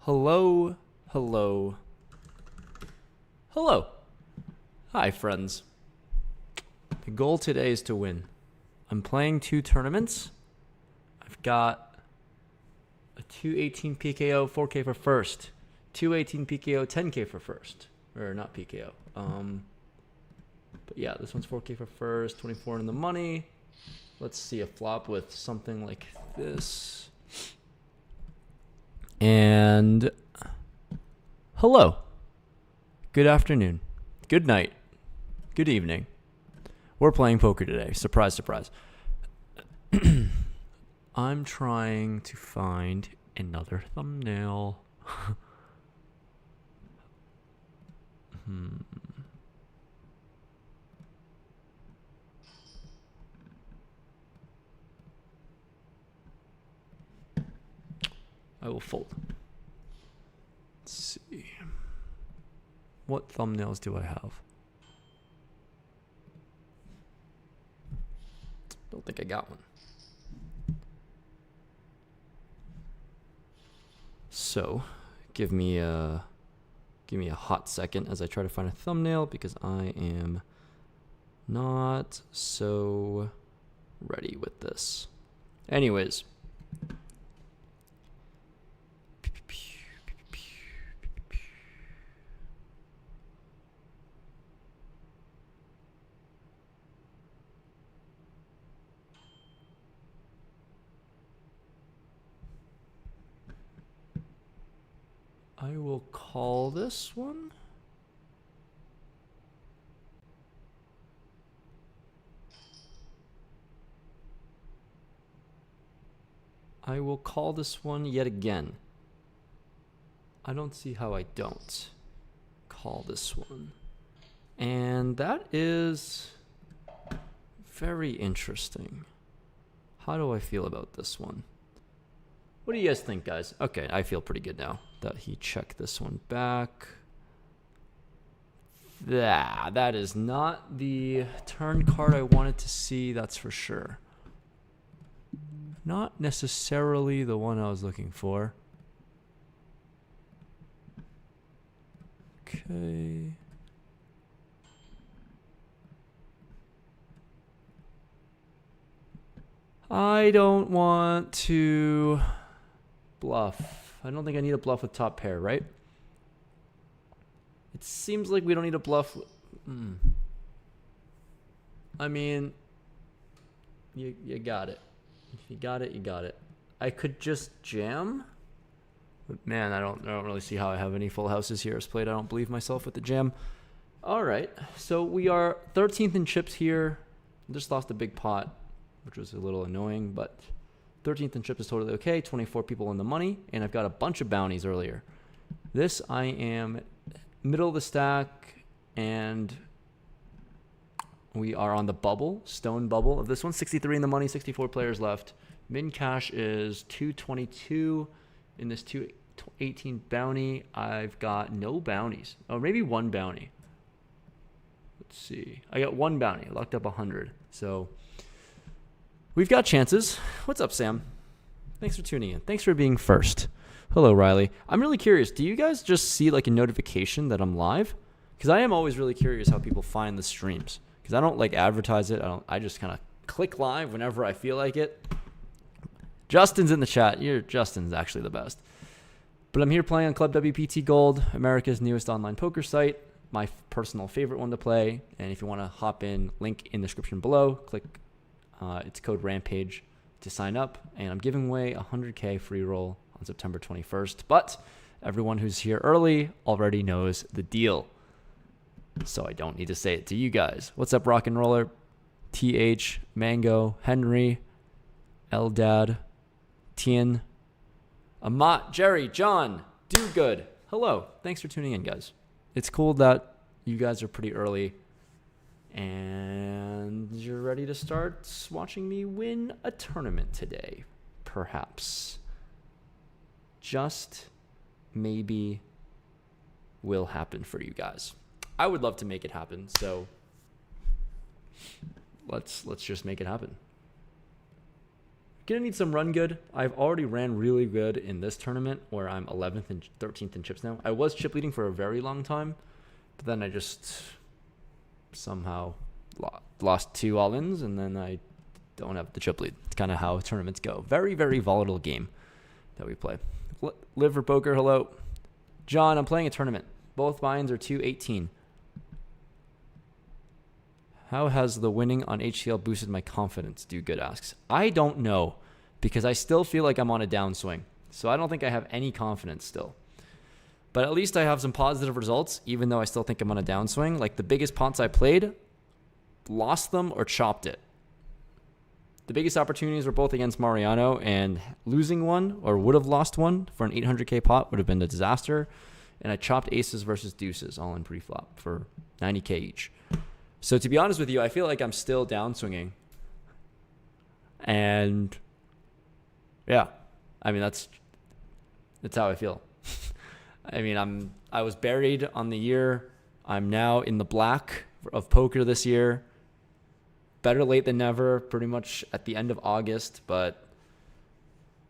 Hello, hello, hello. Hi, friends. The goal today is to win. I'm playing 2 tournaments. I've got a 218 PKO 4K for first, 218 PKO 10K for first, or not PKO. But yeah, this one's 4K for first, 24 in the money. Let's see a flop with something like this. And hello, good afternoon, good night, good evening. We're playing poker today. Surprise, surprise. I'm trying to find another thumbnail. I will fold. Let's see. What thumbnails do I have? Don't think I got one. So, give me a hot second as I try to find a thumbnail because I am not so ready with this. Anyways, I will call this one. I will call this one yet again. I don't see how I don't call this one. And that is very interesting. How do I feel about this one? What do you guys think, guys? Okay, I feel pretty good now that he checked this one back. That is not the turn card I wanted to see, that's for sure. Not necessarily the one I was looking for. Okay. I don't want to bluff. I don't think I need a bluff with top pair, right? It seems like we don't need a bluff. I mean, you got it. If you got it, you got it. I could just jam. But man, I don't really see how I have any full houses here as played. I don't believe myself with the jam. All right, so we are 13th in chips here. Just lost a big pot, which was a little annoying, but 13th in chips is totally okay. 24 people in the money, and I've got a bunch of bounties earlier. This, I am middle of the stack, and we are on the bubble, stone bubble of this one. 63 in the money, 64 players left. Min cash is 222 in this 218 bounty. I've got no bounties. Oh, maybe one bounty. Let's see. I got one bounty. I locked up 100. So we've got chances. What's up, Sam? Thanks for tuning in. Thanks for being first. Hello, Riley. I'm really curious. Do you guys just see like a notification that I'm live? Because I am always really curious how people find the streams. Because I don't like advertise it. I just kind of click live whenever I feel like it. Justin's in the chat. Justin's actually the best. But I'm here playing on Club WPT Gold, America's newest online poker site. My personal favorite one to play. And if you want to hop in, link in the description below. Click it's code Rampage to sign up. And I'm giving away a 100K free roll on September 21st. But everyone who's here early already knows the deal. So I don't need to say it to you guys. What's up, Rock and Roller? TH, Mango, Henry, Eldad, Tien, Amat, Jerry, John, Do Good. Hello. Thanks for tuning in, guys. It's cool that you guys are pretty early and you're ready to start watching me win a tournament today. Perhaps. Just maybe will happen for you guys. I would love to make it happen, so let's just make it happen. gonna need some run good. I've already ran really good in this tournament where I'm 11th and 13th in chips now. I was chip leading for a very long time, but then I just somehow lost 2 all-ins, and then I don't have the chip lead. It's kind of how tournaments go. Very, very volatile game that we play. Live for poker, hello. John, I'm playing a tournament. Both mines are 218. How has the winning on HCL boosted my confidence? Do Good asks. I don't know, because I still feel like I'm on a downswing. So I don't think I have any confidence still. But at least I have some positive results, even though I still think I'm on a downswing. Like the biggest pots I played, lost them or chopped it. The biggest opportunities were both against Mariano, and losing one or would have lost one for an 800k pot would have been a disaster. And I chopped aces versus deuces all in pre-flop for 90k each. So to be honest with you, I feel like I'm still downswinging. And yeah, I mean, that's how I feel. I mean, I was buried on the year. I'm now in the black of poker this year. Better late than never, pretty much at the end of August, but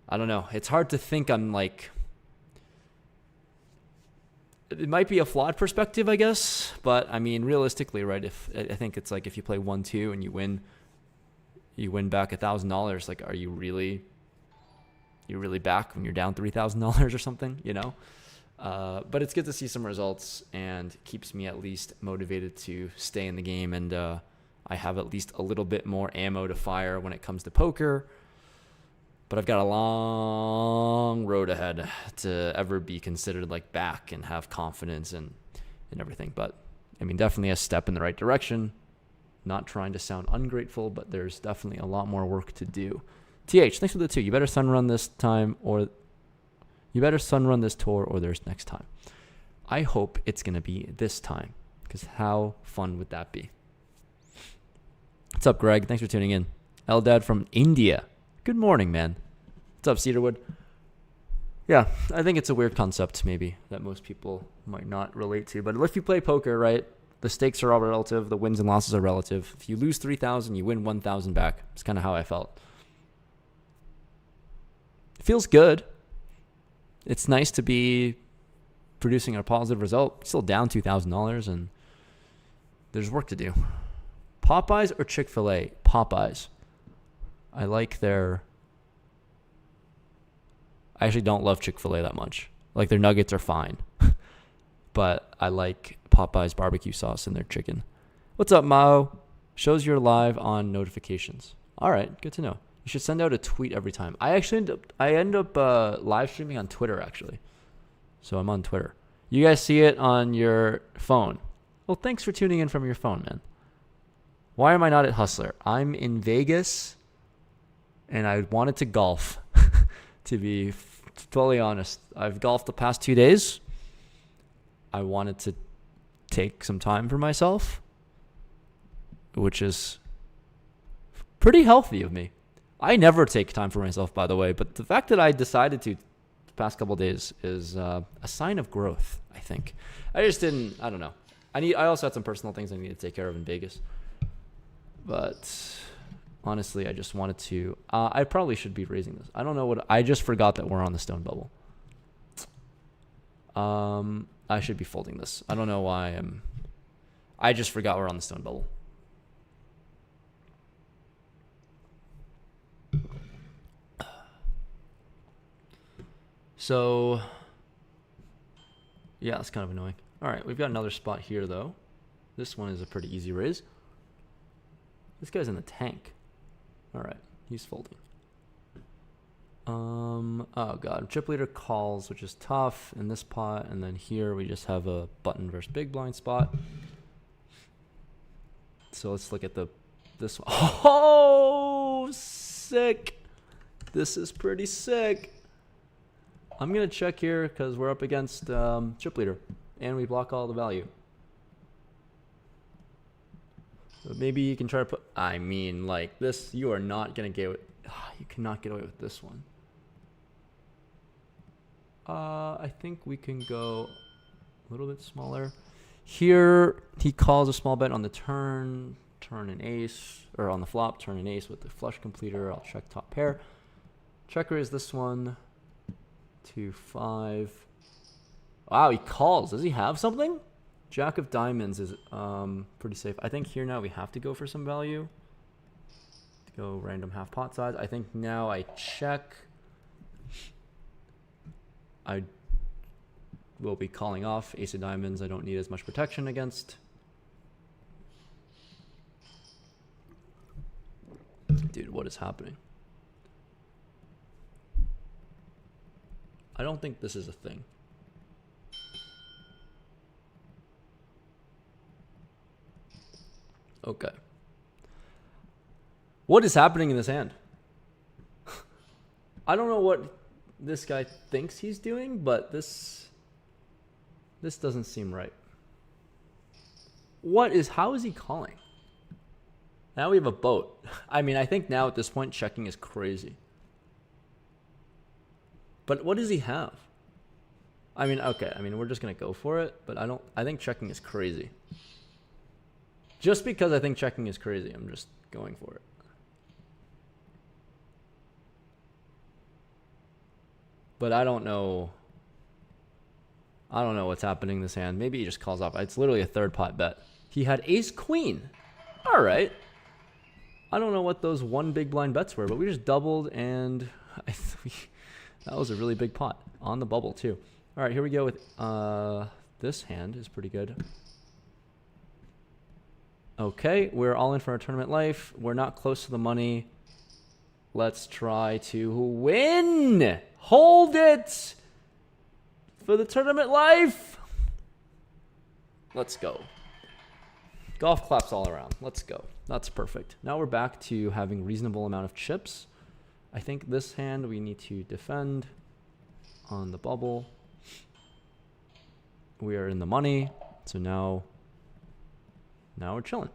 I don't know. It's hard to think I'm like, it might be a flawed perspective, I guess, but I mean, realistically, right? I think it's like if you play 1-2 and you win back $1,000. Like, are you really back when you're down $3,000 or something? You know. But it's good to see some results and keeps me at least motivated to stay in the game, and I have at least a little bit more ammo to fire when it comes to poker. But I've got a long road ahead to ever be considered like back and have confidence and everything. But I mean, definitely a step in the right direction. Not trying to sound ungrateful, but there's definitely a lot more work to do. TH, thanks for the 2. You better sun run this time, or you better sun run this tour, or there's next time. I hope it's going to be this time, because how fun would that be? What's up, Greg? Thanks for tuning in. Eldad from India. Good morning, man. What's up, Cedarwood? Yeah, I think it's a weird concept, maybe, that most people might not relate to. But if you play poker, right, the stakes are all relative. The wins and losses are relative. If you lose 3,000, you win 1,000 back. It's kind of how I felt. It feels good. It's nice to be producing a positive result. Still down $2,000, and there's work to do. Popeyes or Chick-fil-A? Popeyes. I like their... I actually don't love Chick-fil-A that much. Like, their nuggets are fine. But I like Popeyes barbecue sauce in their chicken. What's up, Mao? Shows you're live on notifications. All right, good to know. You should send out a tweet every time. I end up live streaming on Twitter, actually. So I'm on Twitter. You guys see it on your phone. Well, thanks for tuning in from your phone, man. Why am I not at Hustler? I'm in Vegas, and I wanted to golf, to be totally honest. I've golfed the past 2 days. I wanted to take some time for myself, which is pretty healthy of me. I never take time for myself, by the way, but the fact that I decided to the past couple of days is a sign of growth, I think. I don't know. I also had some personal things I need to take care of in Vegas. But honestly, I just wanted to... I probably should be raising this. I don't know what... I just forgot that we're on the stone bubble. I should be folding this. I don't know why I just forgot we're on the stone bubble. So... yeah, it's kind of annoying. All right, we've got another spot here, though. This one is a pretty easy raise. This guy's in the tank. All right, he's folding. Oh god, chip leader calls, which is tough in this pot, and then here we just have a button versus big blind spot. So let's look at this one. Oh, sick! This is pretty sick. I'm gonna check here because we're up against chip leader, and we block all the value. So maybe you can try to put... I mean, like, this, you are not going to get... you cannot get away with this one. I think we can go a little bit smaller. Here, he calls a small bet on the turn an ace, or on the flop, turn an ace with the flush completer. I'll check top pair. Check raise this one to 5. Wow, he calls. Does he have something? Jack of diamonds is pretty safe. I think here now we have to go for some value. Go random half pot size. I think now I check. I will be calling off ace of diamonds. I don't need as much protection against. Dude, what is happening? I don't think this is a thing. Okay. What is happening in this hand? I don't know what this guy thinks he's doing, but this doesn't seem right. How is he calling? Now we have a boat. I mean, I think now at this point checking is crazy. But what does he have? I mean, okay, we're just going to go for it, but I think checking is crazy. Just because I think checking is crazy, I'm just going for it. But I don't know what's happening in this hand. Maybe he just calls off. It's literally a third pot bet. He had ace queen. All right. I don't know what those one big blind bets were, but we just doubled, and that was a really big pot on the bubble too. All right, here we go with this hand is pretty good. Okay, we're all in for our tournament life. We're not close to the money. Let's try to win. Hold it for the tournament life. Let's go. Golf claps all around. Let's go. That's perfect. Now we're back to having reasonable amount of chips. I think this hand we need to defend on the bubble. We are in the money. So now we're chilling.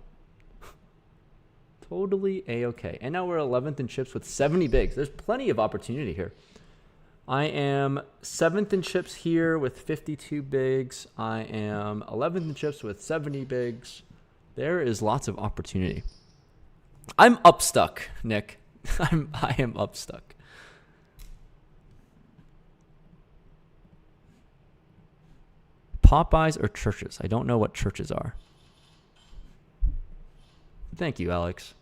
Totally A-okay. And now we're 11th in chips with 70 bigs. There's plenty of opportunity here. I am 7th in chips here with 52 bigs. I am 11th in chips with 70 bigs. There is lots of opportunity. I'm upstuck, Nick. I am upstuck. Popeyes or churches? I don't know what churches are. Thank you, Alex.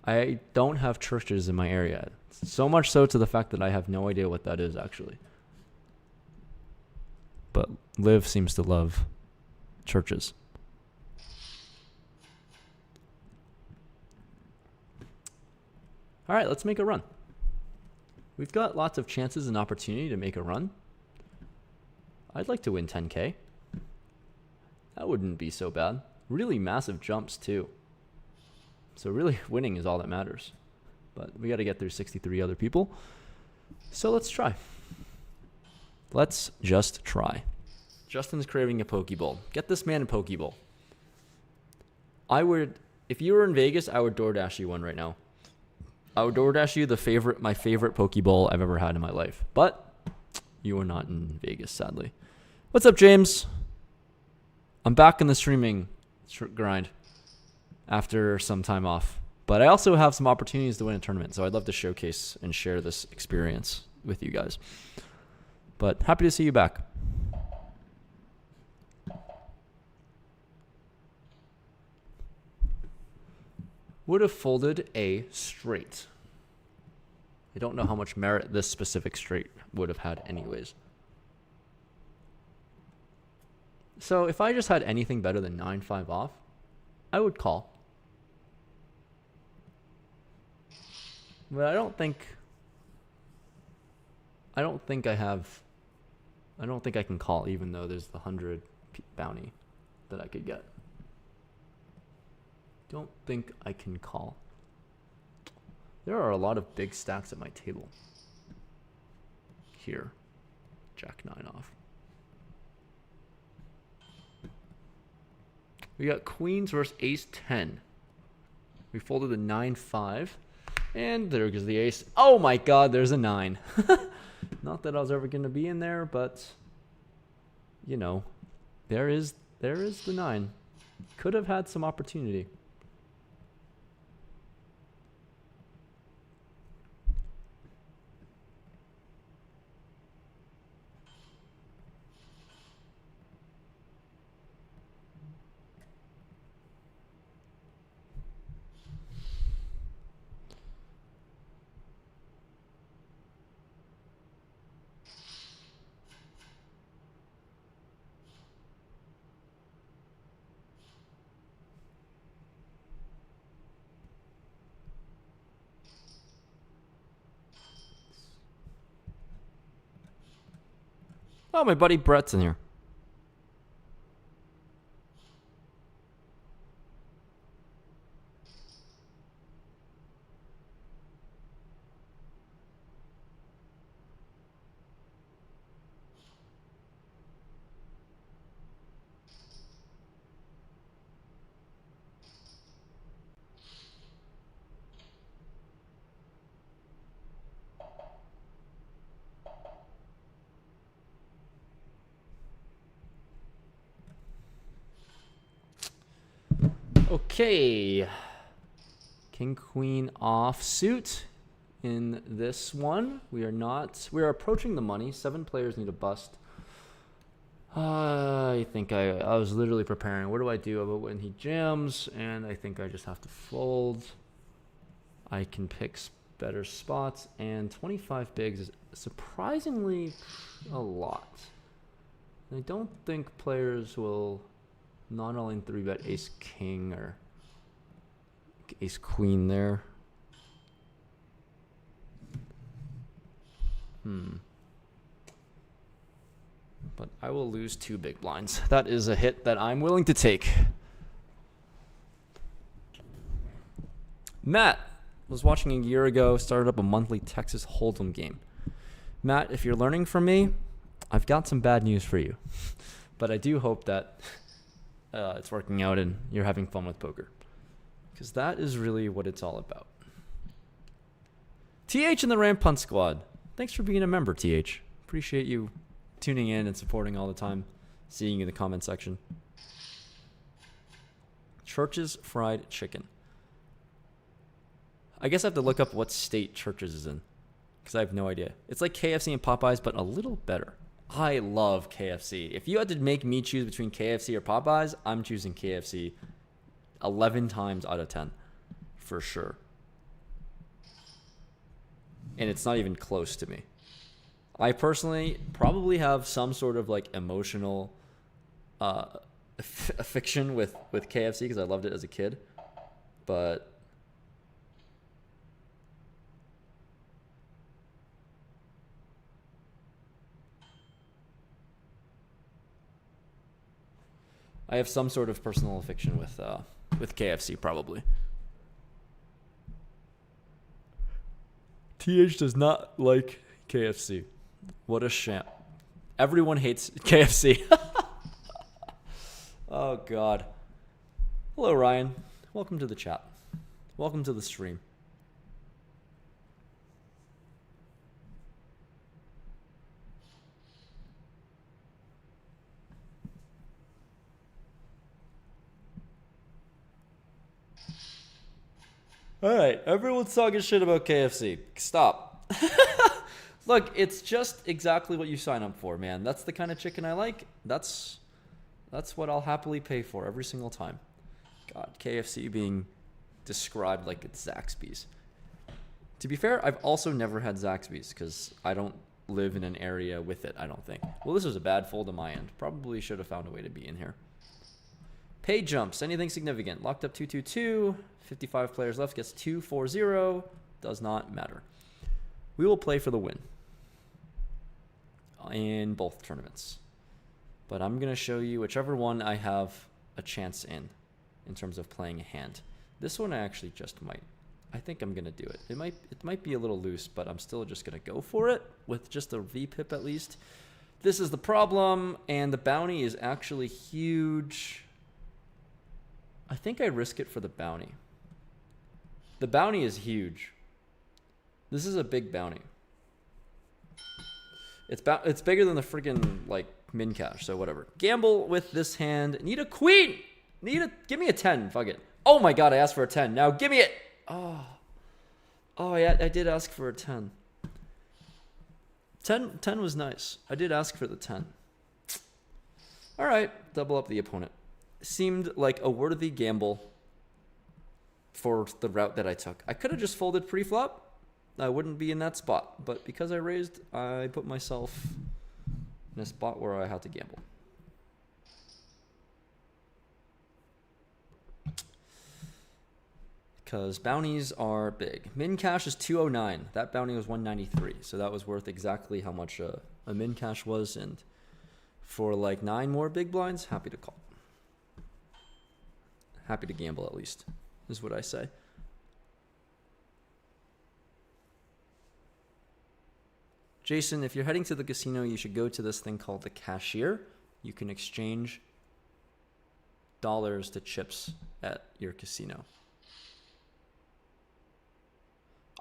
I don't have churches in my area. So much so to the fact that I have no idea what that is, actually. But Liv seems to love churches. All right, let's make a run. We've got lots of chances and opportunity to make a run. I'd like to win 10K. That wouldn't be so bad. Really massive jumps, too. So really, winning is all that matters. But we got to get through 63 other people. So let's try. Let's just try. Justin's craving a Pokeball. Get this man a Pokeball. If you were in Vegas, I would DoorDash you one right now. I would DoorDash you my favorite Pokeball I've ever had in my life. But you are not in Vegas, sadly. What's up, James? I'm back in the streaming grind after some time off. But I also have some opportunities to win a tournament, so I'd love to showcase and share this experience with you guys. But happy to see you back. Would have folded a straight. I don't know how much merit this specific straight would have had anyways. So if I just had anything better than 9-5 off, I would call. But I don't think I can call, even though there's the 100 bounty that I could get. Don't think I can call. There are a lot of big stacks at my table. Here. Jack 9 off. We got queens versus ace 10. We folded the 9-5. And there goes the ace. Oh my god, there's a 9. Not that I was ever going to be in there, but you know, there is the 9. Could have had some opportunity. Oh, my buddy Brett's in here. Okay. King, queen offsuit in this one. We are approaching the money. 7 players need a bust. I think I was literally preparing. What do I do about when he jams? And I think I just have to fold. I can pick better spots. And 25 bigs is surprisingly a lot. I don't think players will not only 3-bet ace king or ace queen there. But I will lose 2 big blinds. That is a hit that I'm willing to take. Matt was watching a year ago, started up a monthly Texas Hold'em game. Matt, if you're learning from me, I've got some bad news for you. But I do hope that it's working out and you're having fun with poker. Because that is really what it's all about. TH in the Rampage squad. Thanks for being a member, TH. Appreciate you tuning in and supporting all the time. Seeing you in the comment section. Church's Fried Chicken. I guess I have to look up what state Church's is in. Because I have no idea. It's like KFC and Popeyes, but a little better. I love KFC. If you had to make me choose between KFC or Popeyes, I'm choosing KFC 11 times out of 10. For sure. And it's not even close to me. I personally probably have some sort of like emotional affection with KFC because I loved it as a kid. But I have some sort of personal affection with KFC probably. TH does not like KFC. What a sham. Everyone hates KFC. Oh, God. Hello, Ryan. Welcome to the chat. Welcome to the stream. All right, everyone's talking shit about KFC. Stop. Look, it's just exactly what you sign up for, man. That's the kind of chicken I like. That's what I'll happily pay for every single time. God, KFC being described like it's Zaxby's. To be fair, I've also never had Zaxby's because I don't live in an area with it, I don't think. Well, this was a bad fold on my end. Probably should have found a way to be in here. Pay jumps, anything significant. Locked up 2-2-2. 55 players left, gets 2-4-0. Does not matter. We will play for the win in both tournaments. But I'm going to show you whichever one I have a chance in terms of playing a hand. This one I actually just might. I think I'm going to do it. It might be a little loose, but I'm still just going to go for it with just a VPIP at least. This is the problem, and the bounty is actually huge. I think I risk it for the bounty. The bounty is huge. This is a big bounty. It's bigger than the freaking like min cash, so whatever. Gamble with this hand. Need a queen. Give me a 10. Fuck it. Oh my god, I asked for a 10. Now give me it. Oh yeah, I did ask for a 10. 10 was nice. I did ask for the 10. All right, double up the opponent. Seemed like a worthy gamble for the route that I took. I could have just folded pre-flop. I wouldn't be in that spot. But because I raised, I put myself in a spot where I had to gamble. Because bounties are big. Min cash is 209. That bounty was 193. So that was worth exactly how much a min cash was. And for like 9 more big blinds, happy to call. Happy to gamble at least, is what I say. Jason, if you're heading to the casino, you should go to this thing called the cashier. You can exchange dollars to chips at your casino.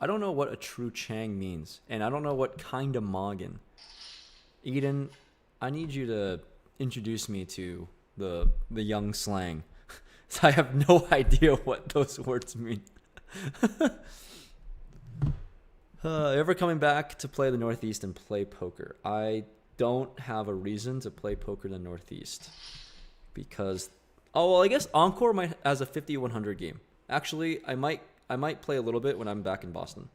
I don't know what a true Chang means, and I don't know what kind of Moggin. Eden, I need you to introduce me to the young slang. I have no idea what those words mean. Ever coming back to play the Northeast and play poker? I don't have a reason to play poker in the Northeast because, oh well, I guess Encore might as a 50-100 game. Actually, I might play a little bit when I'm back in Boston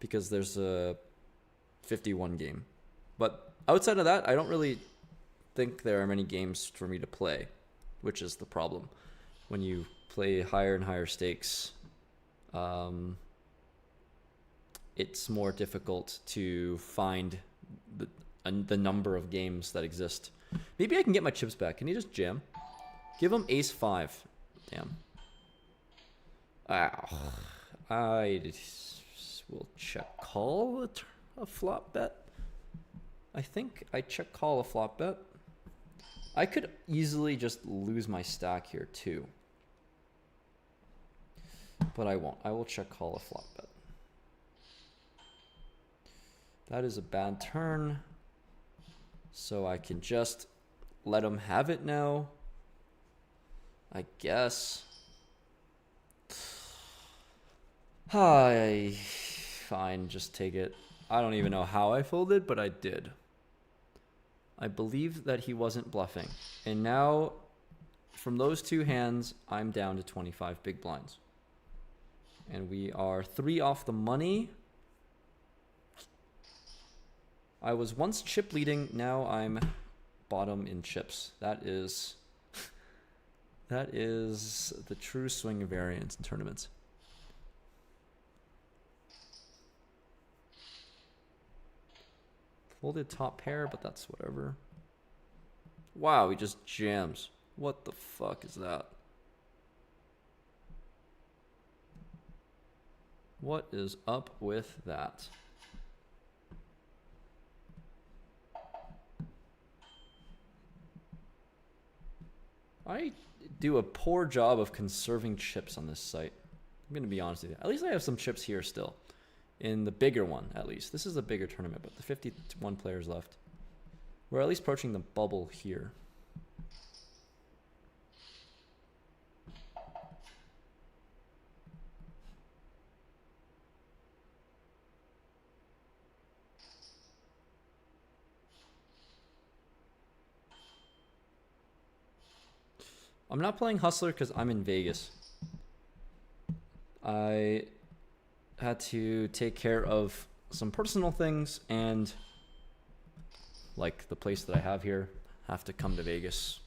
because there's a 51 game. But outside of that, I don't really think there are many games for me to play, which is the problem. When you play higher and higher stakes, it's more difficult to find the number of games that exist. Maybe I can get my chips back. Can you just jam? Give him ace 5. Damn. I will check call a flop bet. I think I check call a flop bet. I could easily just lose my stack here too. But I won't. I will check call a flop bet. That is a bad turn. So I can just let him have it now. I guess. Hi. Fine, just take it. I don't even know how I folded, but I did. I believe that he wasn't bluffing. And now, from those 2 hands, I'm down to 25 big blinds. And we are 3 off the money. I was once chip leading, now I'm bottom in chips. That is the true swing variance in tournaments. Folded top pair, but that's whatever. Wow, he just jams. What the fuck is that? What is up with that? I do a poor job of conserving chips on this site. I'm going to be honest with you. At least I have some chips here still. In the bigger one, at least. This is a bigger tournament, but the 51 players left. We're at least approaching the bubble here. I'm not playing Hustler because I'm in Vegas. I had to take care of some personal things and like the place that I have here, have to come to Vegas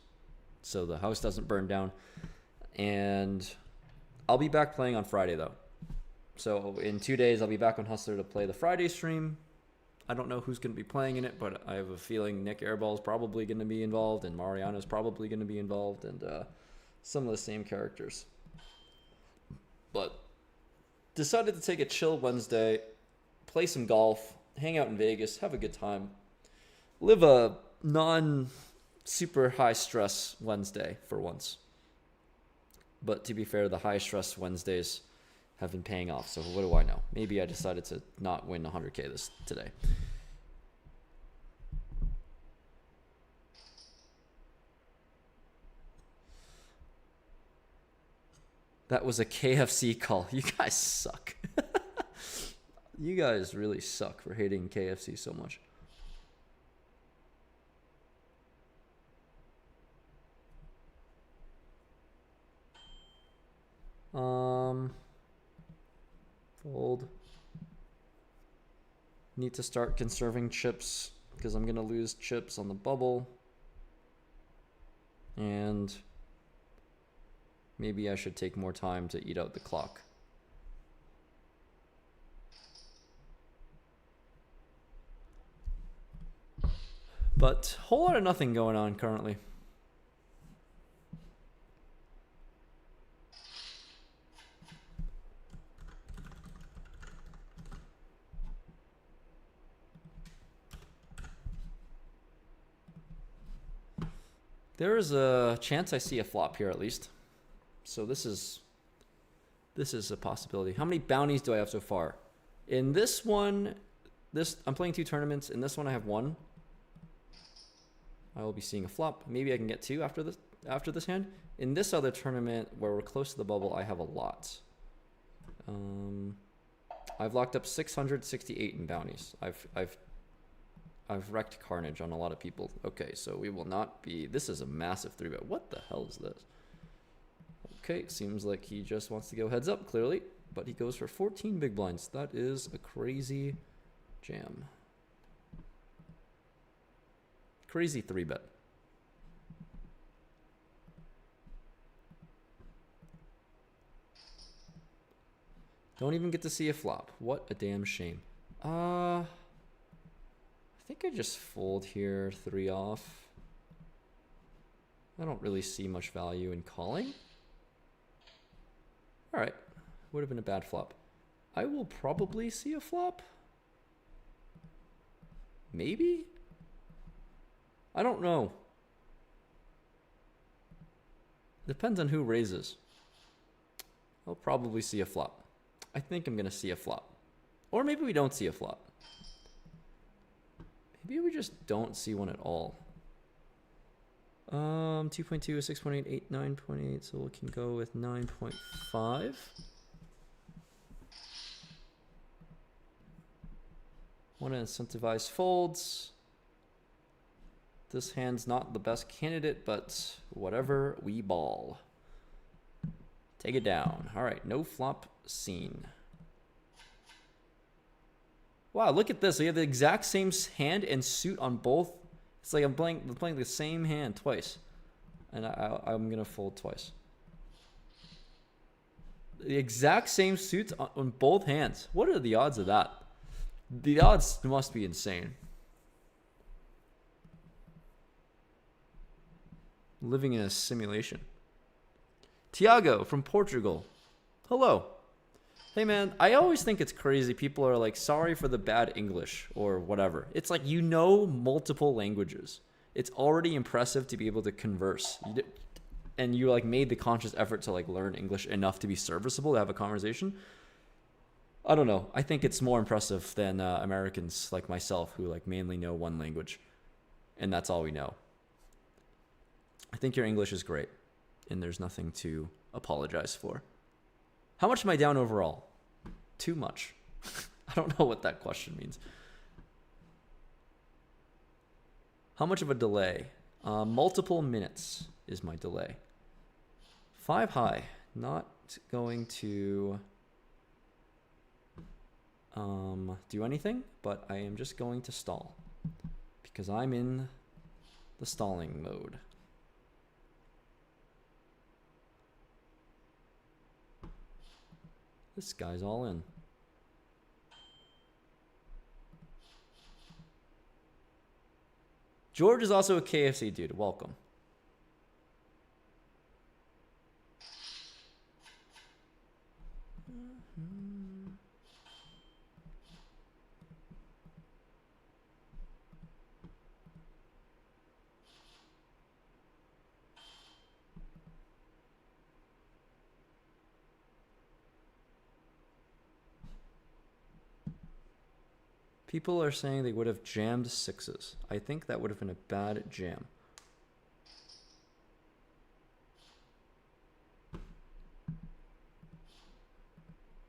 so the house doesn't burn down. And I'll be back playing on Friday though. So in 2 days, I'll be back on Hustler to play the Friday stream. I don't know who's going to be playing in it, but I have a feeling Nick Airball is probably going to be involved and Mariano is probably going to be involved and some of the same characters. But decided to take a chill Wednesday, play some golf, hang out in Vegas, have a good time, live a non-super high-stress Wednesday for once. But to be fair, the high-stress Wednesdays have been paying off, so what do I know? Maybe I decided to not win 100K today. That was a KFC call. You guys suck. You guys really suck for hating KFC so much. Fold. Need to start conserving chips because I'm gonna lose chips on the bubble. And maybe I should take more time to eat out the clock. But whole lot of nothing going on currently. There is a chance I see a flop here at least. So this is a possibility. How many bounties do I have so far? In this one, I'm playing 2 tournaments. In this one I have 1. I will be seeing a flop. Maybe I can get 2 after this hand. In this other tournament where we're close to the bubble, I have a lot. I've locked up 668 in bounties. I've wrecked carnage on a lot of people. Okay, so we will not be... This is a massive 3-bet. What the hell is this? Okay, seems like he just wants to go heads up, clearly. But he goes for 14 big blinds. That is a crazy jam. Crazy 3-bet. Don't even get to see a flop. What a damn shame. I think I just fold here, 3 off. I don't really see much value in calling. All right, would have been a bad flop. I will probably see a flop. Maybe? I don't know. Depends on who raises. I'll probably see a flop. I think I'm gonna see a flop. Or maybe we don't see a flop. Maybe we just don't see one at all. 2.2, 6.8, 8, 9.8, so we can go with 9.5. Want to incentivize folds. This hand's not the best candidate, but whatever, we ball. Take it down. All right, no flop seen. Wow, look at this. We have the exact same hand and suit on both. It's like I'm playing the same hand twice. And I'm going to fold twice. The exact same suits on both hands. What are the odds of that? The odds must be insane. Living in a simulation. Tiago from Portugal. Hello. Hey man, I always think it's crazy. People are like, sorry for the bad English or whatever. It's like, you know, multiple languages. It's already impressive to be able to converse. And you like made the conscious effort to like learn English enough to be serviceable to have a conversation. I don't know. I think it's more impressive than Americans like myself who like mainly know one language. And that's all we know. I think your English is great. And there's nothing to apologize for. How much am I down overall? Too much. I don't know what that question means. How much of a delay? Multiple minutes is my delay. 5 high. Not going to do anything, but I am just going to stall because I'm in the stalling mode. This guy's all in. George is also a KFC dude. Welcome. People are saying they would have jammed 6s. I think that would have been a bad jam.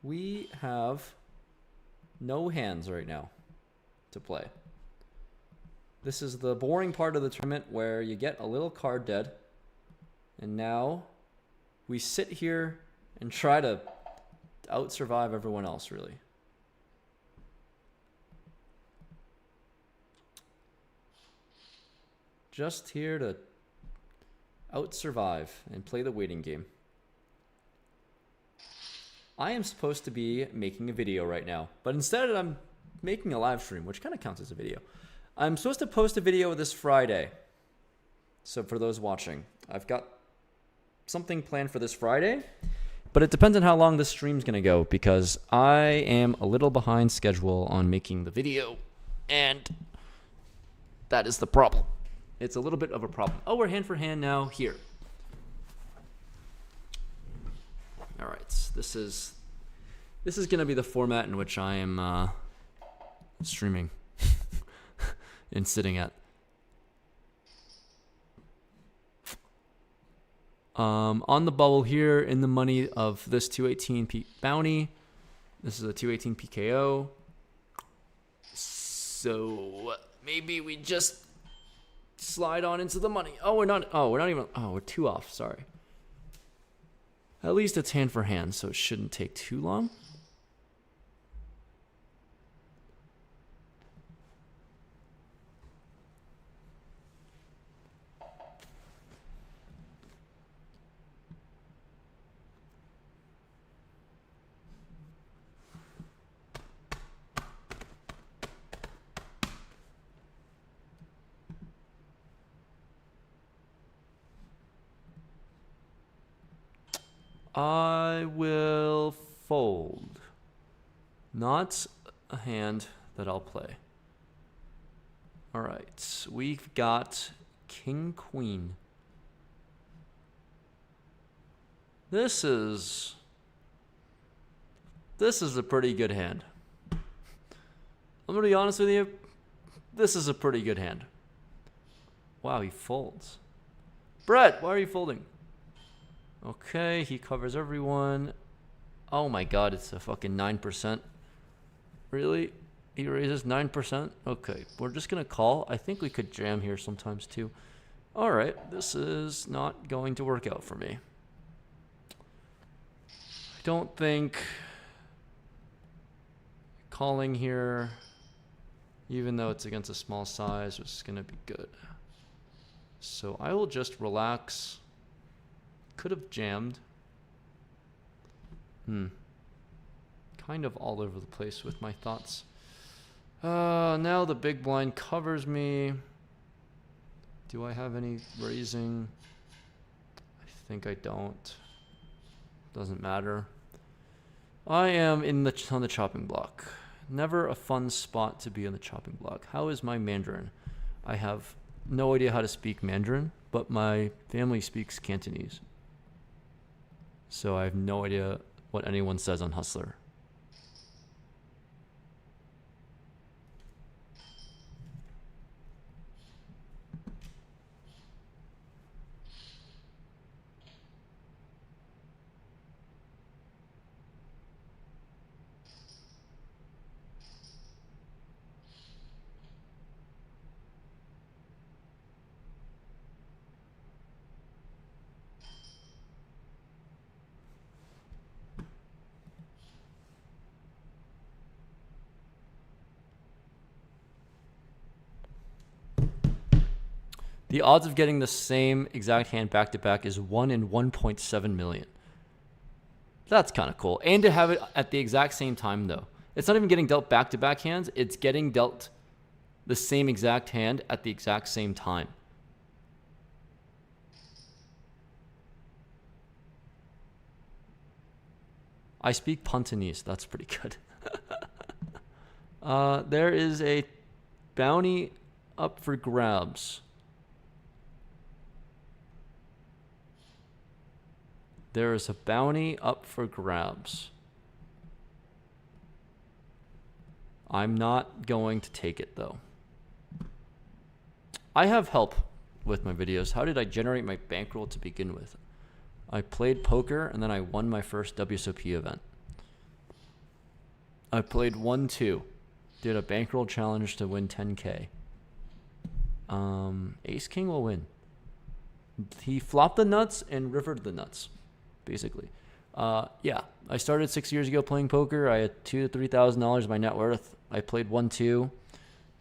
We have no hands right now to play. This is the boring part of the tournament where you get a little card dead. And now we sit here and try to out-survive everyone else, really. Just here to out-survive and play the waiting game. I am supposed to be making a video right now, but instead I'm making a live stream, which kind of counts as a video. I'm supposed to post a video this Friday. So for those watching, I've got something planned for this Friday, but it depends on how long this stream's going to go because I am a little behind schedule on making the video, and that is the problem. It's a little bit of a problem. Oh, we're hand for hand now here. All right, this is going to be the format in which I am streaming and sitting at. On the bubble here, in the money of this 218 bounty. This is a 218 PKO. So maybe we just slide on into the money. We're not even. We're 2 off. Sorry. At least it's hand for hand, so it shouldn't take too long. I will fold. Not a hand that I'll play. All right, we've got King Queen. This is a pretty good hand. I'm gonna be honest with you. This is a pretty good hand. Wow, he folds. Brett, why are you folding? Okay, he covers everyone. Oh my god, it's a fucking 9%. Really? He raises 9%? Okay, we're just gonna call. I think we could jam here sometimes too. Alright, this is not going to work out for me. I don't think calling here, even though it's against a small size, is gonna be good. So I will just relax. Could have jammed. Kind of all over the place with my thoughts. Now the big blind covers me. Do I have any raising? I think I don't. Doesn't matter. I am on the chopping block. Never a fun spot to be on the chopping block. How is my Mandarin? I have no idea how to speak Mandarin, but my family speaks Cantonese. So I have no idea what anyone says on Hustler. The odds of getting the same exact hand back to back is 1 in 1.7 million. That's kind of cool. And to have it at the exact same time, though. It's not even getting dealt back to back hands. It's getting dealt the same exact hand at the exact same time. I speak Puntanese. That's pretty good. There is a bounty up for grabs. There is a bounty up for grabs. I'm not going to take it, though. I have help with my videos. How did I generate my bankroll to begin with? I played poker, and then I won my first WSOP event. I played 1-2. Did a bankroll challenge to win 10K. Ace King will win. He flopped the nuts and rivered the nuts. Basically. Yeah, I started 6 years ago playing poker. I had $2,000 to $3,000 my net worth. I played 1-2.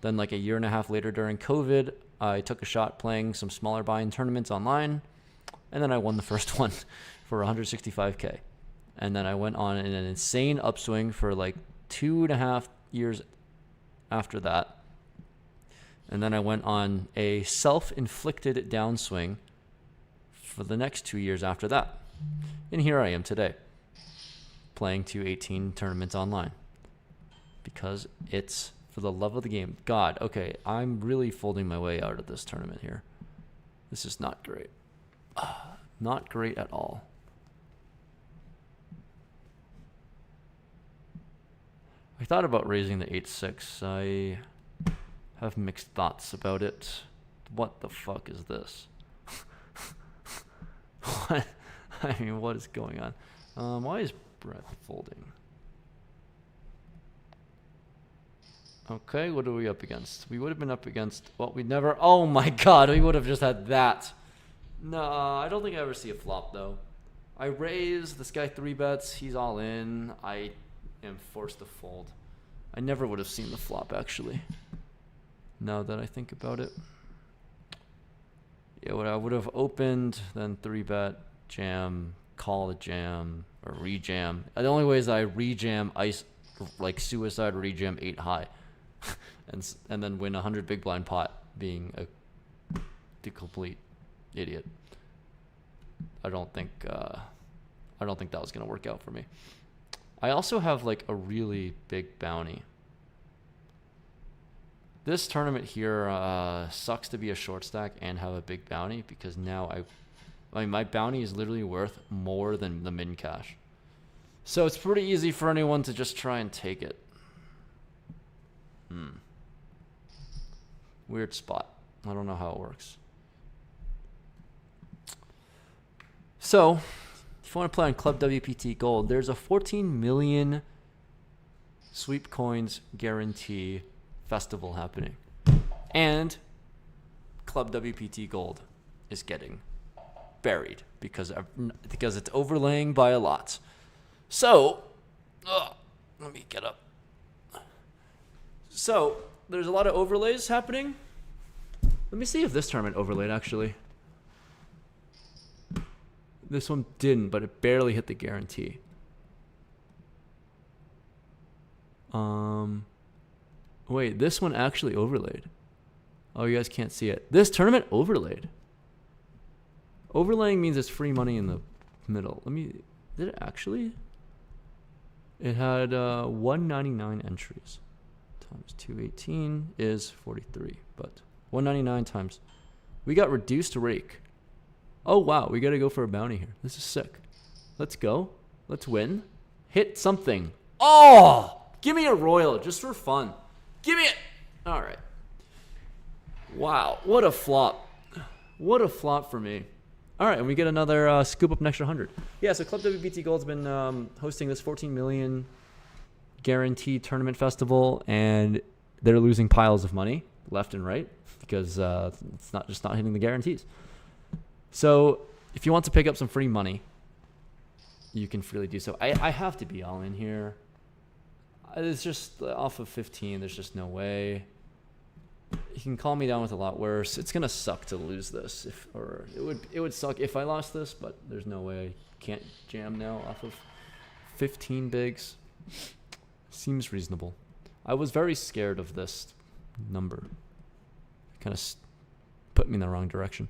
Then like a year and a half later during COVID, I took a shot playing some smaller buy-in tournaments online. And then I won the first one for 165K. And then I went on in an insane upswing for like 2.5 years after that. And then I went on a self-inflicted downswing for the next 2 years after that. And here I am today, playing 218 tournaments online. Because it's for the love of the game. God, okay, I'm really folding my way out of this tournament here. This is not great. Not great at all. I thought about raising the 8-6. I have mixed thoughts about it. What the fuck is this? What? I mean, what is going on? Why is Brett folding? Okay, what are we up against? We would have been up against... Well, we never... Oh my god, we would have just had that. No, I don't think I ever see a flop, though. I raise, this guy 3-bets, he's all in. I am forced to fold. I never would have seen the flop, actually. Now that I think about it. Yeah, I would have opened, then 3-bet, jam, call the jam, or rejam. The only way is I rejam ice, like suicide rejam 8 high. and then win 100 big blind pot being the complete idiot. I don't think that was gonna work out for me. I also have like a really big bounty. This tournament here sucks to be a short stack and have a big bounty because now I mean my bounty is literally worth more than the min cash. So it's pretty easy for anyone to just try and take it. Weird spot. I don't know how it works. So, if you want to play on Club WPT Gold, there's a 14 million sweep coins guarantee festival happening. And Club WPT Gold is getting buried because it's overlaying by a lot. So, let me get up. So, there's a lot of overlays happening. Let me see if this tournament overlaid, actually. This one didn't, but it barely hit the guarantee. Wait, this one actually overlaid. Oh, you guys can't see it. This tournament overlaid. Overlaying means it's free money in the middle. Did it actually? It had 199 entries. Times 218 is 43, but 199 times. We got reduced rake. Oh wow, we gotta go for a bounty here. This is sick. Let's go. Let's win. Hit something. Oh! Give me a royal just for fun. Give me it! Alright. Wow, what a flop. What a flop for me. Alright, and we get another scoop up an extra 100. Yeah, so Club WPT Gold's been hosting this 14 million guaranteed tournament festival, and they're losing piles of money left and right because it's not hitting the guarantees. So if you want to pick up some free money, you can freely do so. I have to be all in here. It's just off of 15. There's just no way. You can call me down with a lot worse. It's gonna suck to lose this, it would suck if I lost this, but there's no way I can't jam now off of 15 bigs. Seems reasonable. I was very scared of this number. Kind of put me in the wrong direction.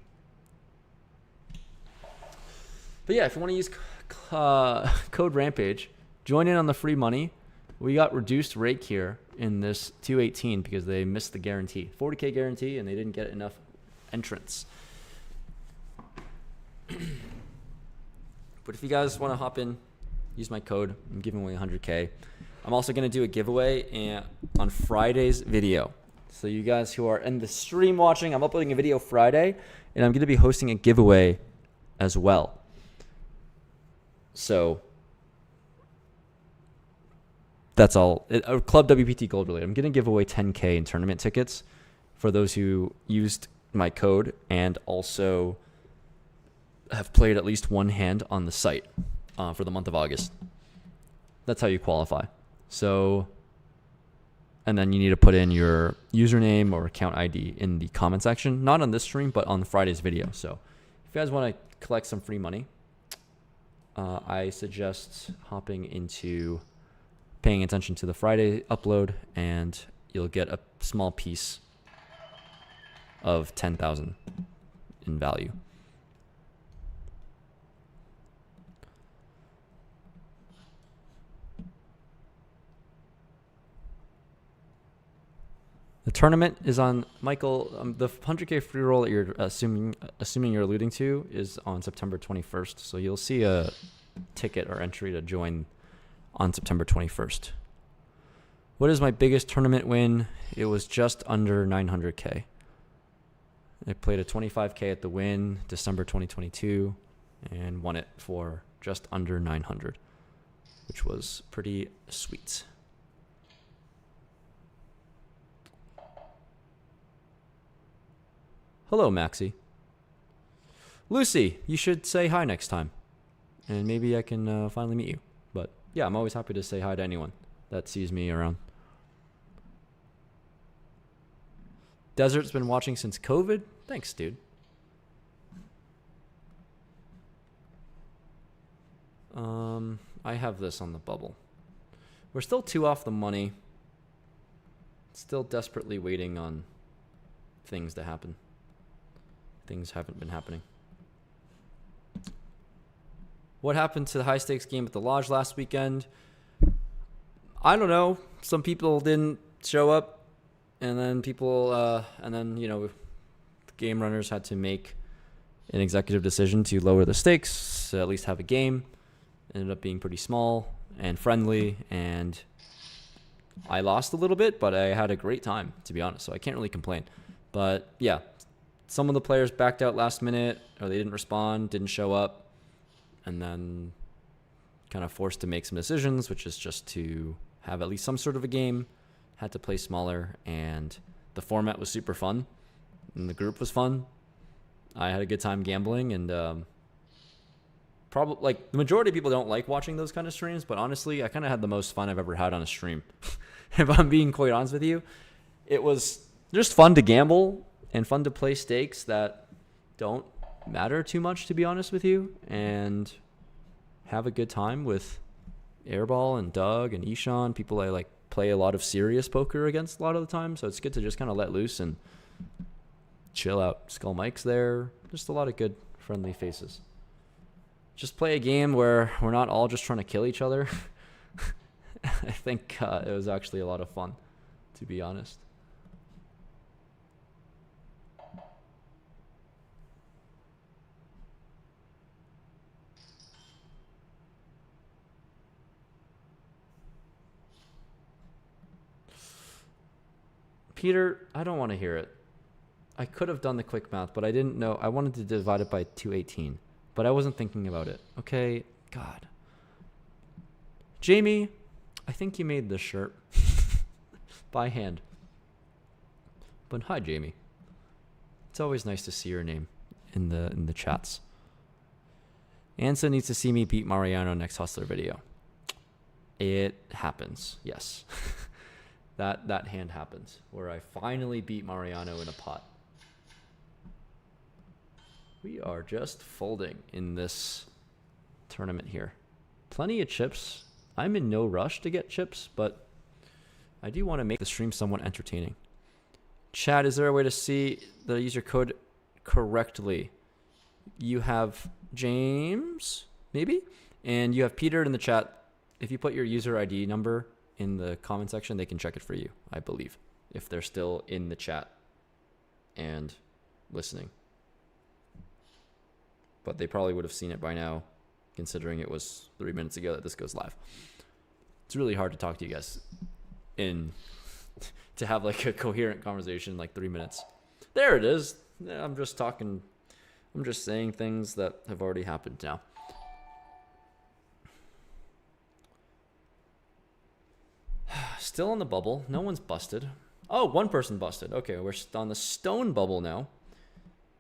But yeah, if you want to use code Rampage, join in on the free money. We got reduced rake here in this 218 because they missed the guarantee. 40K guarantee, and they didn't get enough entrants. But if you guys want to hop in, use my code. I'm giving away 100K. I'm also going to do a giveaway on Friday's video. So you guys who are in the stream watching, I'm uploading a video Friday, and I'm going to be hosting a giveaway as well. So that's all. Club WPT Gold related. I'm going to give away 10K in tournament tickets for those who used my code and also have played at least one hand on the site for the month of August. That's how you qualify. So, and then you need to put in your username or account ID in the comment section, not on this stream, but on Friday's video. So if you guys want to collect some free money, I suggest hopping into paying attention to the Friday upload, and you'll get a small piece of 10,000 in value. The tournament is on, Michael, the 100K free roll that you're assuming you're alluding to is on September 21st. So you'll see a ticket or entry to join on September 21st. What is my biggest tournament win? It was just under 900K. I played a 25K at the Win, December 2022, and won it for just under 900, which was pretty sweet. Hello, Maxie. Lucy, you should say hi next time. And maybe I can finally meet you. But yeah, I'm always happy to say hi to anyone that sees me around. Desert's been watching since COVID. Thanks, dude. I have this on the bubble. We're still 2 off the money. Still desperately waiting on things to happen. Things haven't been happening. What happened to the high stakes game at the Lodge last weekend? I don't know. Some people didn't show up, and then the game runners had to make an executive decision to lower the stakes to at least have a game. Ended up being pretty small and friendly, and I lost a little bit, but I had a great time, to be honest, so I can't really complain. But yeah, some of the players backed out last minute, or they didn't respond, didn't show up, and then kind of forced to make some decisions, which is just to have at least some sort of a game. Had to play smaller, and the format was super fun, and the group was fun. I had a good time gambling, and probably like the majority of people don't like watching those kind of streams, but honestly, I kind of had the most fun I've ever had on a stream. If I'm being quite honest with you, it was just fun to gamble and fun to play stakes that don't matter too much, to be honest with you, and have a good time with Airball and Doug and Ishan, people I like play a lot of serious poker against a lot of the time, so it's good to just kind of let loose and chill out. Skull Mike's there, just a lot of good friendly faces. Just play a game where we're not all just trying to kill each other. I think it was actually a lot of fun, to be honest. Peter, I don't want to hear it. I could have done the quick math, but I didn't know. I wanted to divide it by 218, but I wasn't thinking about it. Okay, God. Jamie, I think you made this shirt by hand. But hi, Jamie. It's always nice to see your name in the chats. Ansa needs to see me beat Mariano next Hustler video. It happens, yes. That hand happens, where I finally beat Mariano in a pot. We are just folding in this tournament here. Plenty of chips. I'm in no rush to get chips, but I do want to make the stream somewhat entertaining. Chat, is there a way to see the user code correctly? You have James, maybe? And you have Peter in the chat. If you put your user ID number in the comment section, they can check it for you, I believe, if they're still in the chat and listening. But they probably would have seen it by now, considering it was 3 minutes ago that this goes live. It's really hard to talk to you guys to have like a coherent conversation in like 3 minutes. There it is. I'm just talking. I'm just saying things that have already happened now. Still on the bubble. No one's busted. Oh, one person busted. Okay, we're on the stone bubble now.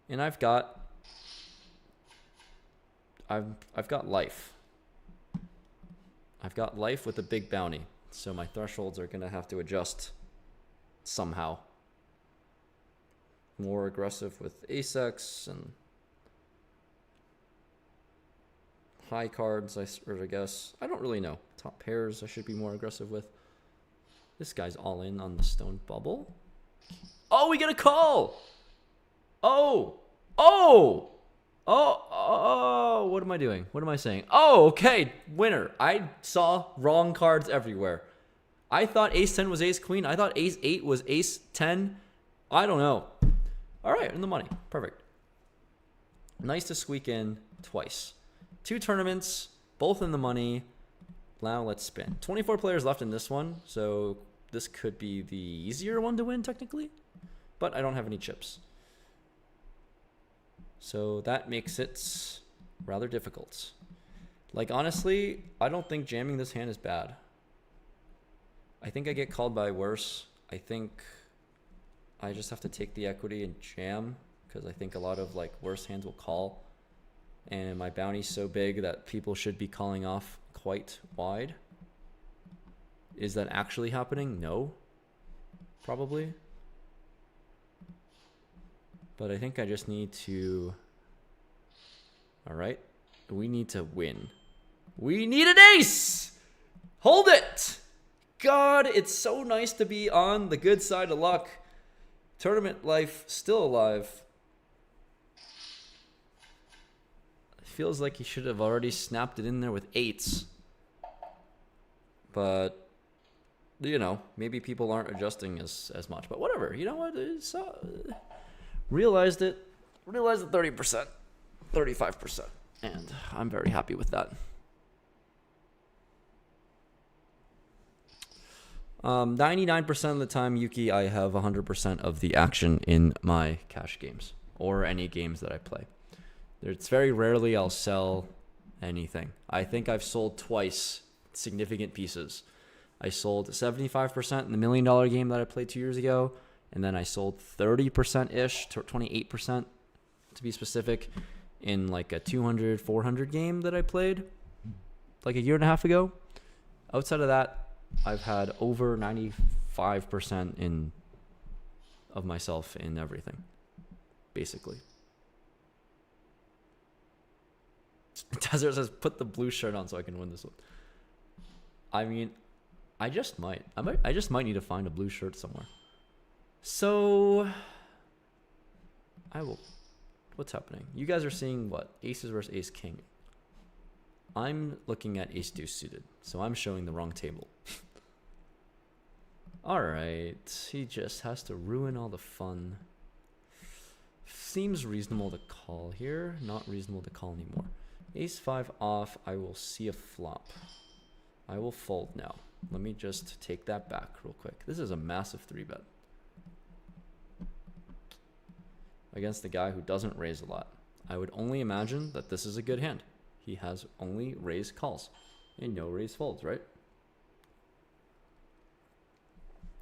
And I've got life. I've got life with a big bounty. So my thresholds are going to have to adjust somehow. More aggressive with ace-x and high cards, I guess. I don't really know. Top pairs I should be more aggressive with. This guy's all in on the stone bubble. Oh, we get a call! Oh! Oh! Oh, what am I doing? What am I saying? Oh, okay, winner. I saw wrong cards everywhere. I thought ace 10 was ace queen. I thought ace 8 was ace 10. I don't know. All right, in the money. Perfect. Nice to squeak in twice. 2 tournaments, both in the money. Now let's spin. 24 players left in this one, so this could be the easier one to win technically, but I don't have any chips. So that makes it rather difficult. Like, honestly, I don't think jamming this hand is bad. I think I get called by worse. I think I just have to take the equity and jam, because I think a lot of like worse hands will call. And my bounty's so big that people should be calling off quite wide. Is that actually happening? No. Probably. But I think I just need to... All right. We need to win. We need an ace! Hold it! God, it's so nice to be on the good side of luck. Tournament life still alive. It feels like he should have already snapped it in there with 8s. But, you know, maybe people aren't adjusting as much. But whatever, you know what? It's, realized it. Realized the 30%. 35%. And I'm very happy with that. 99% of the time, Yuki, I have 100% of the action in my cash games or any games that I play. It's very rarely I'll sell anything. I think I've sold twice significant pieces. I sold 75% in the $1 million game that I played 2 years ago, and then I sold 30%-ish, 28% to be specific, in like a 200, 400 game that I played like a year and a half ago. Outside of that, I've had over 95% of myself in everything, basically. Desert says, put the blue shirt on so I can win this one. I mean, I just might need to find a blue shirt somewhere. So, I will. What's happening? You guys are seeing what? Aces versus ace king. I'm looking at ace deuce suited, so I'm showing the wrong table. Alright, he just has to ruin all the fun. Seems reasonable to call here, not reasonable to call anymore. Ace 5 off, I will see a flop. I will fold now. Let me just take that back real quick. This is a massive 3-bet. Against the guy who doesn't raise a lot. I would only imagine that this is a good hand. He has only raise calls and no raise folds, right?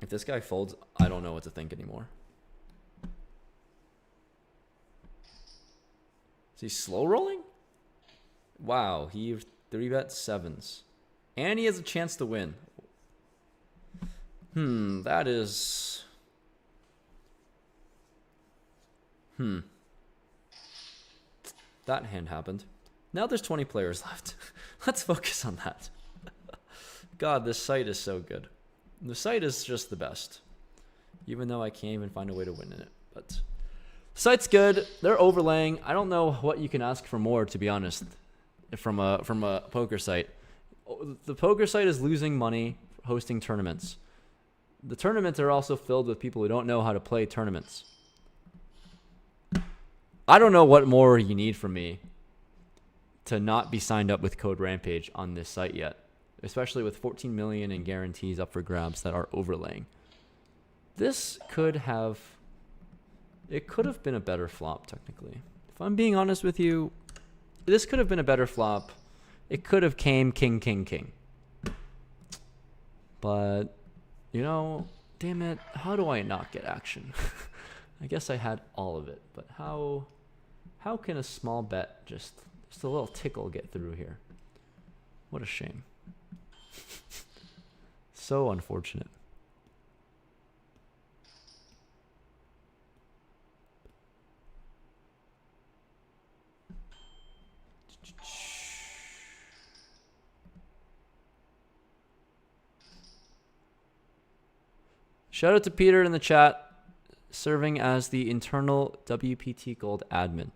If this guy folds, I don't know what to think anymore. Is he slow rolling? Wow, he 3-bet 7s. And he has a chance to win. That is... That hand happened. Now there's 20 players left. Let's focus on that. God, this site is so good. The site is just the best. Even though I can't even find a way to win in it. But the site's good. They're overlaying. I don't know what you can ask for more, to be honest, from a poker site. The poker site is losing money hosting tournaments. The tournaments are also filled with people who don't know how to play tournaments. I don't know what more you need from me to not be signed up with code Rampage on this site yet, especially with 14 million in guarantees up for grabs that are overlaying. This could have been a better flop technically. If I'm being honest with you, this could have been a better flop. It could have came king, king, king. But, you know, damn it, how do I not get action? I guess I had all of it, but how can a small bet just a little tickle get through here? What a shame. So unfortunate. Shout out to Peter in the chat. serving as the internal WPT Gold admin.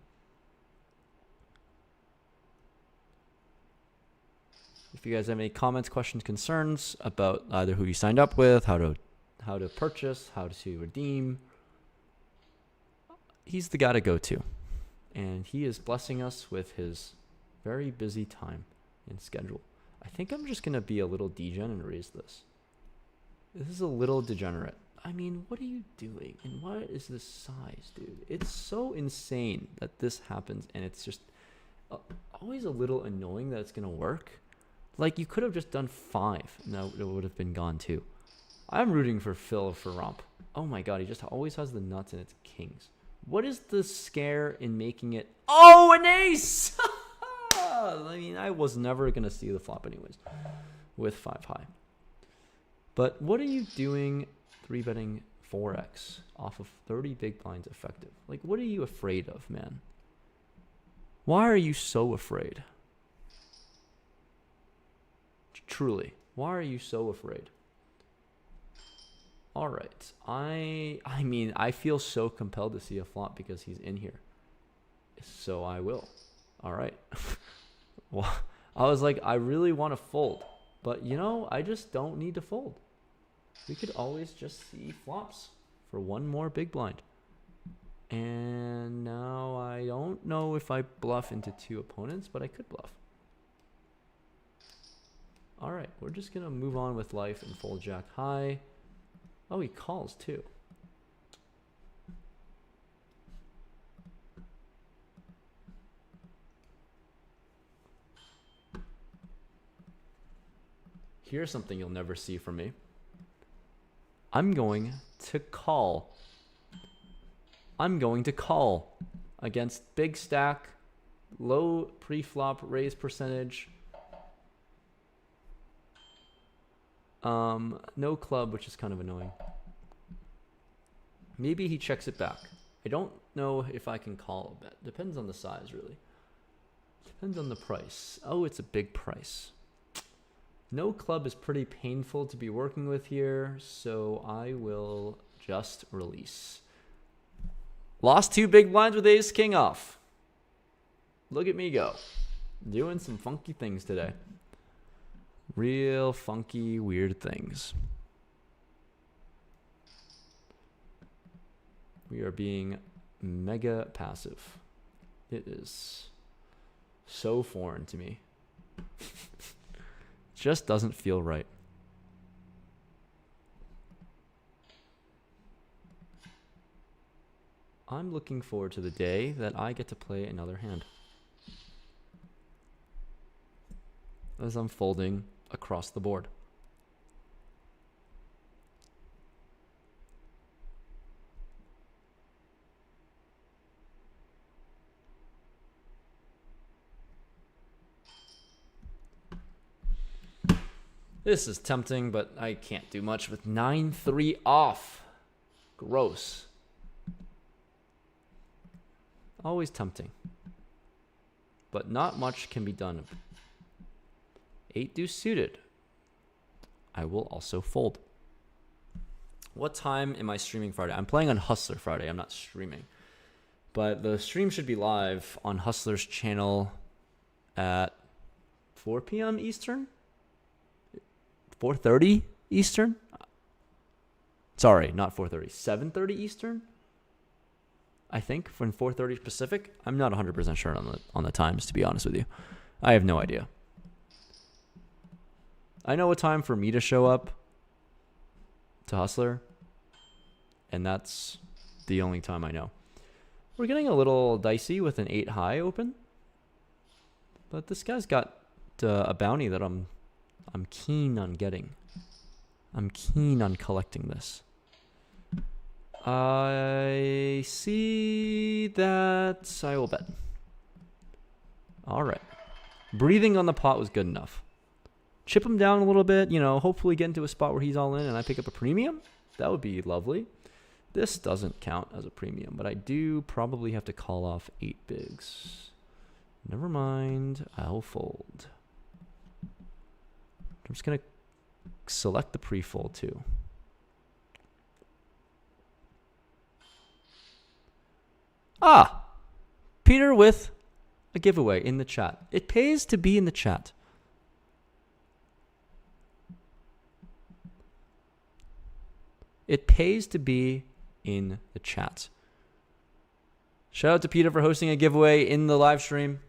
If you guys have any comments, questions, concerns about either who you signed up with, how to purchase, how to redeem, he's the guy to go to. And he is blessing us with his very busy time and schedule. I think I'm just going to be a little degen and raise this. This is a little degenerate. I mean, what are you doing? And what is this size, dude? It's so insane that this happens, and it's just always a little annoying that it's going to work. Like, you could have just done 5, and that would have been gone too. I'm rooting for Phil for Romp. Oh my god, he just always has the nuts and it's kings. What is the scare in making it? Oh, an ace! I mean, I was never going to see the flop anyways with 5 high. But what are you doing 3-betting 4x off of 30 big blinds effective? Like, what are you afraid of, man? Why are you so afraid? Truly, why are you so afraid? All right. I mean, I feel so compelled to see a flop because he's in here. So I will. All right. Well, I was like, I really want to fold. But, you know, I just don't need to fold. We could always just see flops for one more big blind. And now I don't know if I bluff into 2 opponents, but I could bluff. All right, we're just going to move on with life and fold jack high. Oh, he calls too. Here's something you'll never see from me. I'm going to call. I'm going to call against big stack, low pre-flop raise percentage. No club, which is kind of annoying. Maybe he checks it back. I don't know if I can call a bet. Depends on the size, really. Depends on the price. Oh, it's a big price. No club is pretty painful to be working with here, so I will just release. Lost 2 big blinds with ace king off. Look at me go. Doing some funky things today. Real funky, weird things. We are being mega passive. It is so foreign to me. Just doesn't feel right. I'm looking forward to the day that I get to play another hand. As I'm folding across the board. This is tempting, but I can't do much with 9-3 off. Gross. Always tempting. But not much can be done. 8 deuce suited. I will also fold. What time am I streaming Friday? I'm playing on Hustler Friday. I'm not streaming. But the stream should be live on Hustler's channel at 4 p.m. Eastern? 4:30 Eastern? Sorry, not 4:30. 7:30 Eastern? I think from 4:30 Pacific. I'm not 100% sure on the times, to be honest with you. I have no idea. I know a time for me to show up to Hustler, and that's the only time I know. We're getting a little dicey with an 8 high open, but this guy's got a bounty that I'm keen on getting. I'm keen on collecting this. I see that I will bet. All right. Breathing on the pot was good enough. Chip him down a little bit, you know, hopefully get into a spot where he's all in and I pick up a premium. That would be lovely. This doesn't count as a premium, but I do probably have to call off 8 bigs. Never mind. I'll fold. I'm just going to select the pre-fold too. Ah, Peter with a giveaway in the chat. It pays to be in the chat. It pays to be in the chat. Shout out to Peter for hosting a giveaway in the live stream.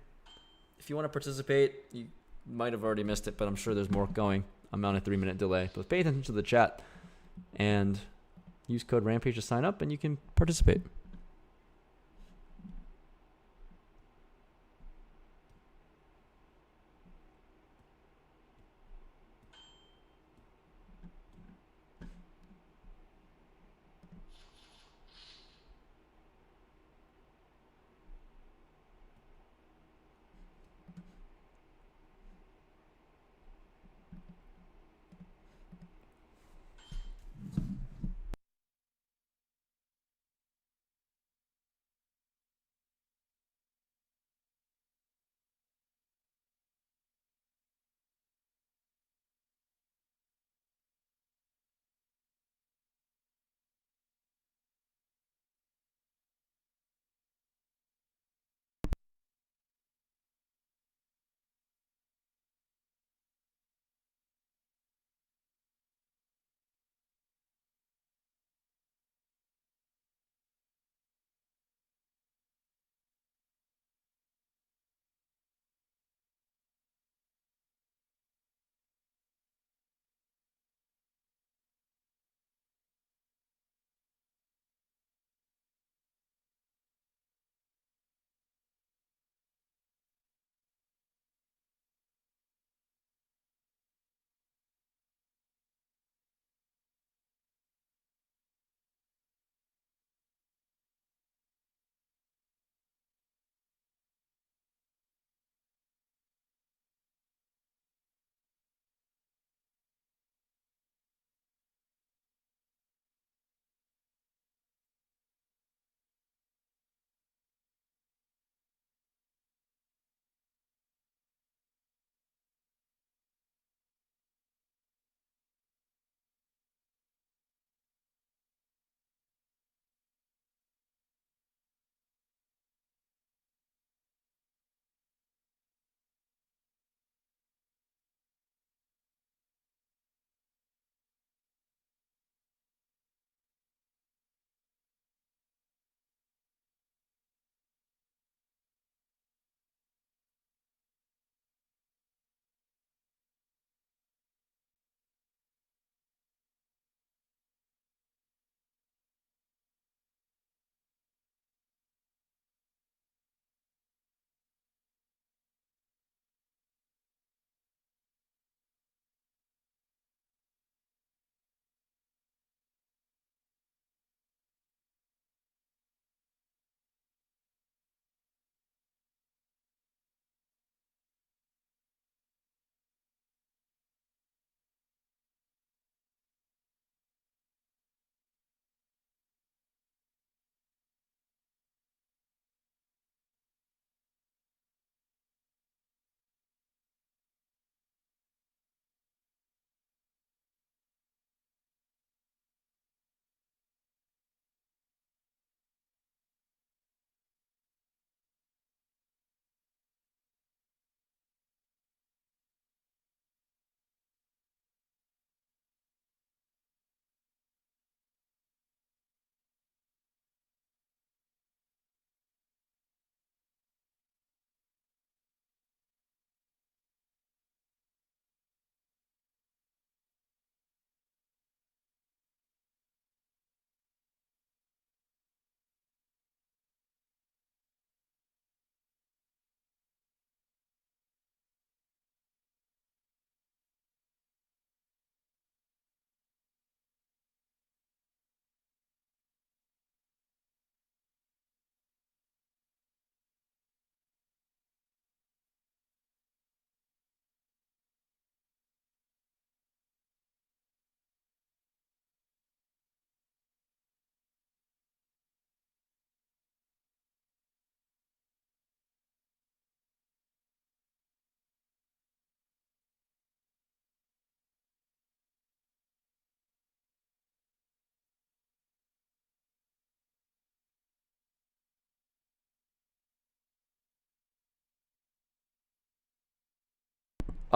If you want to participate, you might have already missed it, but I'm sure there's more going. I'm on a 3-minute delay. But pay attention to the chat and use code Rampage to sign up, and you can participate.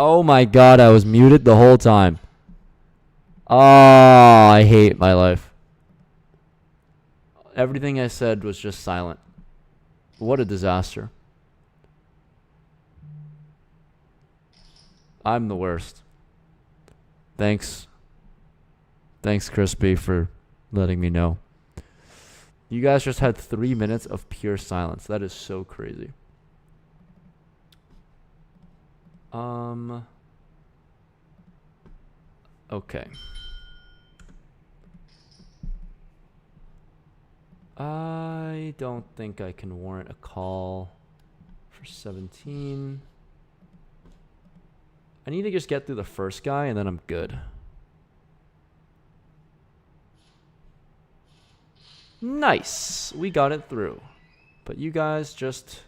Oh my god, I was muted the whole time. Oh, I hate my life. Everything I said was just silent. What a disaster. I'm the worst. Thanks. Thanks, Crispy, for letting me know. You guys just had 3 minutes of pure silence. That is so crazy. Okay. I don't think I can warrant a call for 17. I need to just get through the first guy and then I'm good. Nice. We got it through. But you guys just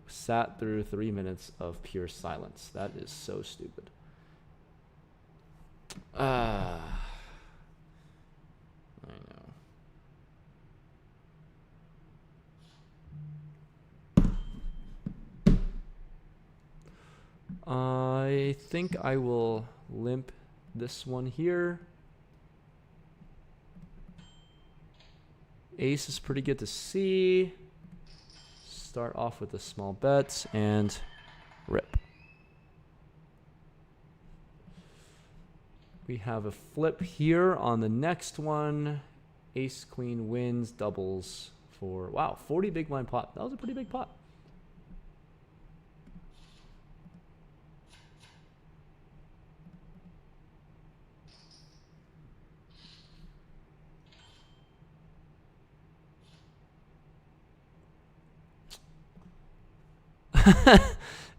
sat through 3 minutes of pure silence. That is so stupid. I know. I think I will limp this one here. Ace is pretty good to see. Start off with the small bets and rip. We have a flip here on the next one. Ace, queen wins, doubles for, wow, 40 big blind pot. That was a pretty big pot.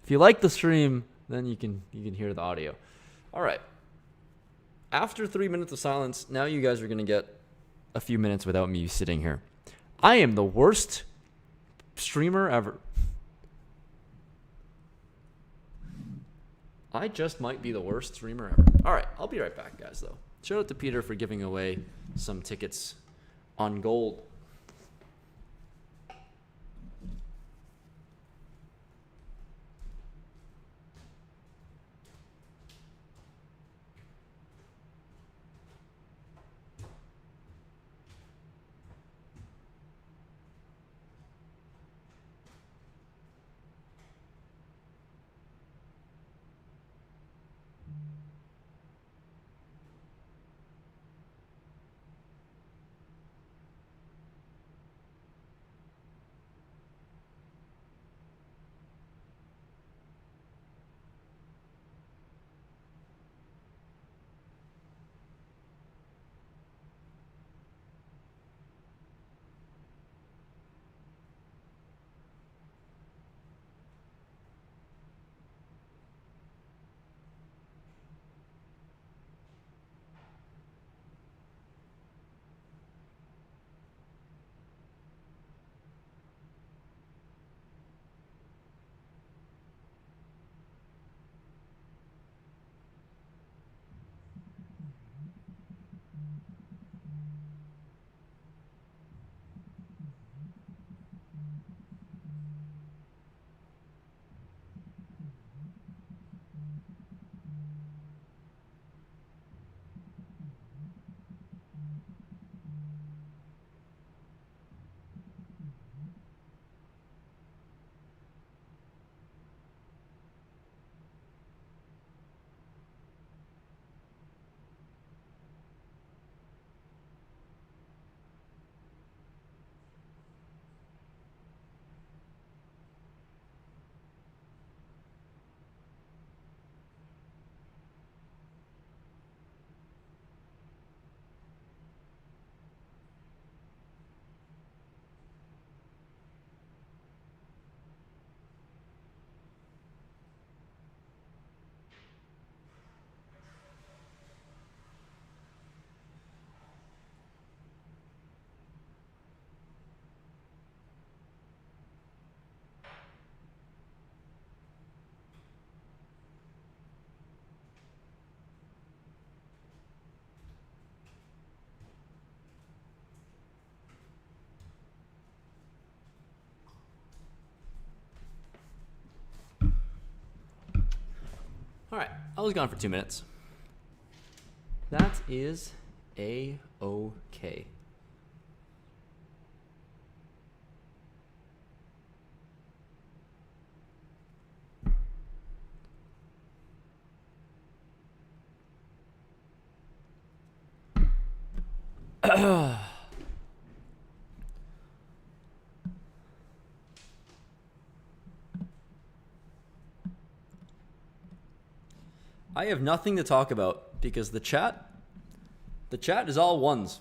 If you like the stream, then you can hear the audio. All right. After 3 minutes of silence, now you guys are going to get a few minutes without me sitting here. I am the worst streamer ever. I just might be the worst streamer ever. All right, I'll be right back, guys, though. Shout out to Peter for giving away some tickets on gold. I was gone for 2 minutes. That is A-OK. I have nothing to talk about because the chat is all ones.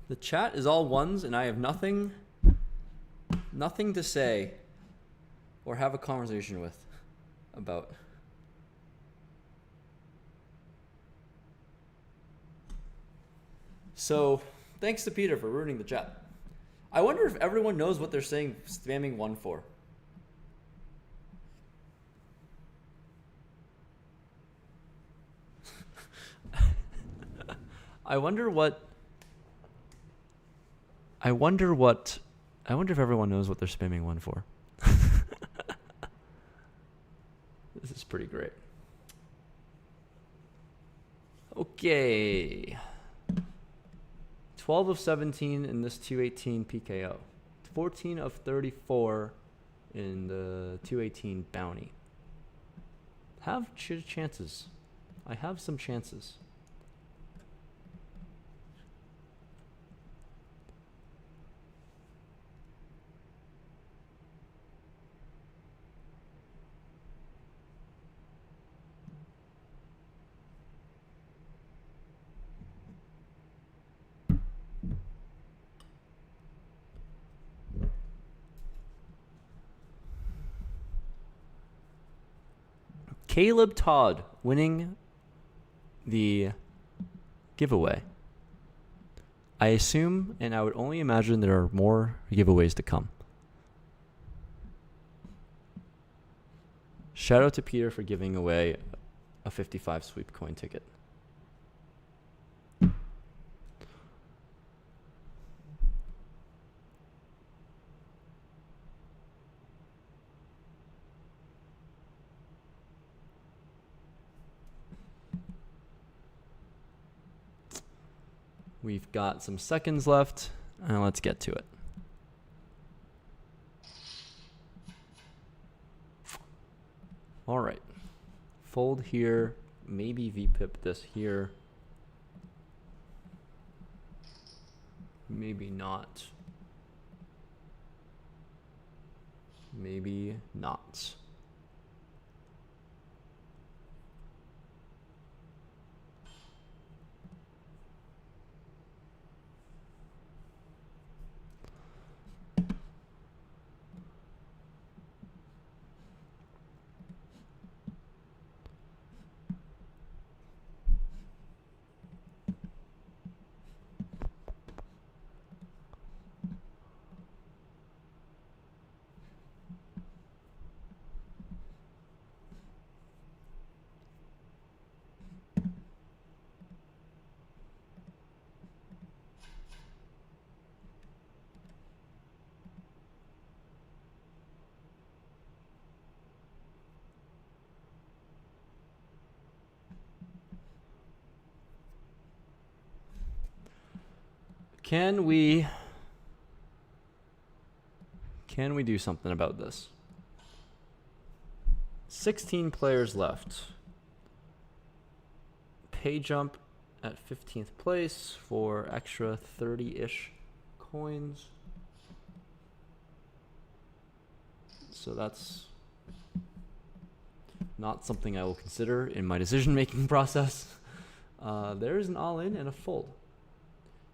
The chat is all ones, and I have nothing to say or have a conversation with about. So, thanks to Peter for ruining the chat. I wonder if everyone knows what they're saying spamming 1 for. I wonder if everyone knows what they're spamming 1 for. This is pretty great. Okay. 12 of 17 in this 218 PKO. 14 of 34 in the 218 bounty. Have chances. I have some chances. Caleb Todd winning the giveaway. I assume, and I would only imagine, there are more giveaways to come. Shout out to Peter for giving away a 55 sweep coin ticket. We've got some seconds left, and let's get to it. All right. Fold here, maybe VPIP this here. Maybe not. Maybe not. Can we do something about this? 16 players left. Pay jump at 15th place for extra 30-ish coins. So that's not something I will consider in my decision-making process. There's an all-in and a fold.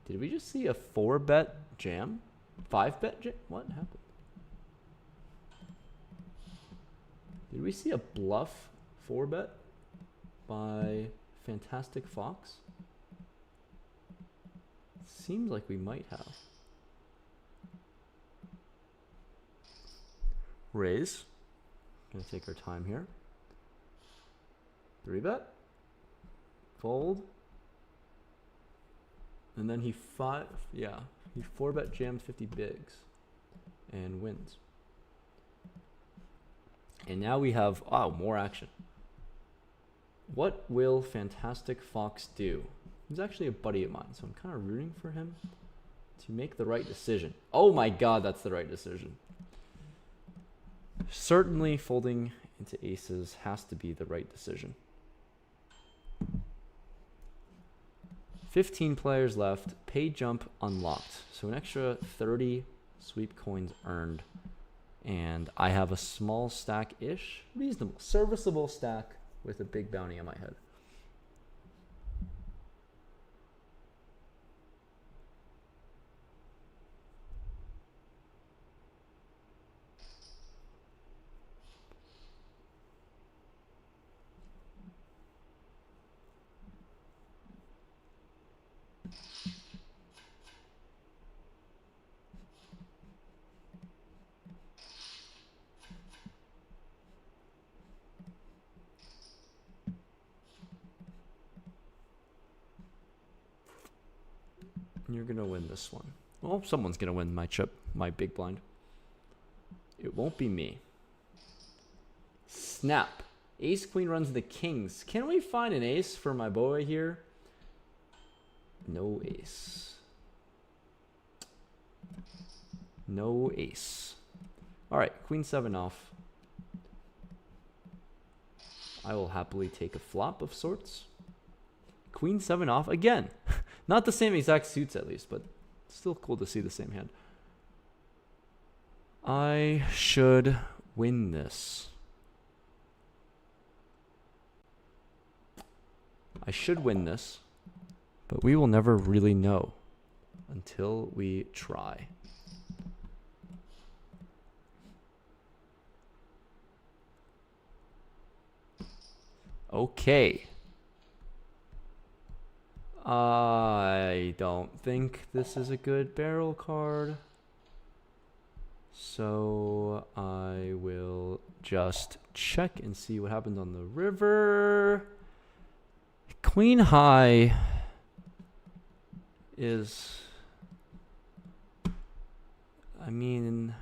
Did we just see a 4-bet jam? 5-bet jam? What happened? Did we see a bluff 4-bet by Fantastic Fox? Seems like we might have. Raise. Gonna take our time here. 3 bet. Fold. And then he 4 bet jams 50 bigs and wins. And now we have, more action. What will Fantastic Fox do? He's actually a buddy of mine, so I'm kind of rooting for him to make the right decision. Oh my god, that's the right decision. Certainly folding into aces has to be the right decision. 15 players left. Pay jump unlocked. So an extra 30 sweep coins earned. And I have a small stack-ish. Reasonable. Serviceable stack with a big bounty on my head. You're going to win this one. Well, someone's going to win my chip, my big blind. It won't be me. Snap. Ace queen runs the kings. Can we find an ace for my boy here? No ace. No ace. All right, queen 7 off. I will happily take a flop of sorts. Queen 7 off again. Not the same exact suits at least, but still cool to see the same hand. I should win this. I should win this, but we will never really know until we try. Okay. I don't think this is a good barrel card. So I will just check and see what happens on the river. Queen high is, I mean,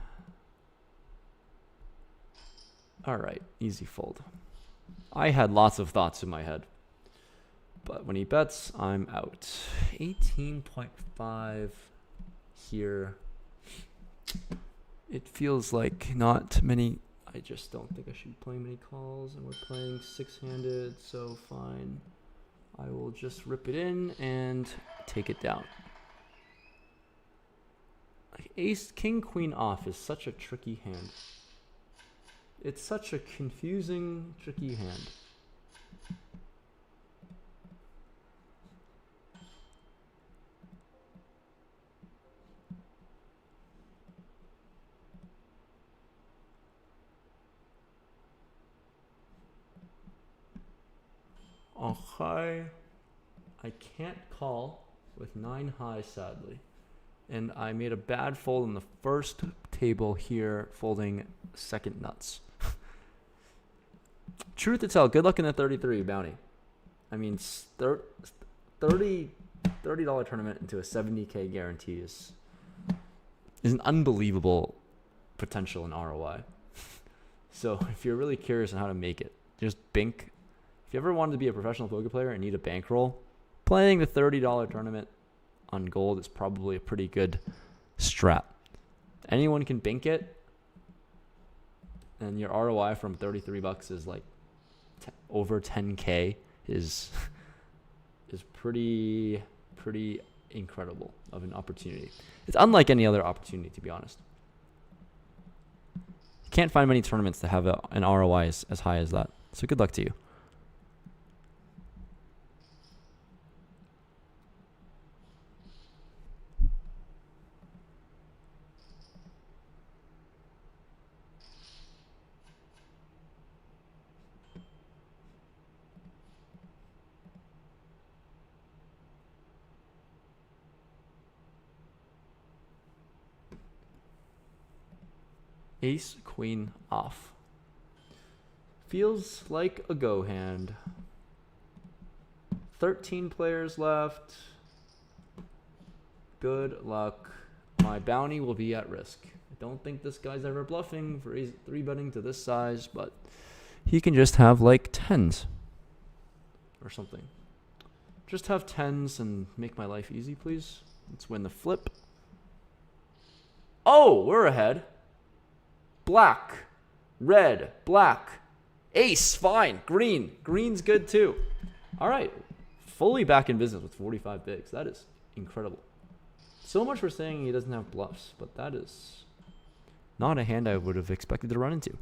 all right, easy fold. I had lots of thoughts in my head. But when he bets, I'm out. 18.5 here. It feels like not many. I just don't think I should play many calls. And we're playing 6-handed, so fine. I will just rip it in and take it down. Ace, king, queen off is such a tricky hand. It's such a confusing, tricky hand. Okay, I can't call with 9 high, sadly. And I made a bad fold in the first table here, folding second nuts. Truth to tell, good luck in the 33 bounty. I mean, $30 tournament into a 70K guarantee is an unbelievable potential in ROI. So if you're really curious on how to make it, just bink. If you ever wanted to be a professional poker player and need a bankroll, playing the $30 tournament on gold is probably a pretty good strat. Anyone can bink it, and your ROI from $33 is like over 10K is pretty incredible of an opportunity. It's unlike any other opportunity, to be honest. You can't find many tournaments that have an ROI as high as that. So good luck to you. Ace, queen off. Feels like a go hand. 13 players left. Good luck. My bounty will be at risk. I don't think this guy's ever bluffing for 3-betting to this size, but he can just have like 10s or something. Just have 10s and make my life easy, please. Let's win the flip. Oh, we're ahead. Black, red, black, ace, fine, green. Green's good too. All right, fully back in business with 45 bigs. That is incredible. So much for saying he doesn't have bluffs, but that is not a hand I would have expected to run into.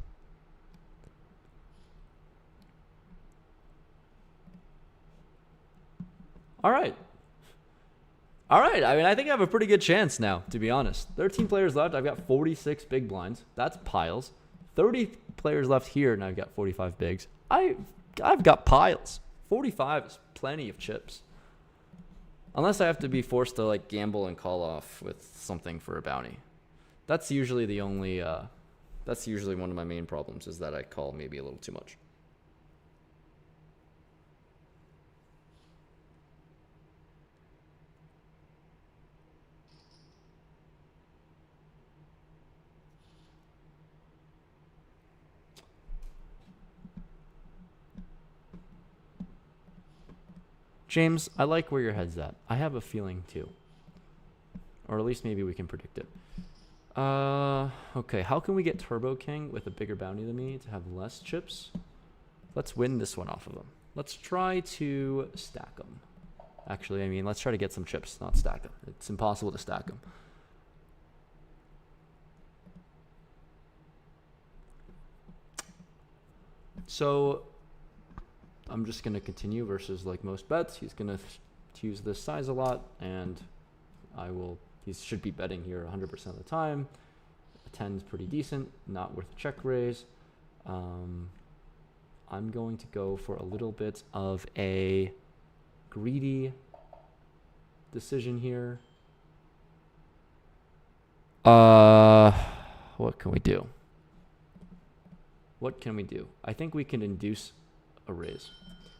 All right. All right. I mean, I think I have a pretty good chance now, to be honest. 13 players left. I've got 46 big blinds. That's piles. 30 players left here, and I've got 45 bigs. I've got piles. 45 is plenty of chips. Unless I have to be forced to like gamble and call off with something for a bounty. That's usually the only that's usually one of my main problems, is that I call maybe a little too much. James, I like where your head's at. I have a feeling too. Or at least maybe we can predict it. Okay, how can we get Turbo King with a bigger bounty than me to have less chips? Let's win this one off of him. Let's try to stack them. Actually, I mean, let's try to get some chips, not stack them. It's impossible to stack them. So I'm just going to continue versus like most bets. He's going to use this size a lot, and he should be betting here 100% of the time. A 10 is pretty decent, not worth a check raise. I'm going to go for a little bit of a greedy decision here. What can we do? What can we do? I think we can induce a raise.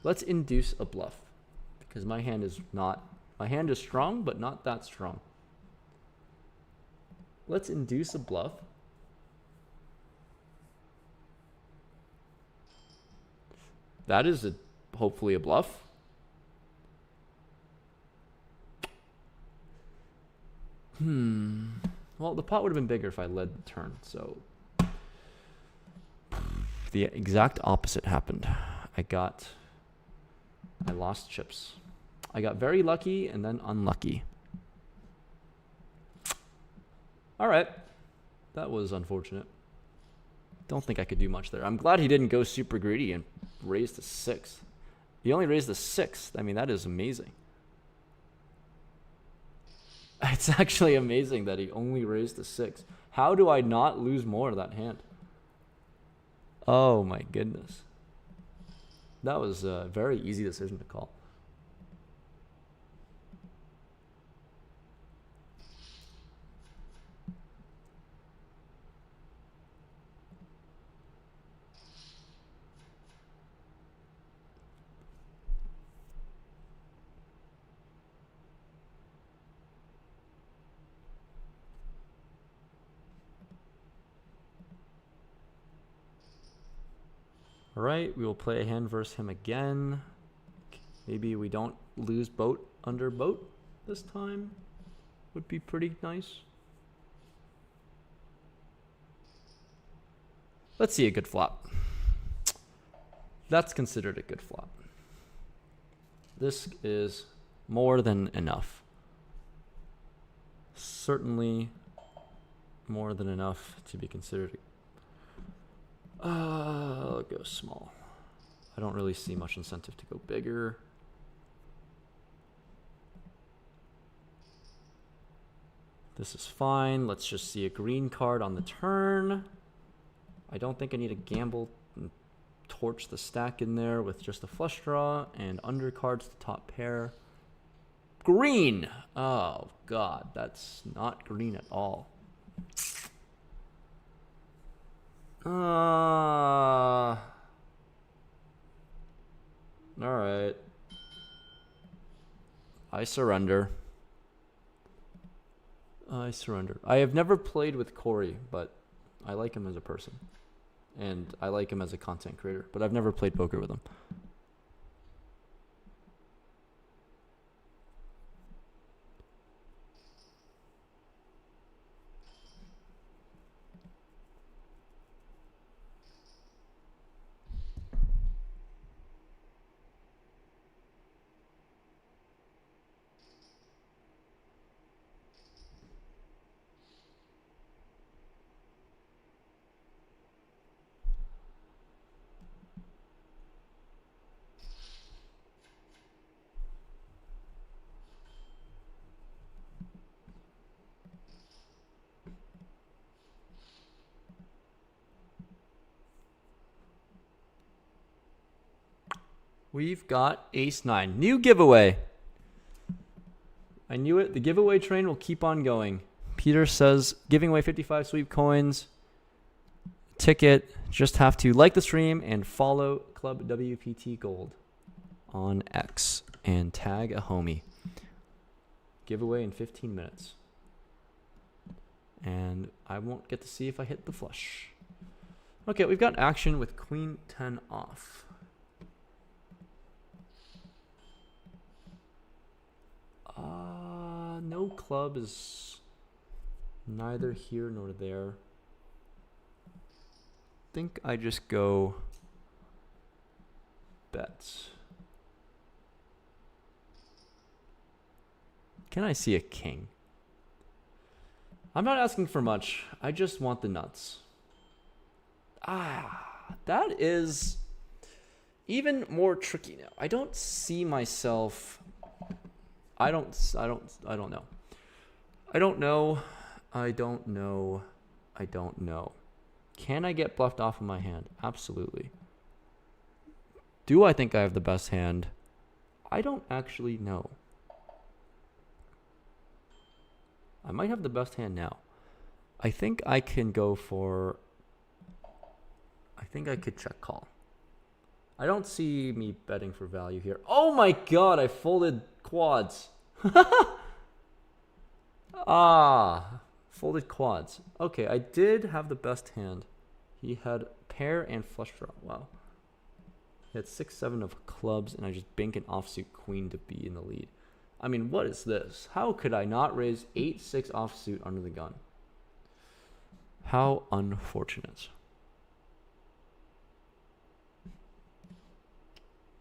Let's induce a bluff, because my hand is strong, but not that strong. Let's induce a bluff. That is hopefully a bluff. Well, the pot would have been bigger if I led the turn, so the exact opposite happened. I lost chips. I got very lucky and then unlucky. All right. That was unfortunate. Don't think I could do much there. I'm glad he didn't go super greedy and raise the 6th. He only raised the 6th. I mean, that is amazing. It's actually amazing that he only raised the 6th. How do I not lose more of that hand? Oh my goodness. That was a very easy decision to call. All right, we will play a hand versus him again. Maybe we don't lose boat under boat this time. Would be pretty nice. Let's see a good flop. That's considered a good flop. This is more than enough. Certainly more than enough to be considered. I'll go small. I don't really see much incentive to go bigger. This is fine. Let's just see a green card on the turn. I don't think I need to gamble and torch the stack in there with just a flush draw and undercards the top pair. Green! Oh, God. That's not green at all. All right. I surrender. I surrender. I have never played with Corey, but I like him as a person. And I like him as a content creator, but I've never played poker with him. We've got ace-9. New giveaway. I knew it. The giveaway train will keep on going. Peter says, giving away 55 sweep coins. Ticket. Just have to like the stream and follow Club WPT Gold on X. And tag a homie. Giveaway in 15 minutes. And I won't get to see if I hit the flush. Okay, we've got action with Queen 10 off. No club is neither here nor there. I think I just go bets. Can I see a king? I'm not asking for much. I just want the nuts. That is even more tricky now. I don't see myself. I don't know. I don't know. Can I get bluffed off of my hand? Absolutely. Do I think I have the best hand? I don't actually know. I might have the best hand now. I think I can go for... I think I could check call. I don't see me betting for value here. Oh my god, I folded quads. Folded quads. Okay, I did have the best hand. He had pair and flush draw. Wow. He had 6-7 of clubs, and I just bank an offsuit queen to be in the lead. I mean, what is this? How could I not raise 8-6 offsuit under the gun? How unfortunate.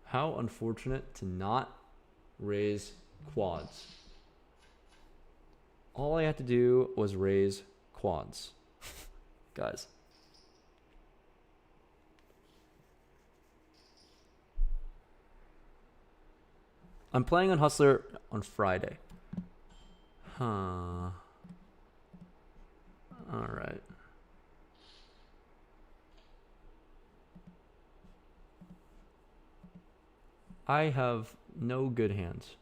How unfortunate to not raise quads. All I had to do was raise quads. Guys. I'm playing on Hustler on Friday. All right. I have no good hands.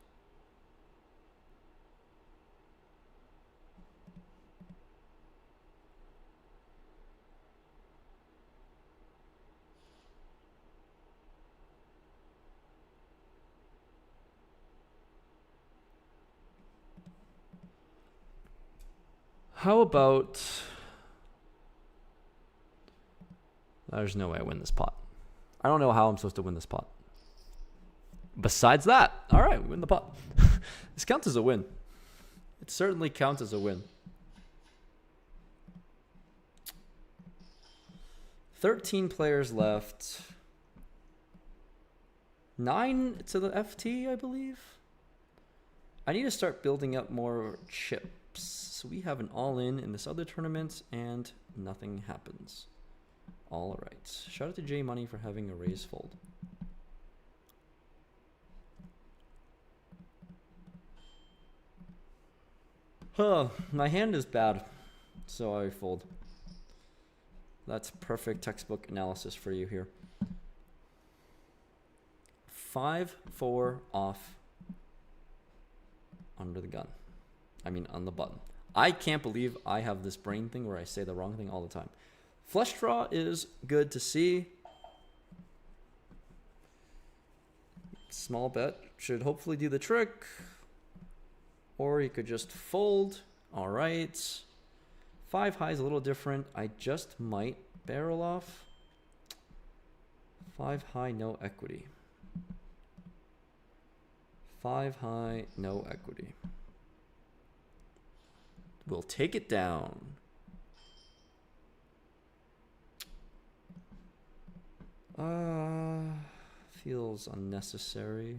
How about... There's no way I win this pot. I don't know how I'm supposed to win this pot. Besides that, all right, we win the pot. This counts as a win. It certainly counts as a win. 13 players left. 9 to the FT, I believe. I need to start building up more chips. So we have an all-in in this other tournament, and nothing happens. All right. Shout out to J Money for having a raise fold. My hand is bad, so I fold. That's perfect textbook analysis for you here. 5-4 off under the gun. I mean, on the button. I can't believe I have this brain thing where I say the wrong thing all the time. Flush draw is good to see. Small bet should hopefully do the trick. Or he could just fold. All right. 5 high is a little different. I just might barrel off. 5 high, no equity. 5 high, no equity. We'll take it down. Feels unnecessary.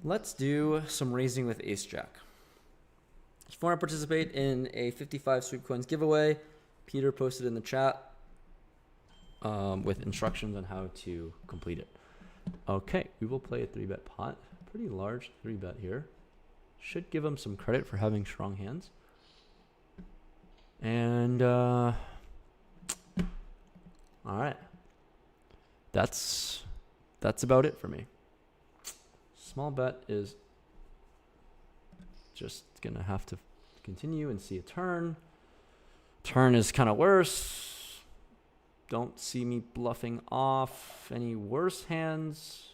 Let's do some raising with Ace Jack. If you want to participate in a 55 sweep coins giveaway, Peter posted in the chat with instructions on how to complete it. Okay, we will play a 3-bet pot. Pretty large 3-bet here. Should give him some credit for having strong hands. And all right, that's about it for me. Small bet is just gonna have to continue and see a turn. Turn is kind of worse. Don't see me bluffing off any worse hands.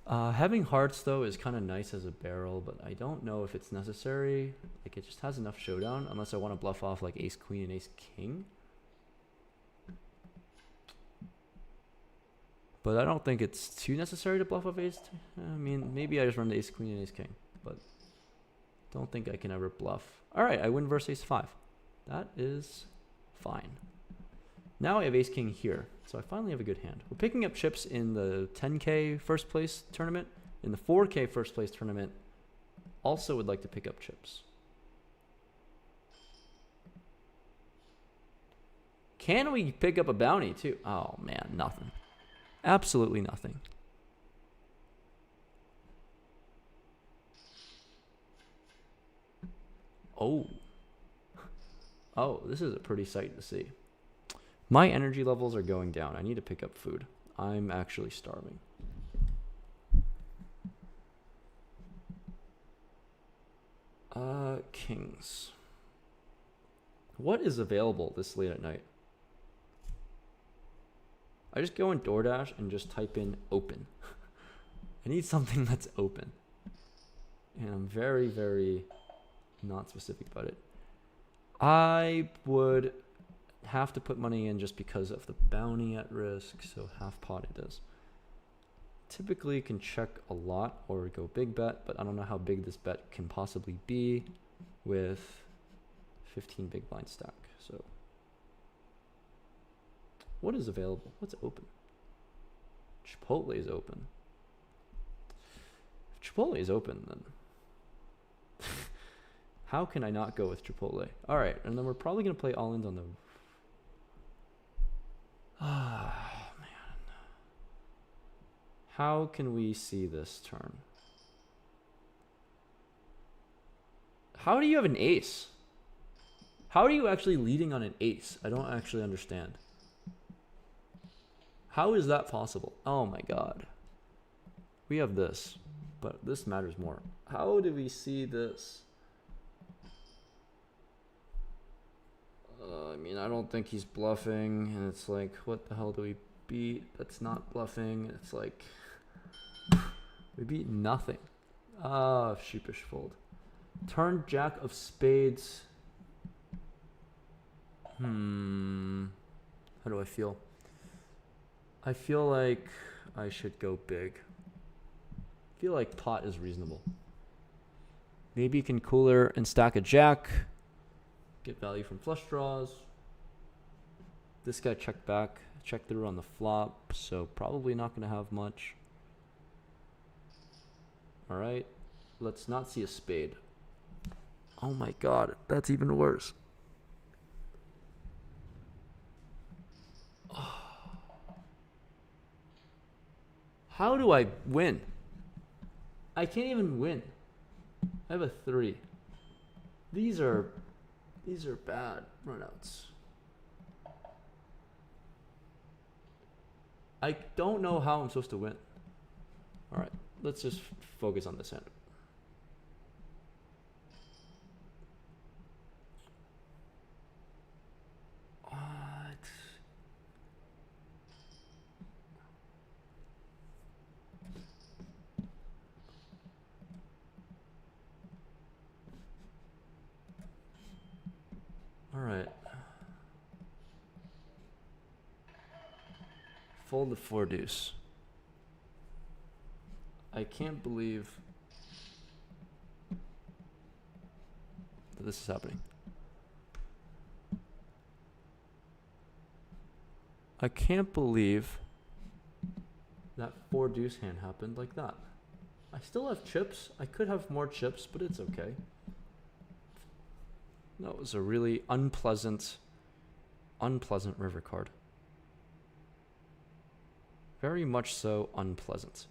Having hearts though is kind of nice as a barrel, but I don't know if it's necessary. Like it just has enough showdown unless I want to bluff off like ace queen and ace king. But I don't think it's too necessary to bluff off ace. I mean, maybe I just run the ace queen and ace king, but don't think I can ever bluff. All right, I win versus ace 5. That is fine. Now I have ace king here, so I finally have a good hand. We're picking up chips in the 10K first place tournament. In the 4K first place tournament, also would like to pick up chips. Can we pick up a bounty too? Oh man, nothing. Absolutely nothing. Oh. Oh, this is a pretty sight to see. My energy levels are going down. I need to pick up food. I'm actually starving. Kings. What is available this late at night? I just go in DoorDash and just type in open. I need something that's open. And I'm very, very not specific about it. I would have to put money in just because of the bounty at risk, so half pot it is. Typically can check a lot or go big bet, but I don't know how big this bet can possibly be with 15 big blind stack. So what is available? What's open? Chipotle is open. If Chipotle is open, then how can I not go with Chipotle? All right, and then we're probably going to play all-ins on the... Ah, man. How can we see this turn? How do you have an ace? How are you actually leading on an ace? I don't actually understand. How is that possible? Oh my god. We have this, but this matters more. How do we see this? I mean, I don't think he's bluffing, and it's like, what the hell do we beat? That's not bluffing. It's like, we beat nothing. Ah, sheepish fold. Turn jack of spades. How do I feel? I feel like I should go big. I feel like pot is reasonable. Maybe you can cooler and stack a jack. Get value from flush draws. This guy checked back, checked through on the flop, so probably not going to have much. All right. Let's not see a spade. Oh my god, that's even worse. How do I win? I can't even win. I have a 3. These are bad runouts. I don't know how I'm supposed to win. All right, let's just focus on this hand. What? All right. Fold the 4 deuce. I can't believe that this is happening. I can't believe that 4 deuce hand happened like that. I still have chips. I could have more chips, but it's okay. That was a really unpleasant river card. Very much so unpleasant.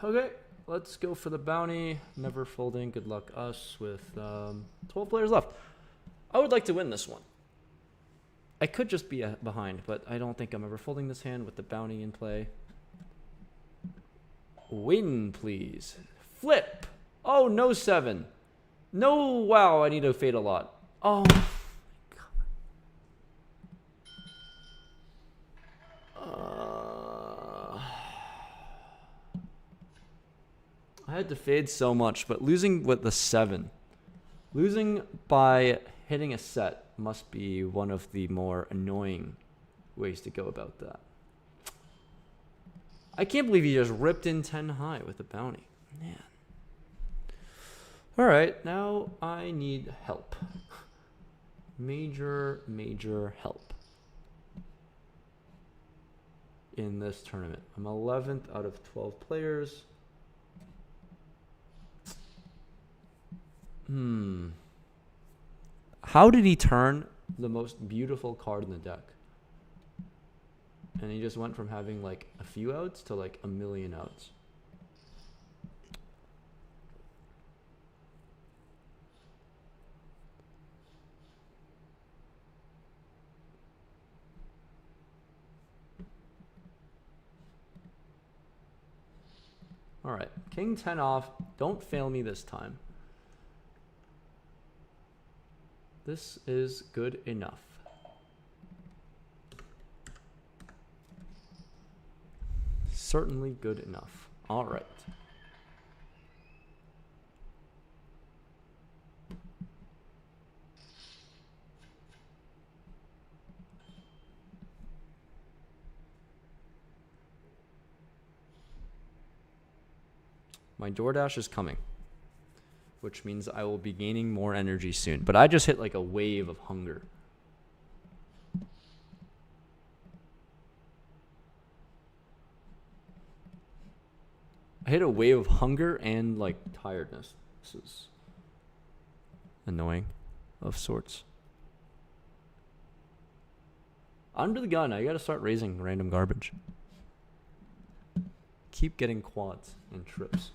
Okay, let's go for the bounty. Never folding. Good luck us with 12 players left. I would like to win this one. I could just be behind, but I don't think I'm ever folding this hand with the bounty in play. Win, please. Flip. Oh, no 7. No, wow, I need to fade a lot. Oh, I had to fade so much, but losing with the 7. Losing by hitting a set must be one of the more annoying ways to go about that. I can't believe he just ripped in 10 high with the bounty. Man. All right, now I need help. Major help in this tournament. I'm 11th out of 12 players. How did he turn the most beautiful card in the deck? And he just went from having like a few outs to like a million outs. All right, King 10 off. Don't fail me this time. This is good enough. Certainly good enough. All right. My DoorDash is coming, which means I will be gaining more energy soon. But I just hit like a wave of hunger. I hit a wave of hunger and like tiredness. This is annoying of sorts. Under the gun, I gotta start raising random garbage. Keep getting quads and trips.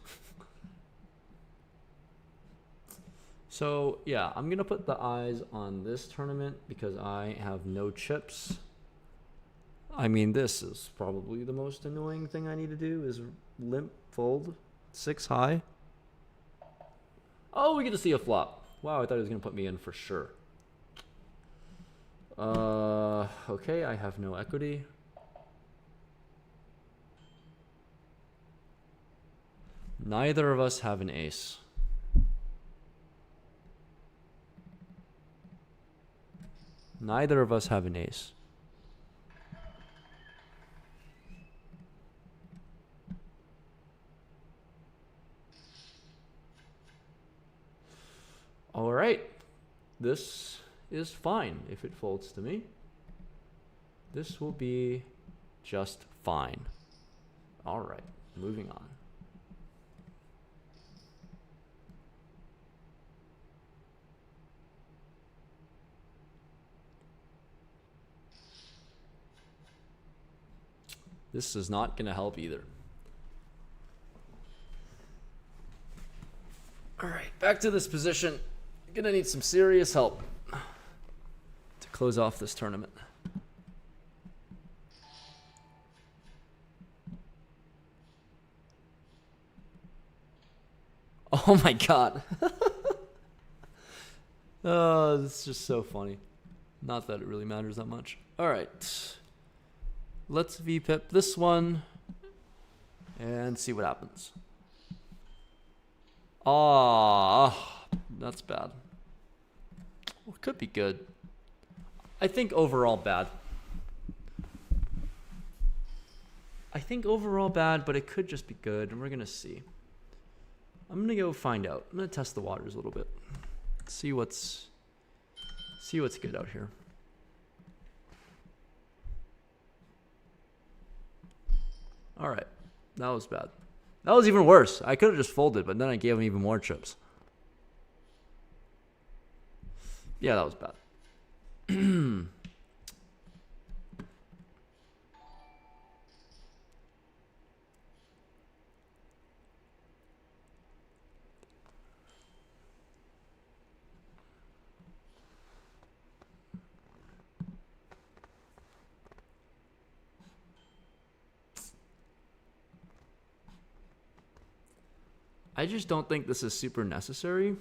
So yeah, I'm gonna put the eyes on this tournament because I have no chips. I mean, this is probably the most annoying thing I need to do is limp fold 6 high. Oh, we get to see a flop. Wow, I thought he was going to put me in for sure. Okay, I have no equity. Neither of us have an ace. Neither of us have an ace. All right. This is fine if it folds to me. This will be just fine. All right, moving on. This is not going to help either. All right, back to this position. Going to need some serious help to close off this tournament. Oh my god. Oh, this is just so funny. Not that it really matters that much. All right. Let's VPip this one and see what happens. Ah, that's bad. Well, it could be good. I think overall bad. I think overall bad, but it could just be good, and we're gonna see. I'm gonna go find out. I'm gonna test the waters a little bit. See what's good out here. All right, that was bad. That was even worse. I could have just folded, but then I gave him even more chips. Yeah, that was bad. I just don't think this is super necessary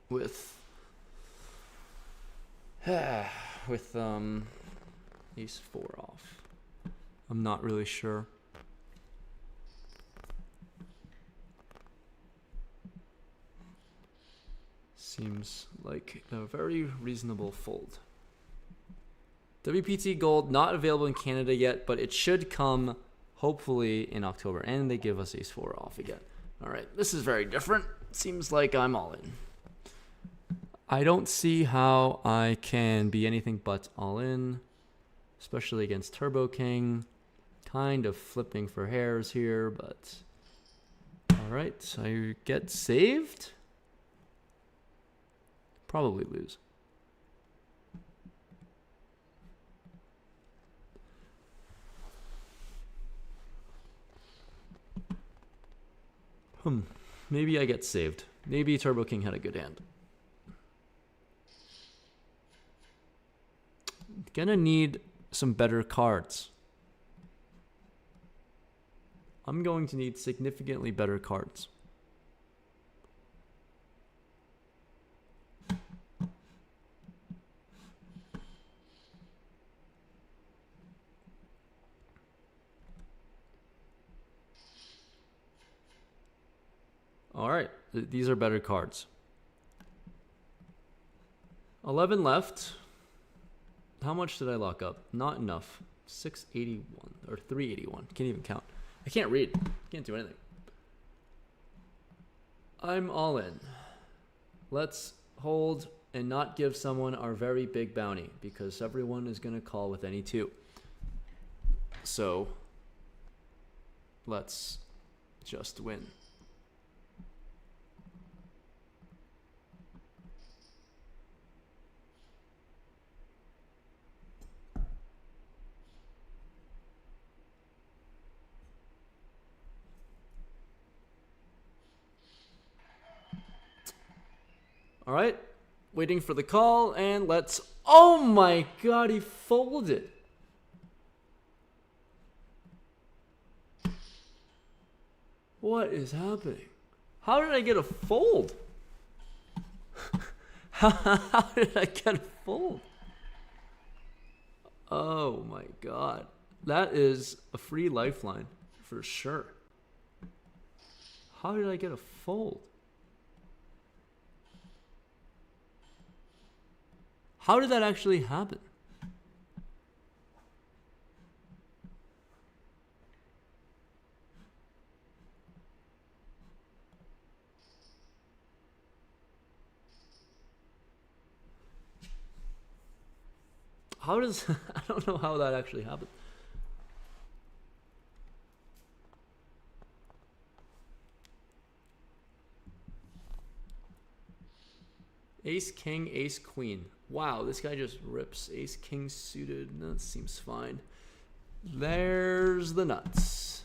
with ace 4 off. I'm not really sure. Seems like a very reasonable fold. WPT Gold not available in Canada yet, but it should come hopefully in October, and they give us ace 4 off again. All right, this is very different. Seems like I'm all in. I don't see how I can be anything but all in, especially against Turbo King. Kind of flipping for hairs here, but all right, I get saved. Probably lose. Maybe I get saved. Maybe Turbo King had a good hand. Gonna need some better cards. I'm going to need significantly better cards. All right, these are better cards. 11 left. How much did I lock up? Not enough. 681 or 381. Can't even count. I can't read. Can't do anything. I'm all in. Let's hold and not give someone our very big bounty because everyone is going to call with any 2. So let's just win. All right, waiting for the call, and let's... Oh my god, he folded. What is happening? How did I get a fold? How did I get a fold? Oh my god. That is a free lifeline for sure. How did I get a fold? How did that actually happen? How does... I don't know how that actually happened. Ace, king, ace, queen. Wow, this guy just rips. Ace, king suited. That seems fine. There's the nuts.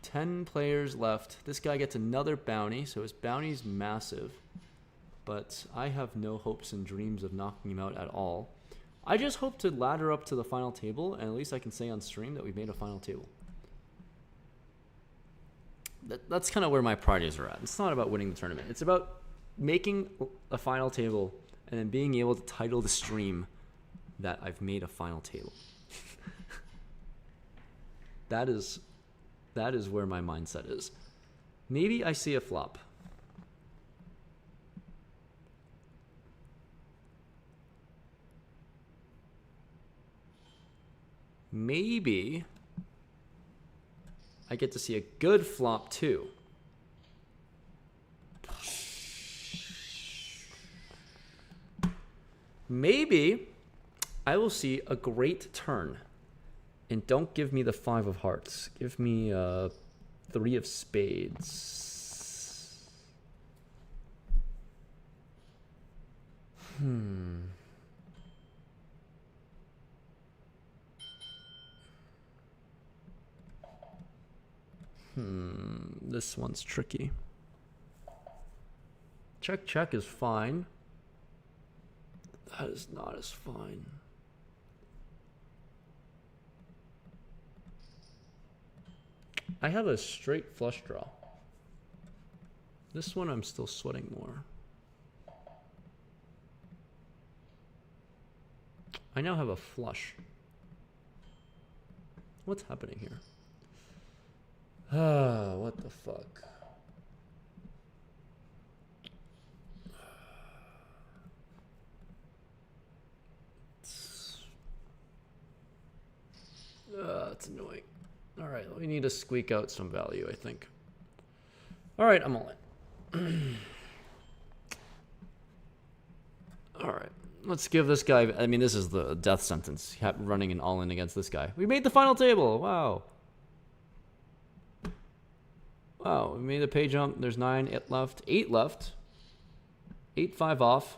10 players left. This guy gets another bounty, so his bounty's massive. But I have no hopes and dreams of knocking him out at all. I just hope to ladder up to the final table, and at least I can say on stream that we've made a final table. That's kind of where my priorities are at. It's not about winning the tournament. It's about making a final table and then being able to title the stream that I've made a final table. That is where my mindset is. Maybe I see a flop. Maybe I get to see a good flop too. Maybe I will see a great turn. And don't give me the 5 of hearts. Give me 3 of spades. This one's tricky. Check, check is fine. That is not as fine. I have a straight flush draw. This one I'm still sweating more. I now have a flush. What's happening here? Ah, what the fuck? It's annoying. All right, we need to squeak out some value, I think. All right, I'm all in. All right, let's give this guy... I mean, this is the death sentence. Running an all-in against this guy. We made the final table. Wow. Wow, we made a pay jump. There's 9 left. 8 left. 8-5 off.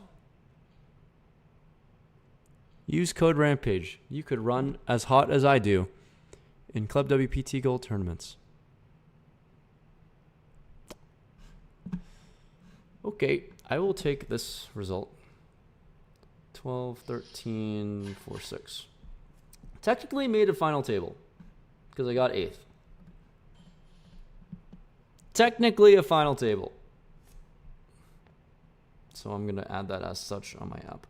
Use code Rampage. You could run as hot as I do in Club WPT Gold tournaments. Okay, I will take this result. 12, 13, 4, 6. Technically made a final table because I got 8th. Technically a final table. So I'm going to add that as such on my app.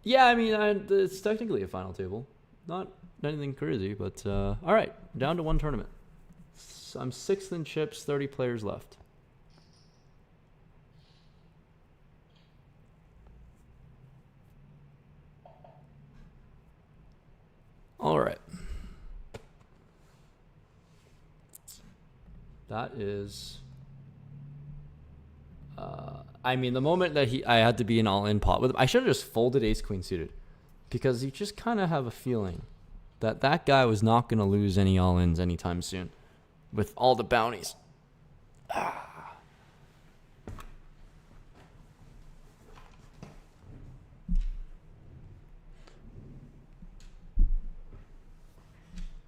Yeah, I mean, it's technically a final table. Not anything crazy, but all right, down to 1 tournament. So I'm 6th in chips, 30 players left. All right. That is... I mean, the moment that I had to be an all-in pot with him, I should have just folded ace-queen suited. Because you just kind of have a feeling that that guy was not going to lose any all-ins anytime soon. With all the bounties. Ah.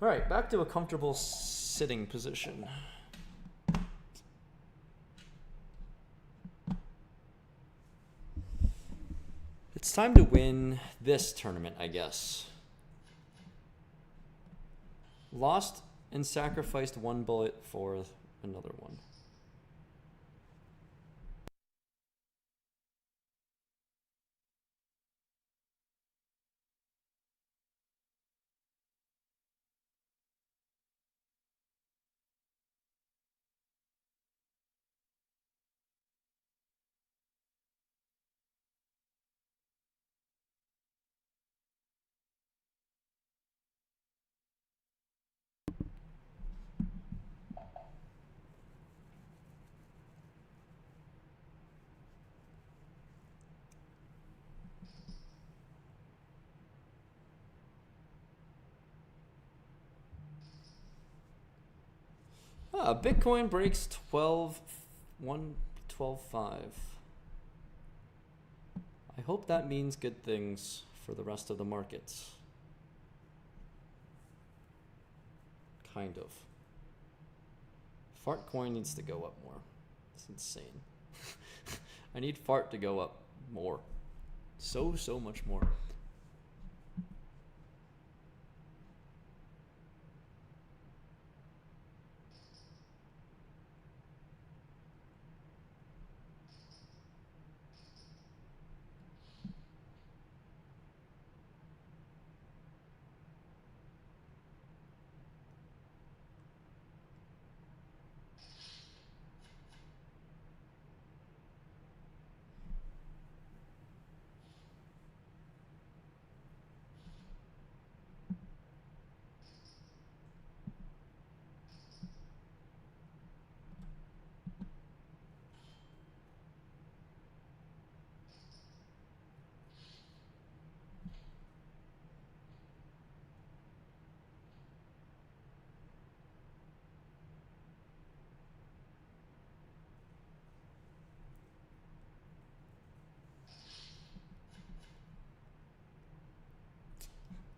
All right, back to a comfortable sitting position. It's time to win this tournament, I guess. Lost and sacrificed one bullet for another one. Bitcoin breaks 12.5. I hope that means good things for the rest of the markets. Kind of. Fart coin needs to go up more. It's insane. I need fart to go up more. So much more.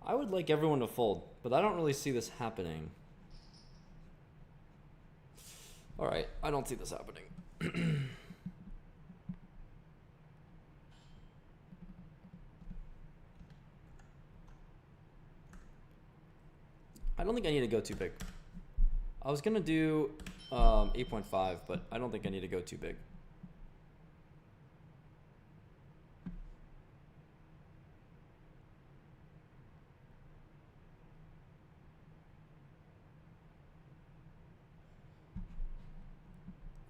I would like everyone to fold, but I don't really see this happening. Alright, I don't see this happening. I don't think I need to go too big. I was gonna do 8.5, but I don't think I need to go too big.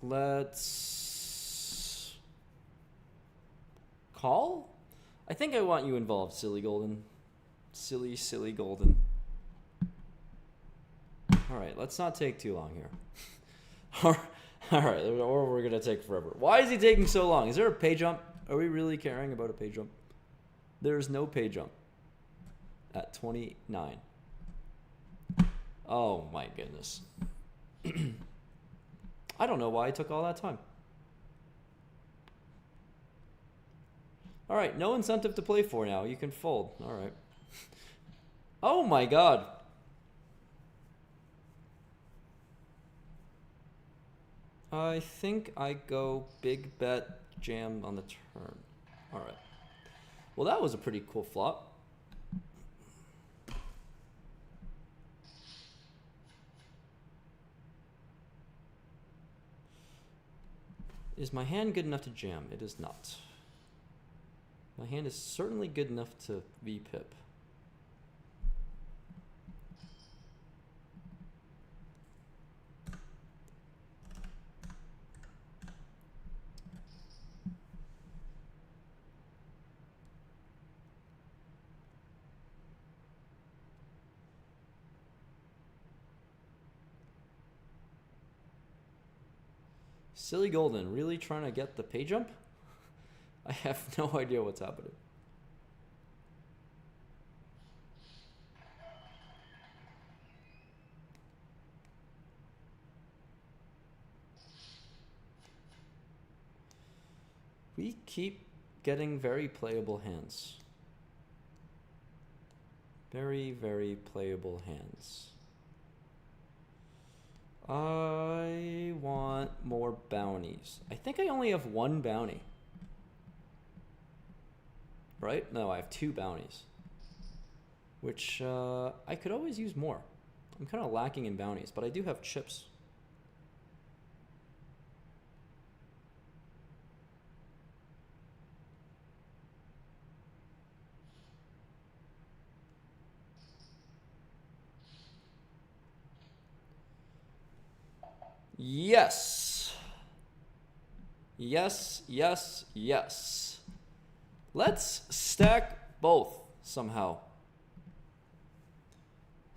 Let's call? I think I want you involved, silly golden. Silly golden. Alright, let's not take too long here. Alright, or we're gonna take forever. Why is he taking so long? Is there a pay jump? Are we really caring about a pay jump? There's no pay jump at 29. Oh my goodness. I don't know why it took all that time. Alright, no incentive to play for now. You can fold. Alright. Oh my god. I think I go big bet jam on the turn. Alright. Well, that was a pretty cool flop. Is my hand good enough to jam? It is not. My hand is certainly good enough to V-pip. Silly golden, really trying to get the pay jump? I have no idea what's happening. We keep getting very playable hands. Very playable hands. I want more bounties. I think I only have one bounty. Right? No, I have two bounties. Which, I could always use more. I'm kind of lacking in bounties, but I do have chips. Yes. Yes, yes, yes. Let's stack both somehow.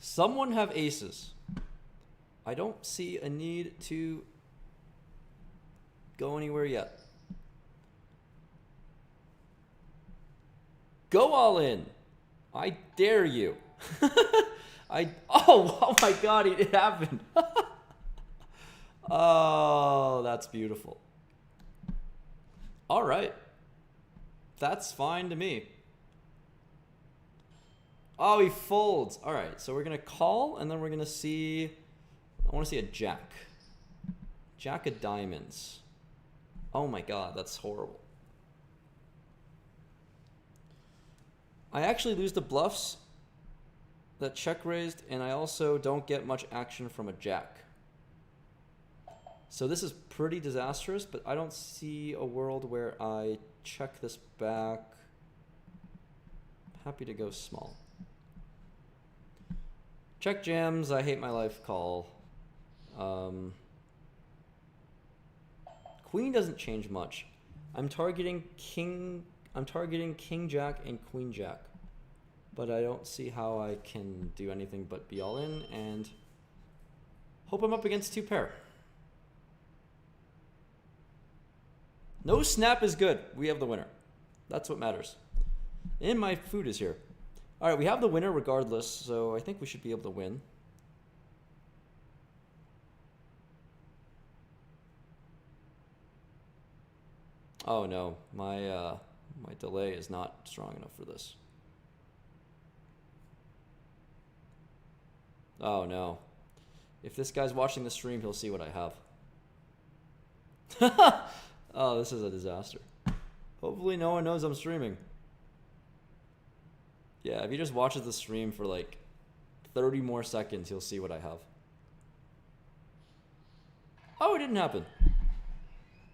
Someone have aces. I don't see a need to go anywhere yet. Go all in. I dare you. Oh my God, it happened. Oh, that's beautiful. All right. That's fine to me. Oh, he folds. All right, so we're going to call, and then we're going to see... I want to see a jack. Jack of diamonds. Oh my God, that's horrible. I actually lose the bluffs that check raised, and I also don't get much action from a jack. So this is pretty disastrous, but I don't see a world where I check this back. Happy to go small. Check jams, I hate my life, call. Queen doesn't change much. I'm targeting king jack and queen jack. But I don't see how I can do anything but be all in and hope I'm up against two pair. No snap is good. We have the winner. That's what matters. And my food is here. All right, we have the winner regardless, so I think we should be able to win. Oh no, my delay is not strong enough for this. Oh no. If this guy's watching the stream, he'll see what I have. Oh, this is a disaster. Hopefully no one knows I'm streaming. Yeah, if he just watches the stream for like 30 more seconds, he'll see what I have. Oh, it didn't happen.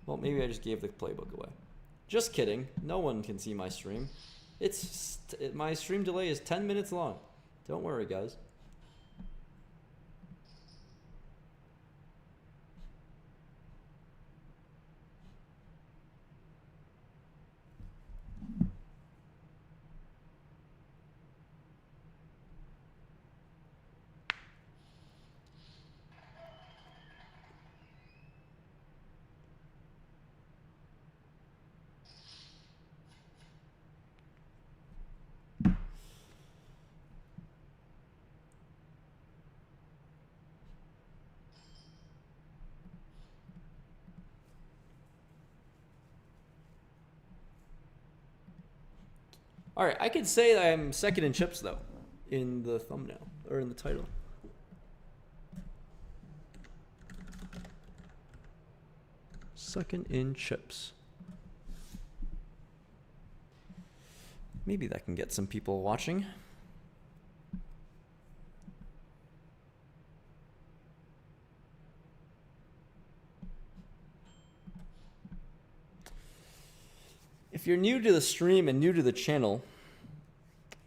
Well, maybe I just gave the playbook away. Just kidding. No one can see my stream. My stream delay is 10 minutes long. Don't worry, guys. All right, I could say that I'm second in chips, though, in the thumbnail, or in the title. Second in chips. Maybe that can get some people watching. If you're new to the stream and new to the channel,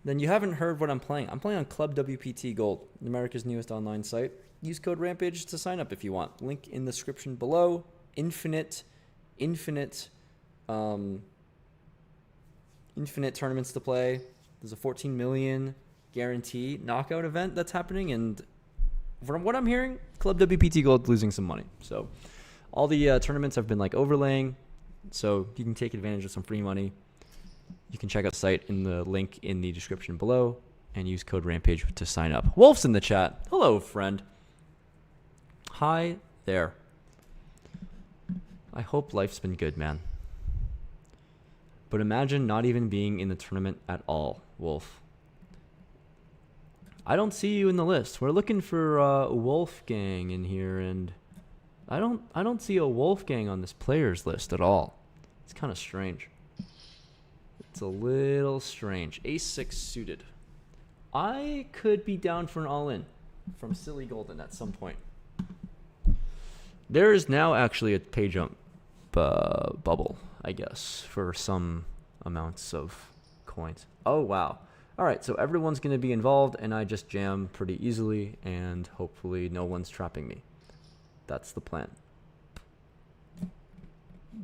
then you haven't heard what I'm playing. I'm playing on Club WPT Gold, America's newest online site. Use code Rampage to sign up if you want. Link in the description below. Infinite tournaments to play. There's a 14 million guarantee knockout event that's happening, and from what I'm hearing, Club WPT Gold losing some money. So all the tournaments have been like overlaying, so you can take advantage of some free money. You can check out the site in the link in the description below and use code Rampage to sign up. Wolf's in the chat. Hello, friend. Hi there. I hope life's been good, man. But imagine not even being in the tournament at all, Wolf. I don't see you in the list. We're looking for Wolfgang in here, and I don't see a Wolfgang on this players list at all. It's kind of strange. It's a little strange. Ace 6 suited. I could be down for an all-in. from Silly Golden at some point. There is now actually a pay jump bubble, I guess, for some amounts of coins. Oh, wow. All right, so everyone's going to be involved, and I just jam pretty easily, and hopefully no one's trapping me. That's the plan.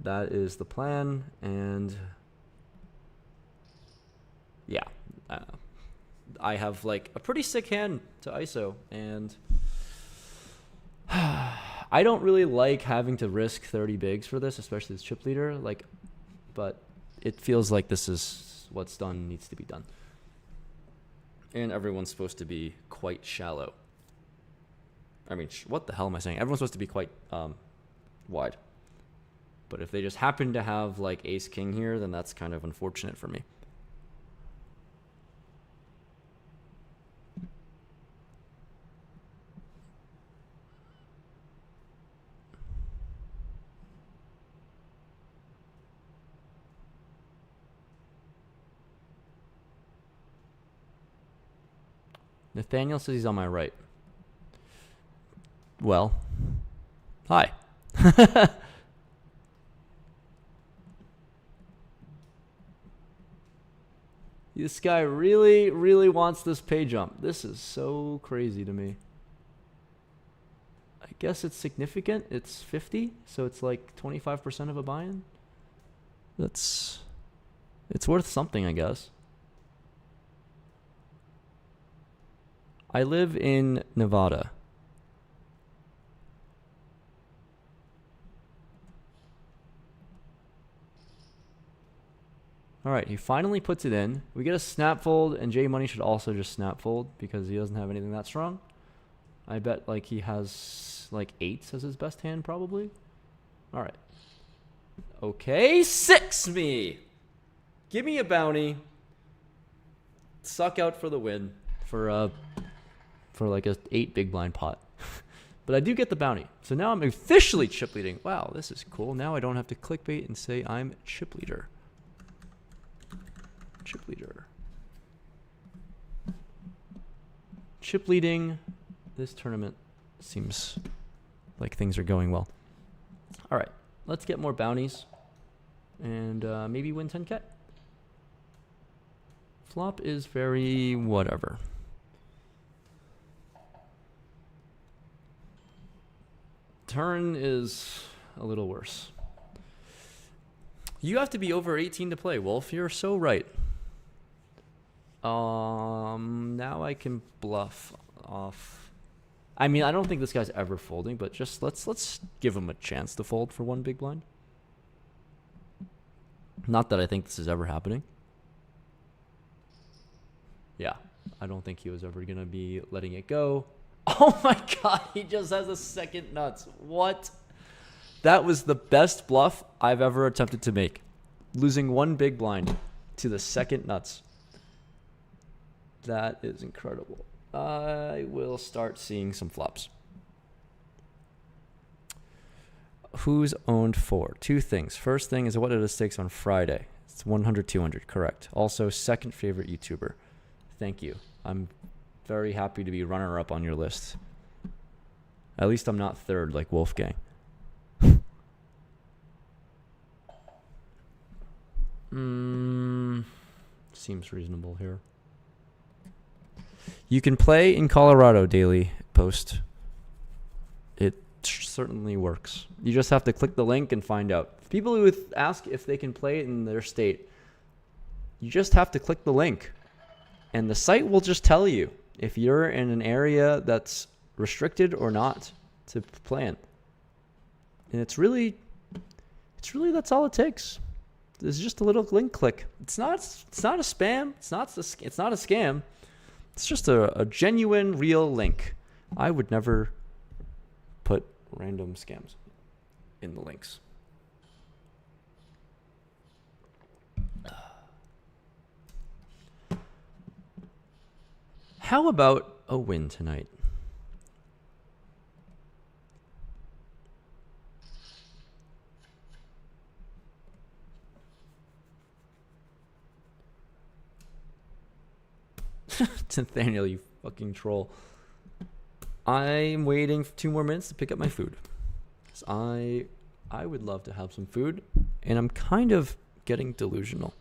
That is the plan, and yeah. I have like a pretty sick hand to ISO, and I don't really like having to risk 30 bigs for this, especially as chip leader. Like, but it feels like this is what's done needs to be done, and everyone's supposed to be quite shallow. I mean, what the hell am I saying? Everyone's supposed to be quite wide. But if they just happen to have like ace king here, then that's kind of unfortunate for me. Nathaniel says he's on my right. Well, hi. This guy really, really wants this pay jump. This is so crazy to me. I guess it's significant. It's 50, so it's like 25% of a buy-in. It's worth something, I guess. I live in Nevada. All right, he finally puts it in. We get a snap fold, and J Money should also just snap fold because he doesn't have anything that strong. I bet like he has like 8s as his best hand probably. All right. Okay, 6 me. Give me a bounty. Suck out for the win for like a 8 big blind pot. But I do get the bounty. So now I'm officially chip leading. Wow, this is cool. Now I don't have to clickbait and say I'm chip leader. Chip leader. Chip leading. This tournament seems like things are going well. All right, let's get more bounties and maybe win 10K. Flop is very whatever. Turn is a little worse. You have to be over 18 to play, Wolf. You're so right. Now I can bluff off. I mean, I don't think this guy's ever folding, but just let's give him a chance to fold for one big blind. Not that I think this is ever happening. Yeah, I don't think he was ever gonna be letting it go. Oh my god, he just has a second nuts. What? That was the best bluff I've ever attempted to make. Losing one big blind to the second nuts. That is incredible. I will start seeing some flops. Who's owned 4? 2 things. First thing is what are the stakes on Friday? It's 100, 200, correct. Also, second favorite YouTuber. Thank you. I'm very happy to be runner-up on your list. At least I'm not third like Wolfgang. Seems reasonable here. You can play in Colorado daily post. It certainly works. You just have to click the link and find out. People who ask if they can play in their state, you just have to click the link. And the site will just tell you if you're in an area that's restricted or not to play in. And it's really that's all it takes. It's just a little link click. It's not a spam. It's not a scam. It's just a genuine, real link. I would never put random scams in the links. How about a win tonight? Nathaniel, you fucking troll. I'm waiting for 2 more minutes to pick up my food. 'Cause I would love to have some food, and I'm kind of getting delusional.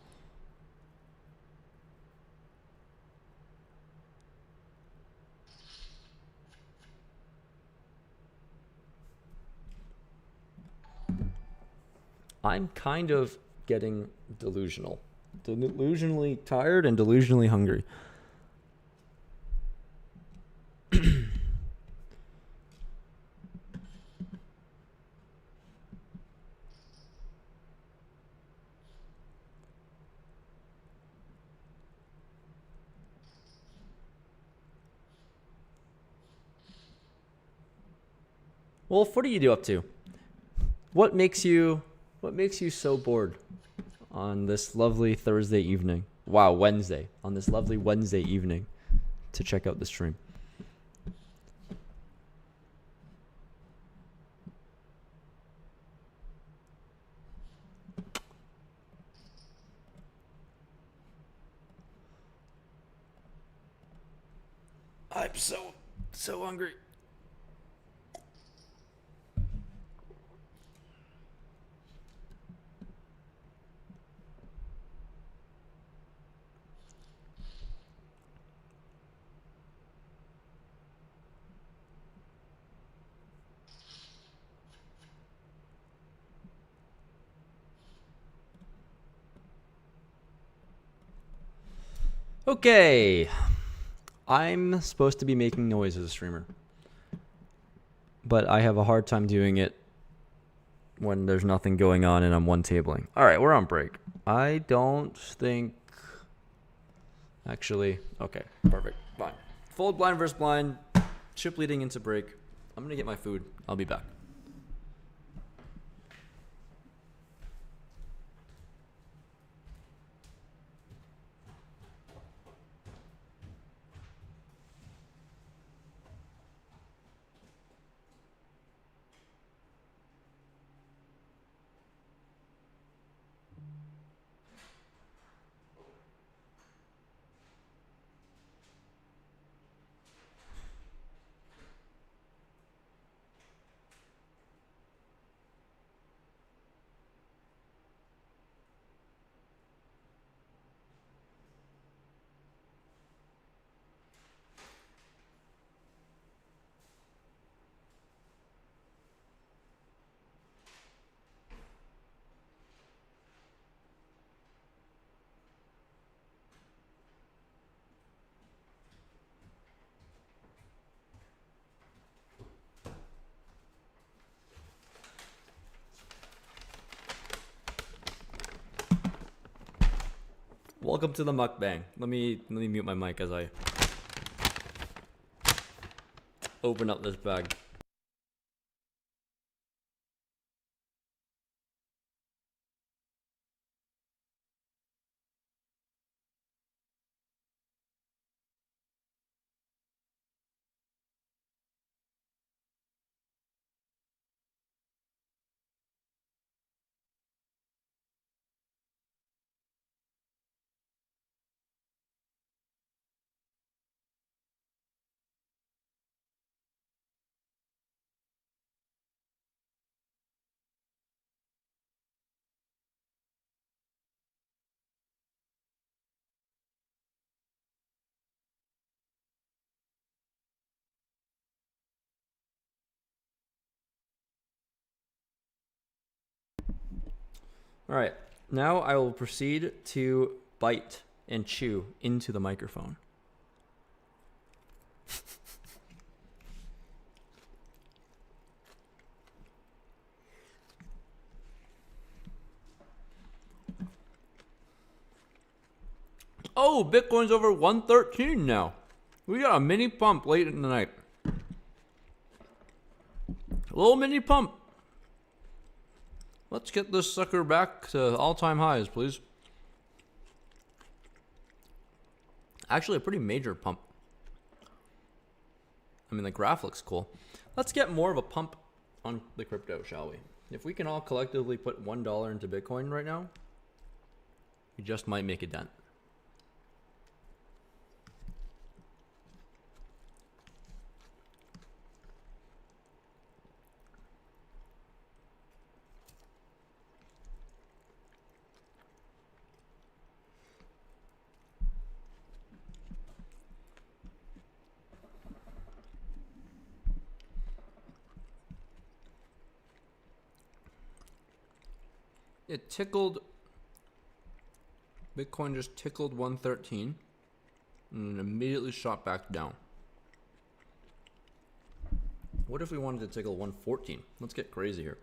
I'm kind of getting delusional. Delusionally tired and delusionally hungry. Wolf, what do you do up to? What makes you so bored on this lovely Thursday evening? Wow, Wednesday. On this lovely Wednesday evening to check out the stream. I'm so hungry. Okay. I'm supposed to be making noise as a streamer, but I have a hard time doing it when there's nothing going on and I'm one tabling. All right, we're on break. I don't think... Actually, okay, perfect, fine. Fold blind versus blind, chip leading into break. I'm going to get my food. I'll be back. Welcome to the mukbang. Let me mute my mic as I open up this bag. All right, now I will proceed to bite and chew into the microphone. Oh, Bitcoin's over 113 now. We got a mini pump late in the night. A little mini pump. Let's get this sucker back to all-time highs, please. Actually, a pretty major pump. I mean, the graph looks cool. Let's get more of a pump on the crypto, shall we? If we can all collectively put $1 into Bitcoin right now, we just might make a dent. it tickled. Bitcoin just tickled 113 and immediately shot back down. What if we wanted to tickle 114? Let's get crazy here.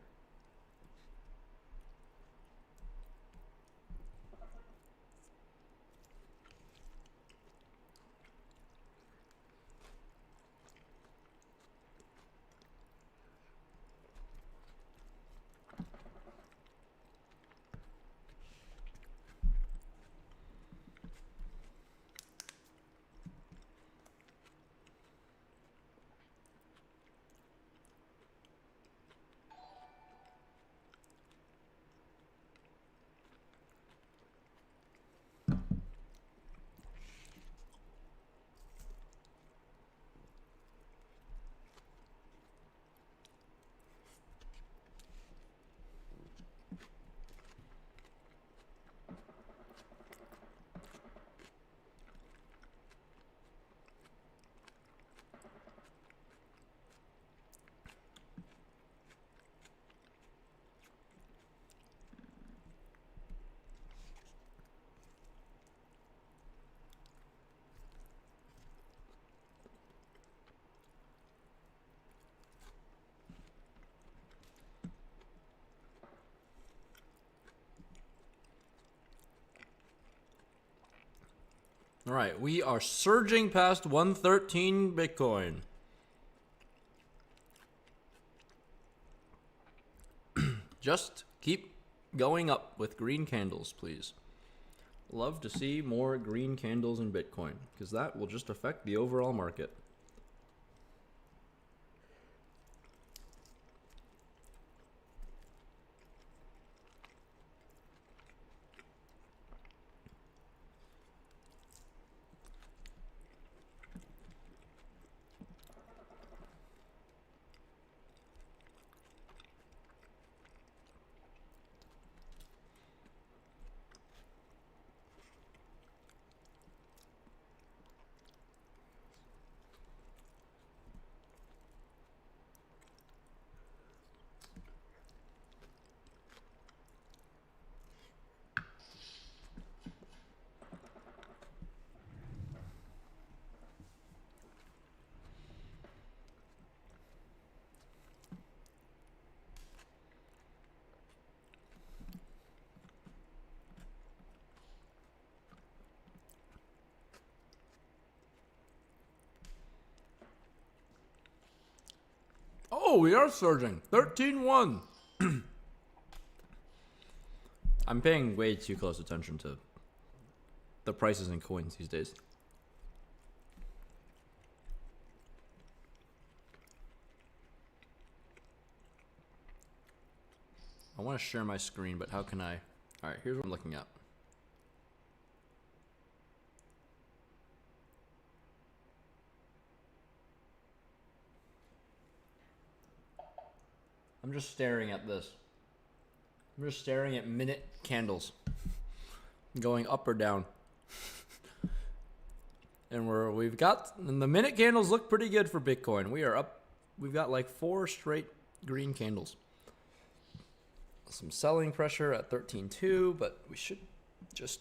All right, we are surging past 113 Bitcoin. Just keep going up with green candles, please. Love to see more green candles in Bitcoin, because that will just affect the overall market. Oh, we are surging. 13-1. I'm paying way too close attention to the prices in coins these days. I want to share my screen, but how can I? All right, here's what I'm looking at. I'm just staring at this. I'm just staring at minute candles going up or down. And the minute candles look pretty good for Bitcoin. We are up. We've got like 4 straight green candles. Some selling pressure at 13.2, but we should just,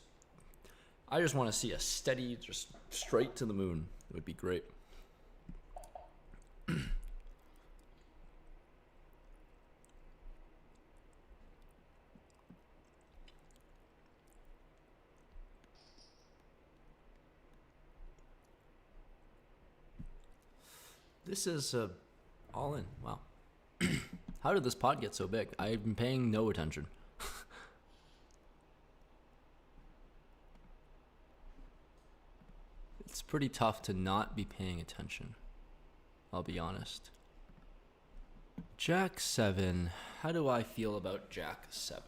I just want to see a steady, just straight to the moon. It would be great. This is all in. Wow. How did this pot get so big? I've been paying no attention. It's pretty tough to not be paying attention. I'll be honest. Jack 7. How do I feel about Jack 7?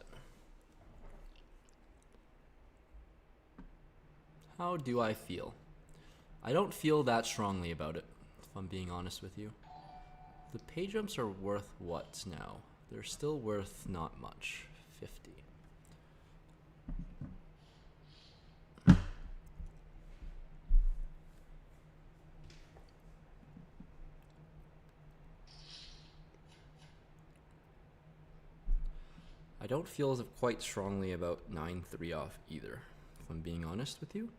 How do I feel? I don't feel that strongly about it, if I'm being honest with you. The pay jumps are worth what now? They're still worth not much. 50. I don't feel as quite strongly about 9-3 off either, if I'm being honest with you.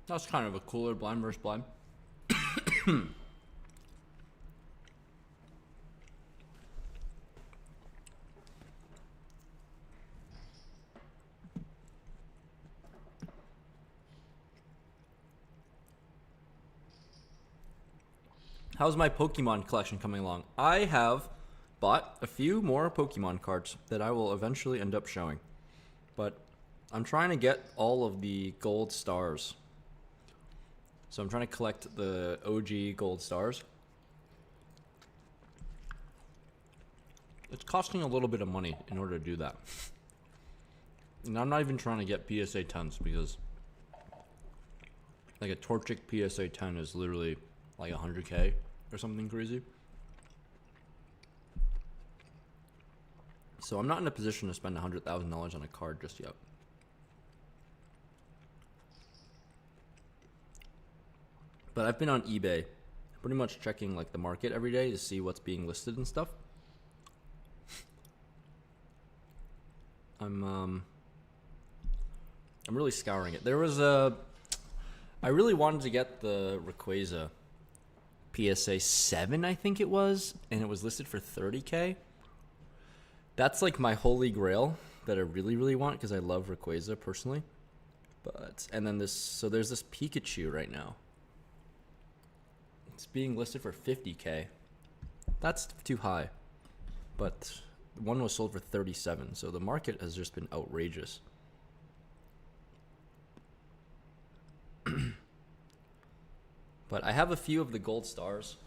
That's kind of a cooler blind versus blind. How's my Pokemon collection coming along? I have bought a few more Pokemon cards that I will eventually end up showing. But I'm trying to get all of the gold stars. So I'm trying to collect the OG gold stars. It's costing a little bit of money in order to do that. And I'm not even trying to get PSA 10s because like a Torchic PSA 10 is literally like 100k or something crazy. So I'm not in a position to spend $100,000 on a card just yet. But I've been on eBay, pretty much checking like the market every day to see what's being listed and stuff. I'm really scouring it. There was I really wanted to get the Rayquaza PSA 7, I think it was, and it was listed for 30k. That's like my holy grail that I really, really want because I love Rayquaza personally. But and then so there's this Pikachu right now. It's being listed for 50k. That's too high. But one was sold for 37, so the market has just been outrageous. But I have a few of the gold stars,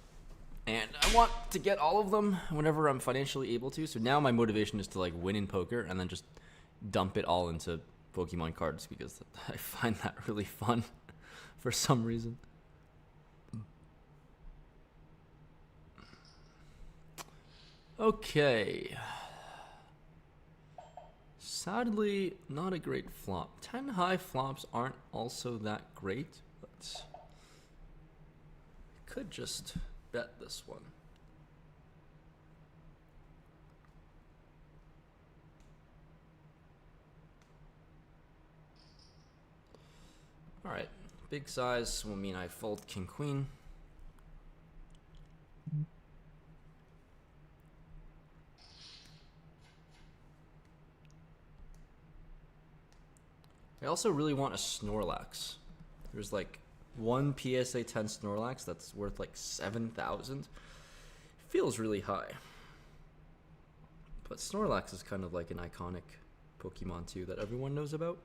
and I want to get all of them whenever I'm financially able to. So now my motivation is to like win in poker and then just dump it all into Pokemon cards because I find that really fun for some reason. Okay. Sadly, not a great flop. 10 high flops aren't also that great, but could just bet this one. All right, big size will mean I fold king queen. I also really want a Snorlax. There's like one PSA 10 Snorlax that's worth like 7,000. Feels really high. But Snorlax is kind of like an iconic Pokemon too that everyone knows about.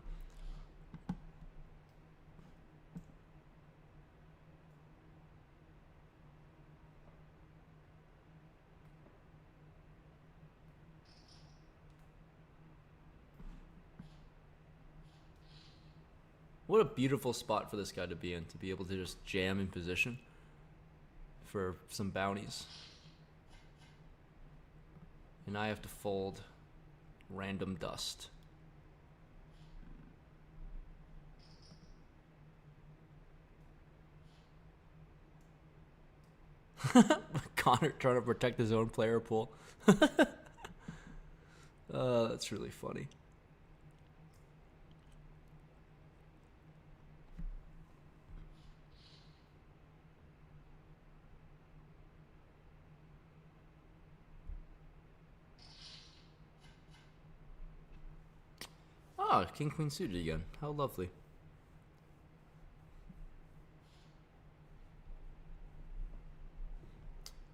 What a beautiful spot for this guy to be in, to be able to just jam in position for some bounties. And I have to fold random dust. Connor trying to protect his own player pool. That's really funny. Ah, King Queen suited again. How lovely.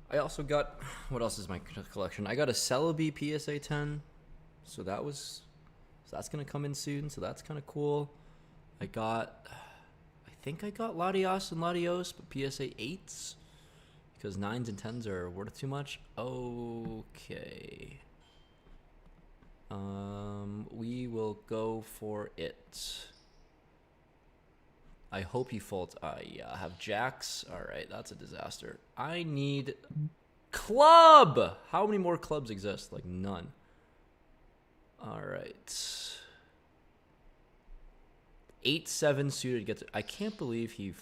I also got, what else is my collection? I got a Celebi PSA 10, so that's gonna come in soon. So that's kind of cool. I think I got Latios and Latios, but PSA 8s because 9s and 10s are worth too much. Okay. We will go for it. I hope he folds. Yeah, I have jacks. All right, that's a disaster. I need club. How many more clubs exist? Like none. All right. 8-7 suited gets. I can't believe he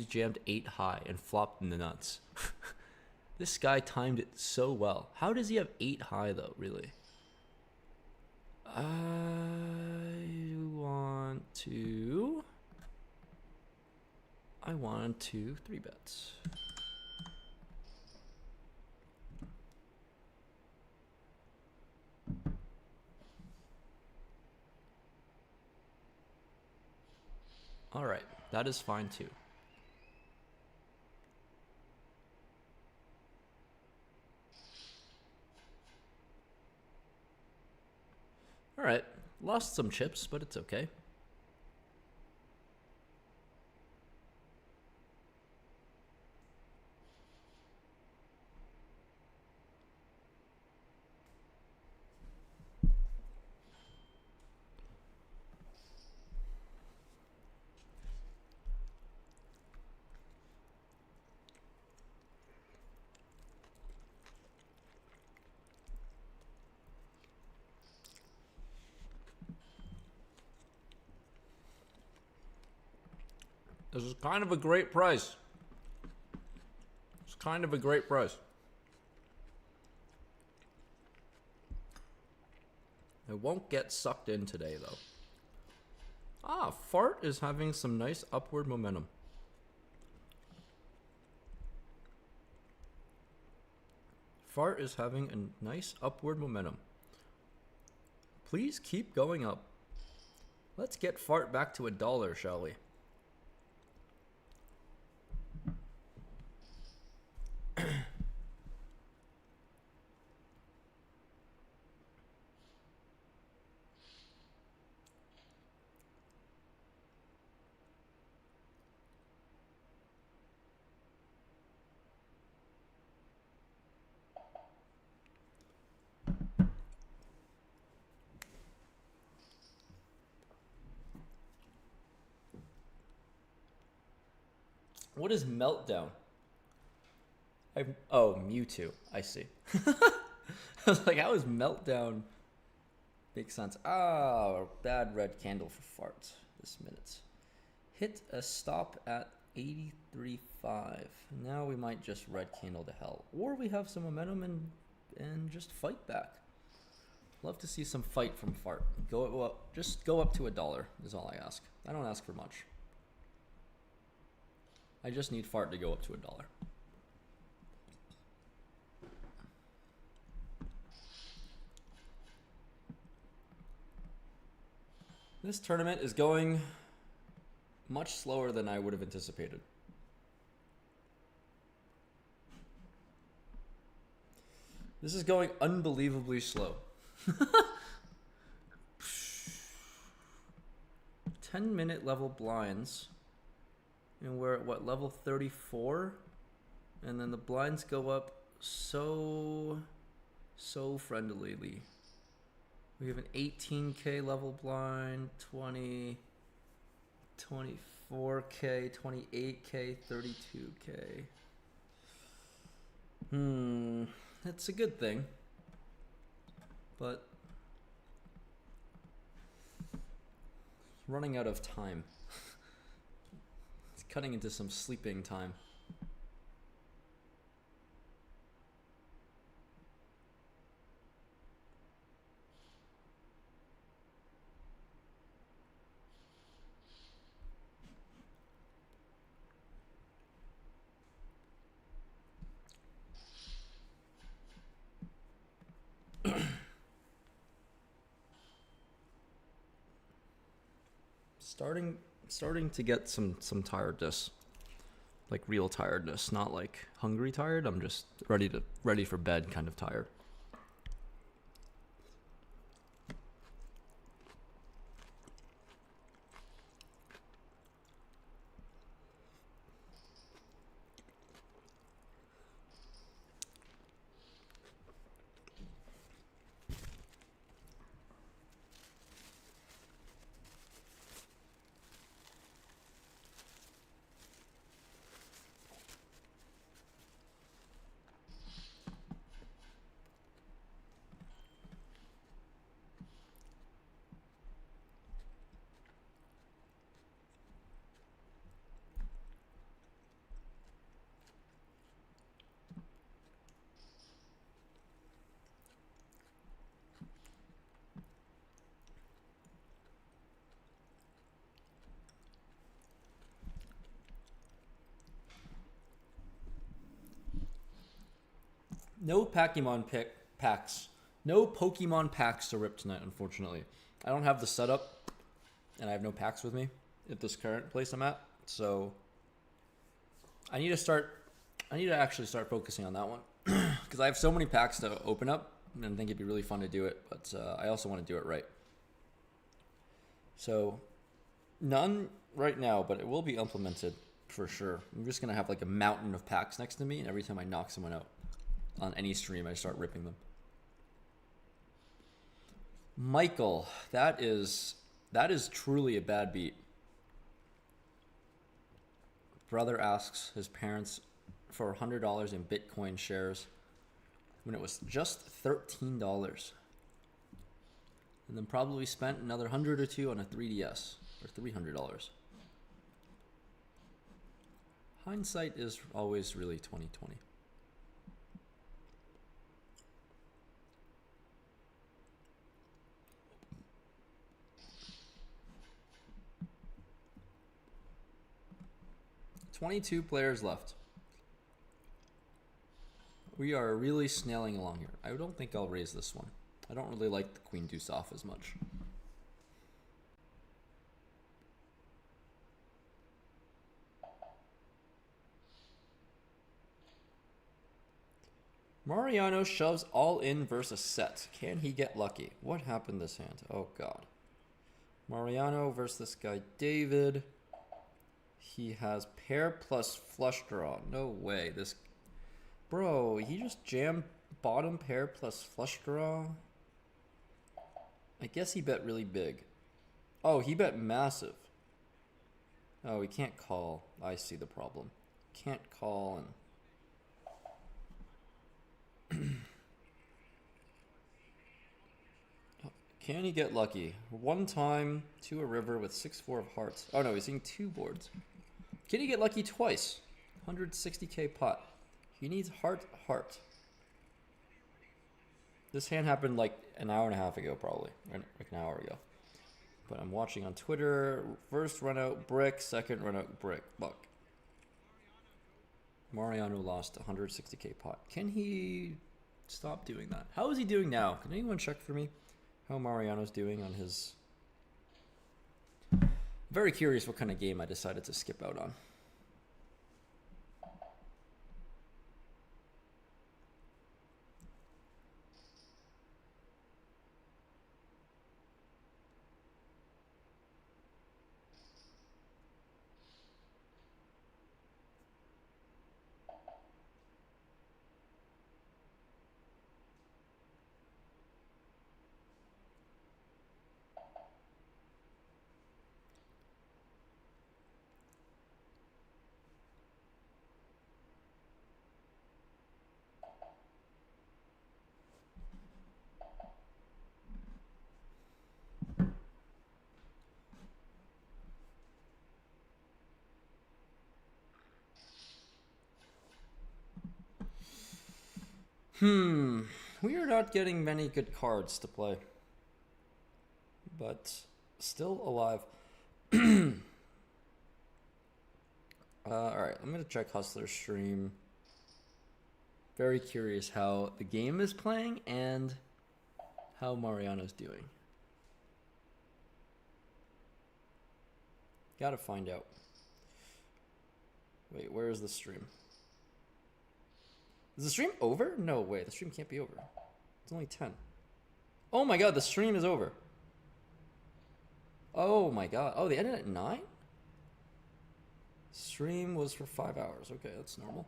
jammed 8 high and flopped in the nuts. This guy timed it so well. How does he have 8 high though? Really? I want to 3 bets. All right, that is fine too. All right, lost some chips, but it's okay. This is kind of a great price. It's kind of a great price. I won't get sucked in today, though. Fart is having some nice upward momentum. Fart is having a nice upward momentum. Please keep going up. Let's get Fart back to $1, shall we? What is meltdown? Mewtwo. I see. I was like, how is meltdown? Makes sense. Bad red candle for farts this minute. Hit a stop at 83.5. Now we might just red candle to hell. Or we have some momentum and just fight back. Love to see some fight from Fart. Just go up to $1 is all I ask. I don't ask for much. I just need Fart to go up to $1. This tournament is going much slower than I would have anticipated. This is going unbelievably slow. 10-minute level blinds. And we're at what, level 34? And then the blinds go up so friendlily. We have an 18K level blind, 20, 24K, 28K, 32K. That's a good thing. But running out of time. It's cutting into some sleeping time. Starting to get some tiredness. Like real tiredness, not like hungry tired. I'm just ready for bed kind of tired. No packs. No Pokemon packs to rip tonight, unfortunately. I don't have the setup, and I have no packs with me at this current place I'm at. So I need to actually start focusing on that one because I have so many packs to open up, and I think it'd be really fun to do it. But I also want to do it right. So none right now, but it will be implemented for sure. I'm just gonna have like a mountain of packs next to me, and every time I knock someone out on any stream, I start ripping them. Michael, that is truly a bad beat. Brother asks his parents for $100 in Bitcoin shares when it was just $13, and then probably spent another 100 or two on a 3DS for $300. Hindsight is always really 2020. $22 players left. We are really snailing along here. I don't think I'll raise this one. I don't really like the Queen Deuce off as much. Mariano shoves all in versus set. Can he get lucky? What happened this hand? Oh god. Mariano versus this guy David. He has pair plus flush draw. No way. This bro, he just jammed bottom pair plus flush draw. I guess he bet really big. Oh, he bet massive. Oh, he can't call. I see the problem. Can't call and can he get lucky? One time to a river with 6-4 of hearts. Oh no, he's seeing two boards. Can he get lucky twice? 160k pot. He needs heart. This hand happened like an hour and a half ago, probably. Or like an hour ago. But I'm watching on Twitter. First run out brick, second run out brick. Look. Mariano lost 160k pot. Can he stop doing that? How is he doing now? Can anyone check for me how Mariano's doing on his... Very curious what kind of game I decided to skip out on. We are not getting many good cards to play. But still alive. Alright, I'm going to check Hustler's stream. Very curious how the game is playing and how Mariano's doing. Gotta find out. Wait, where is the stream? Is the stream over? No way, the stream can't be over. It's only 10. Oh my god, the stream is over. Oh my god. Oh, they ended at 9? Stream was for 5 hours. Okay, that's normal.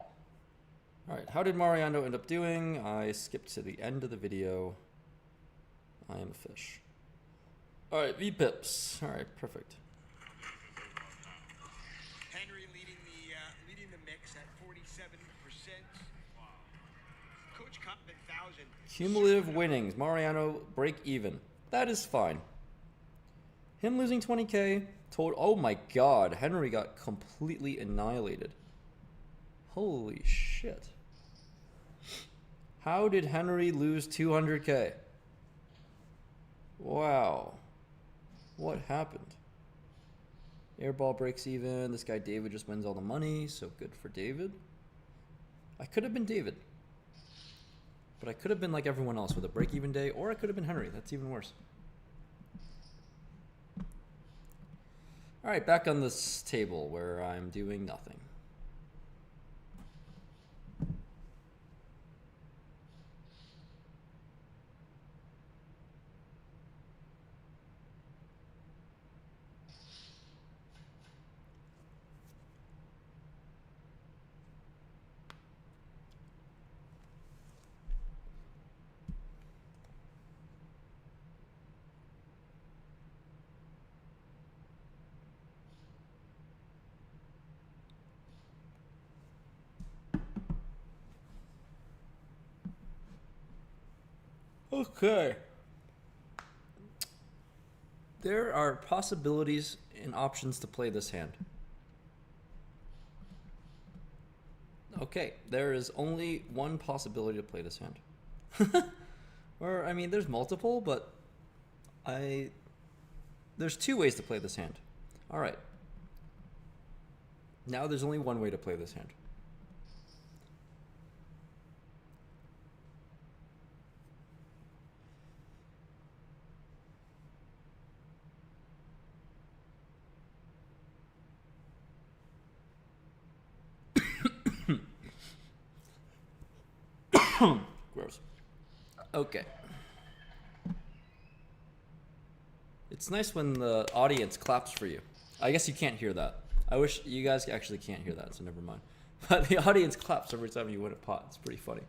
Alright, how did Mariano end up doing? I skipped to the end of the video. I am a fish. Alright, V-Pips. Alright, perfect. Henry leading the mix at 47%. Coach Cup at 1,000. Cumulative winnings. Mariano break even. That is fine. Him losing 20k. Total. Oh my god. Henry got completely annihilated. Holy shit. How did Henry lose 200k? Wow. What happened? Airball breaks even. This guy David just wins all the money. So good for David. I could have been David. But I could have been like everyone else with a break-even day, or I could have been Henry. That's even worse. All right, back on this table where I'm doing nothing. Okay. There are possibilities and options to play this hand. Okay, there is only one possibility to play this hand. Or, I mean, there's multiple, but there's two ways to play this hand. All right. Now there's only one way to play this hand. Gross. Okay. It's nice when the audience claps for you. I guess you can't hear that. I wish you guys actually can't hear that, so never mind. But the audience claps every time you win a pot. It's pretty funny.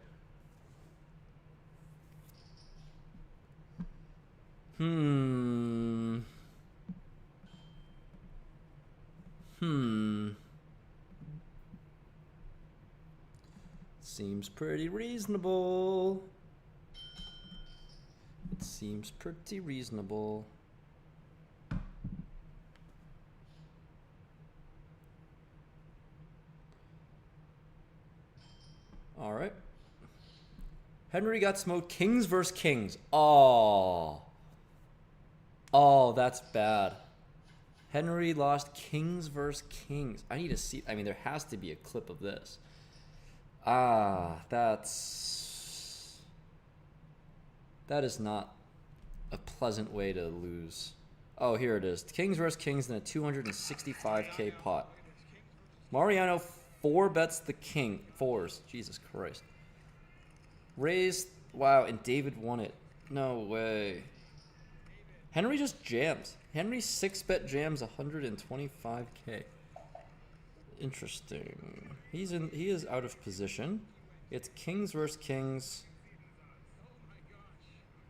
Seems pretty reasonable. It seems pretty reasonable. All right. Henry got smoked. Kings versus Kings. Oh. Oh, that's bad. Henry lost Kings versus Kings. I need to see. I mean, there has to be a clip of this. That is not a pleasant way to lose. Oh, here it is. Kings versus Kings in a 265k pot. Mariano 4-bets the king. Fours. Jesus Christ. Raised. Wow, and David won it. No way. Henry just jams. Henry 6-bet jams 125k. Interesting. He is out of position. It's Kings versus Kings.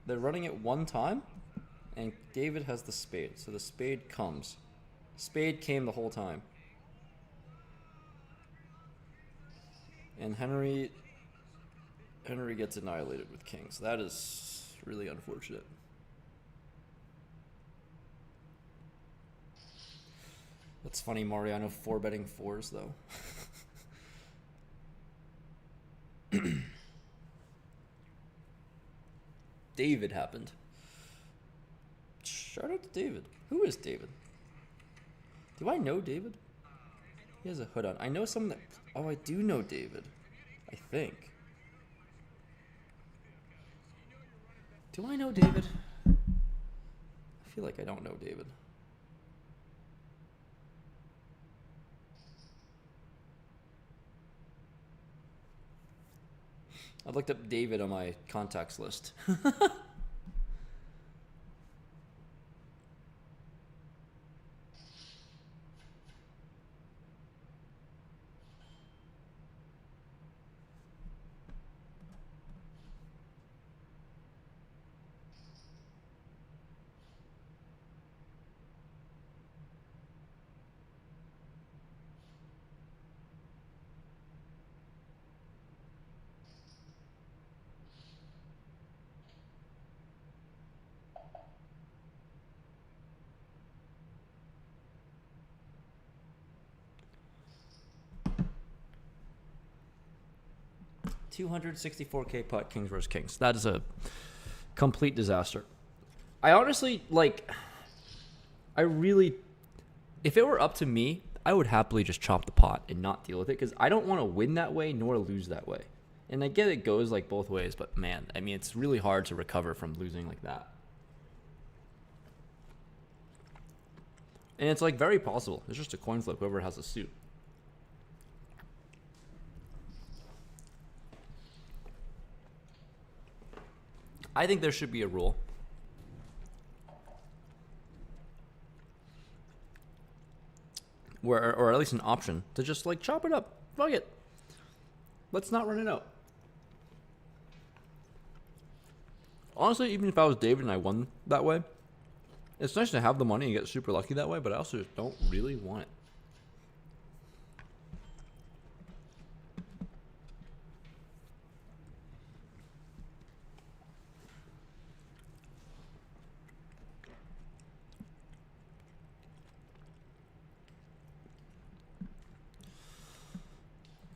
They're running it one time, and David has the spade. So the spade comes. Spade came the whole time. And Henry gets annihilated with kings. That is really unfortunate. That's funny, Mariano 4-betting fours, though. David happened. Shout out to David. Who is David? Do I know David? He has a hood on. I know someone that... Oh, I do know David. I think. Do I know David? I feel like I don't know David. I looked up David on my contacts list. 264k pot kings versus kings. That is a complete disaster. I honestly, like, I really, if it were up to me, I would happily just chop the pot and not deal with it because I don't want to win that way nor lose that way. And I get it goes like both ways, but man, I mean, it's really hard to recover from losing like that. And it's like very possible. It's just a coin flip, whoever has a suit. I think there should be a rule where, or at least an option to just like chop it up. Fuck it. Let's not run it out. Honestly, even if I was David and I won that way, it's nice to have the money and get super lucky that way, but I also just don't really want it.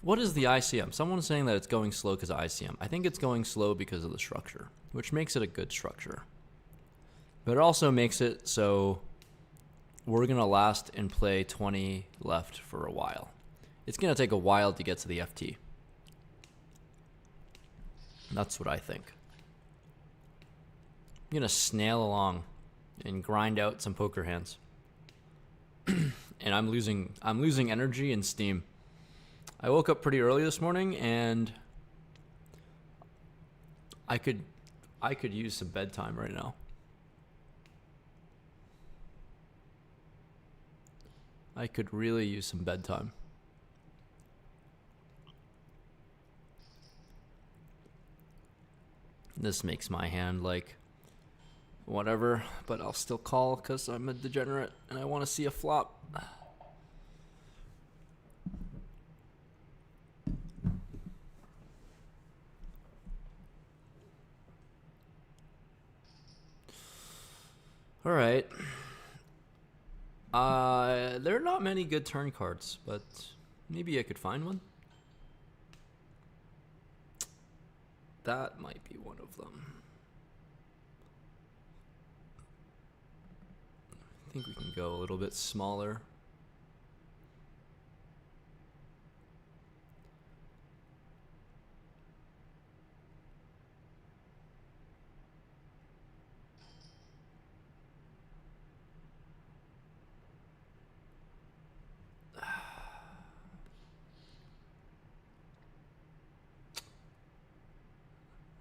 What is the ICM? Someone's saying that it's going slow because of ICM. I think it's going slow because of the structure, which makes it a good structure. But it also makes it so we're going to last and play 20 left for a while. It's going to take a while to get to the FT. That's what I think. I'm going to snail along and grind out some poker hands. And I'm losing energy and steam. I woke up pretty early this morning and I could use some bedtime right now. I could really use some bedtime. This makes my hand like whatever, but I'll still call because I'm a degenerate and I want to see a flop. All right. There are not many good turn cards, but maybe I could find one. That might be one of them. I think we can go a little bit smaller.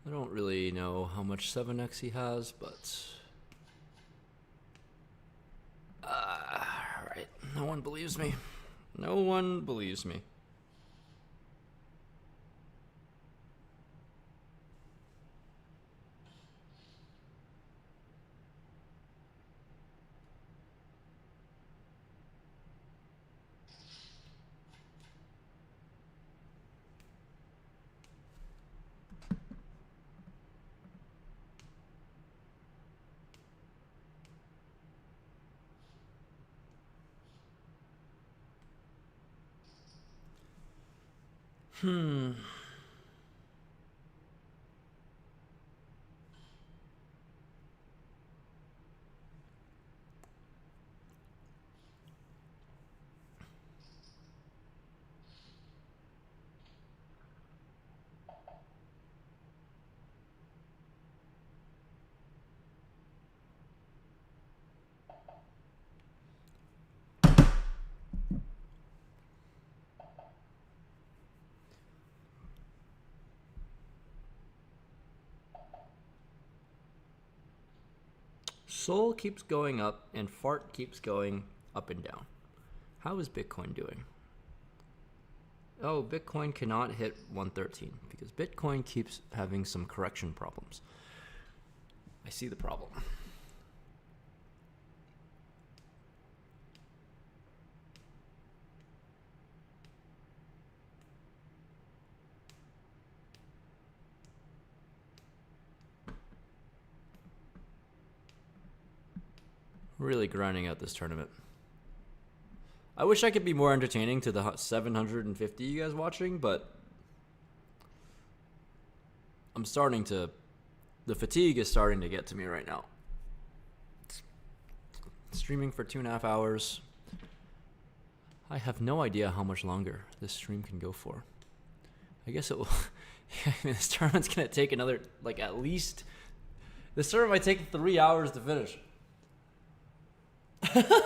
I don't really know how much 7x he has, but alright, no one believes me. No one believes me. Sol keeps going up and Fart keeps going up and down. How is Bitcoin doing? Oh, Bitcoin cannot hit 113 because Bitcoin keeps having some correction problems. I see the problem. Really grinding out this tournament. I wish I could be more entertaining to the 750 you guys watching, but I'm starting to... The fatigue is starting to get to me right now. Streaming for 2.5 hours. I have no idea how much longer this stream can go for. I guess it will... I mean, this tournament's going to take another, like, at least... This tournament might take 3 hours to finish. I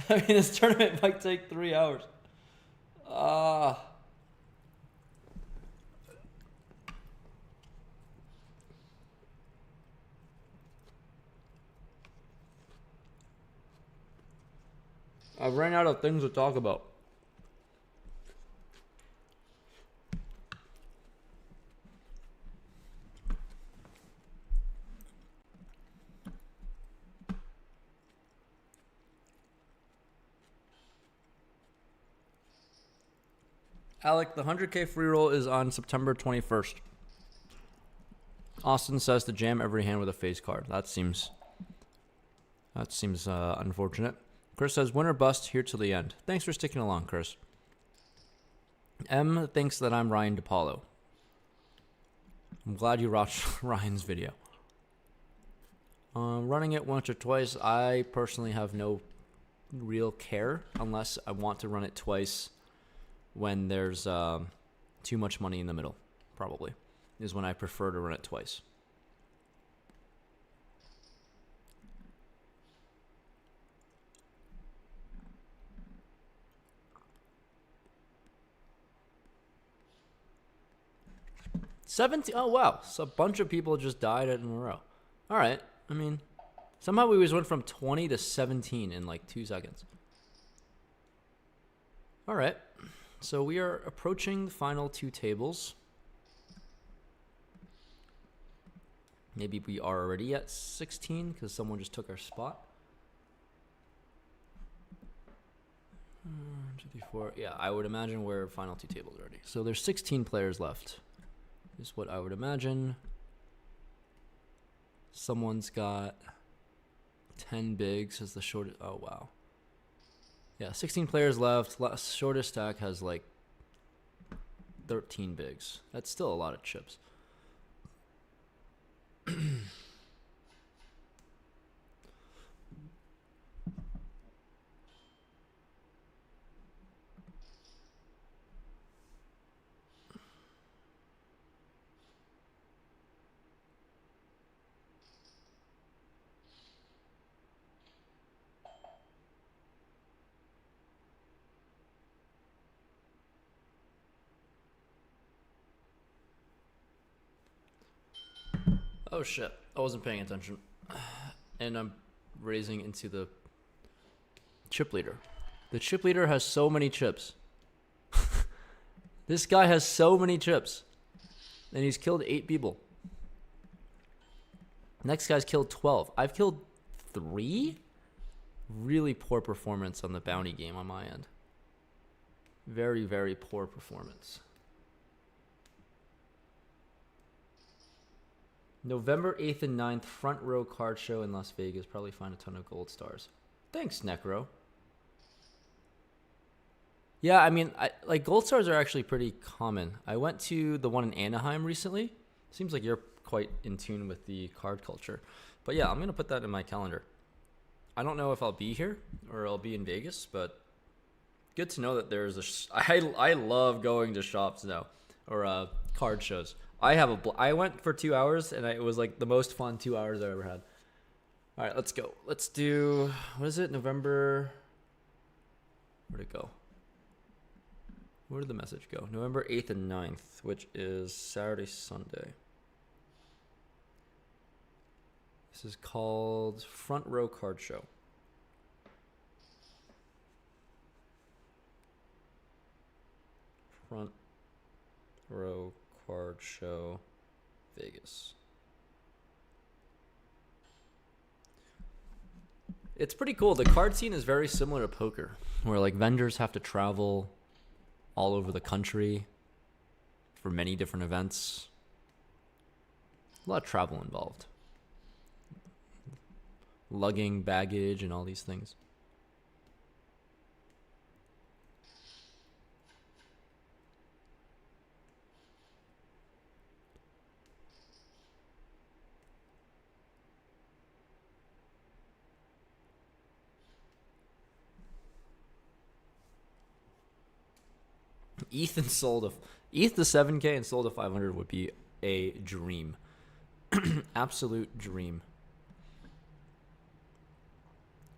mean, this tournament might take 3 hours. I've ran out of things to talk about. Alec, the 100K free roll is on September 21st. Austin says to jam every hand with a face card. That seems unfortunate. Chris says, win or bust, here till the end. Thanks for sticking along, Chris. M thinks that I'm Ryan DePaulo. I'm glad you watched Ryan's video. Running it once or twice, I personally have no real care unless I want to run it twice when there's too much money in the middle, probably, is when I prefer to run it twice. Oh, wow. So a bunch of people just died in a row. All right. I mean, somehow we always went from 20 to 17 in like 2 seconds. All right. So we are approaching the final 2 tables. Maybe we are already at 16 because someone just took our spot. 54. Yeah, I would imagine we're final 2 tables already. So there's 16 players left. Is what I would imagine. Someone's got 10 bigs as the shortest. Oh, wow. Yeah, 16 players left. Shortest stack has like 13 bigs. That's still a lot of chips. Oh shit, I wasn't paying attention. And I'm raising into the chip leader. The chip leader has so many chips. This guy has so many chips. And he's killed 8 people. Next guy's killed 12. I've killed 3? Really poor performance on the bounty game on my end. Very, very poor performance. November 8th and 9th, front row card show in Las Vegas. Probably find a ton of gold stars. Thanks, Necro. Yeah, I mean, like gold stars are actually pretty common. I went to the one in Anaheim recently. Seems like you're quite in tune with the card culture. But yeah, I'm going to put that in my calendar. I don't know if I'll be here or I'll be in Vegas, but good to know that there's I love going to shops now or card shows. I went for 2 hours, and it was like the most fun 2 hours I've ever had. All right, let's go. Let's do, what is it, November? Where'd it go? Where did the message go? November 8th and 9th, which is Saturday, Sunday. This This is called Front Row Card Show. Front Row Card Show, Vegas. It's pretty cool. The card scene is very similar to poker, where like vendors have to travel all over the country for many different events. A lot of travel involved. Lugging baggage and all these things. ETH to 7K and sold to 500 would be a dream. Absolute dream.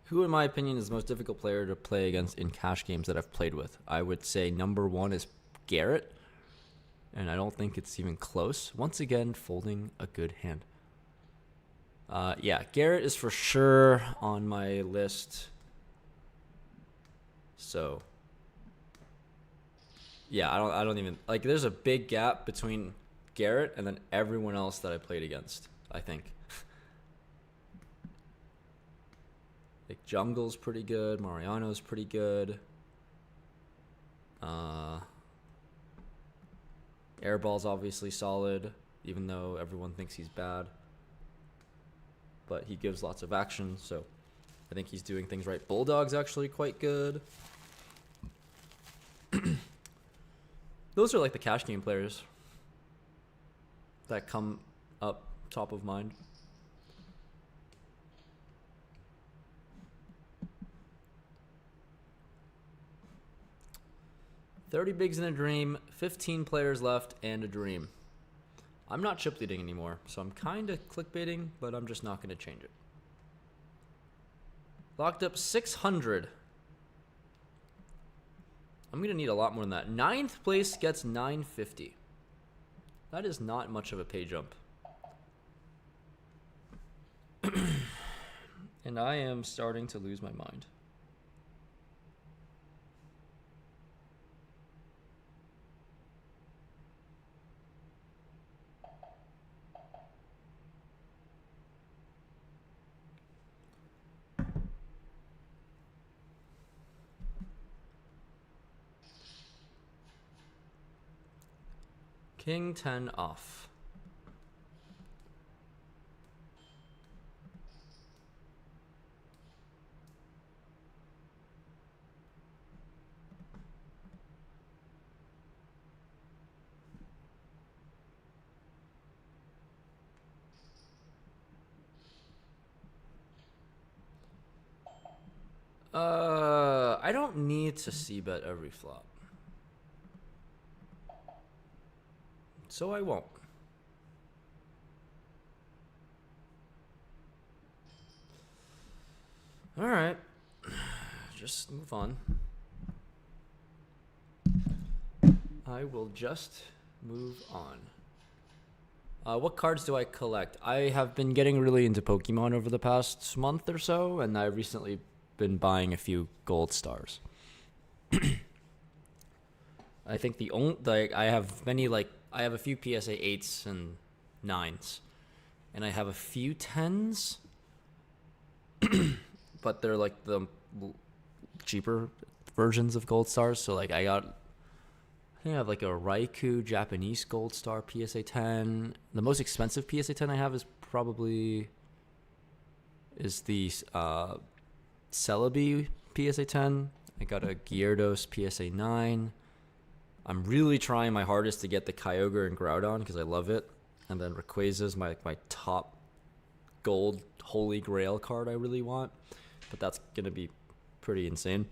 Who, in my opinion, is the most difficult player to play against in cash games that I've played with? I would say number one is Garrett, and I don't think it's even close. Once again, folding a good hand. Yeah, Garrett is for sure on my list. So, yeah, I don't even like. There's a big gap between Garrett and then everyone else that I played against, I think. Like Jungle's pretty good, Mariano's pretty good. Airball's obviously solid, even though everyone thinks he's bad. But he gives lots of action, so I think he's doing things right. Bulldog's actually quite good. Those are like the cash game players that come up top of mind. $30 bigs in a dream, 15 players left, and a dream. I'm not chip leading anymore, so I'm kind of clickbaiting, but I'm just not going to change it. Locked up 600. I'm going to need a lot more than that. 9th place gets 950. That is not much of a pay jump. And I am starting to lose my mind. King 10 off. I don't need to c-bet every flop. So I won't. All right. Just move on. I will just move on. What cards do I collect? I have been getting really into Pokemon over the past month or so, and I've recently been buying a few gold stars. I think the only I have many I have a few PSA 8s and 9s, and I have a few 10s, but they're like the cheaper versions of gold stars. So like I think I have like a Raikou Japanese gold star PSA 10. The most expensive PSA 10 I have is probably the Celebi PSA 10. I got a Gyarados PSA 9. I'm really trying my hardest to get the Kyogre and Groudon because I love it. And then Rayquaza is my top gold holy grail card I really want. But that's going to be pretty insane.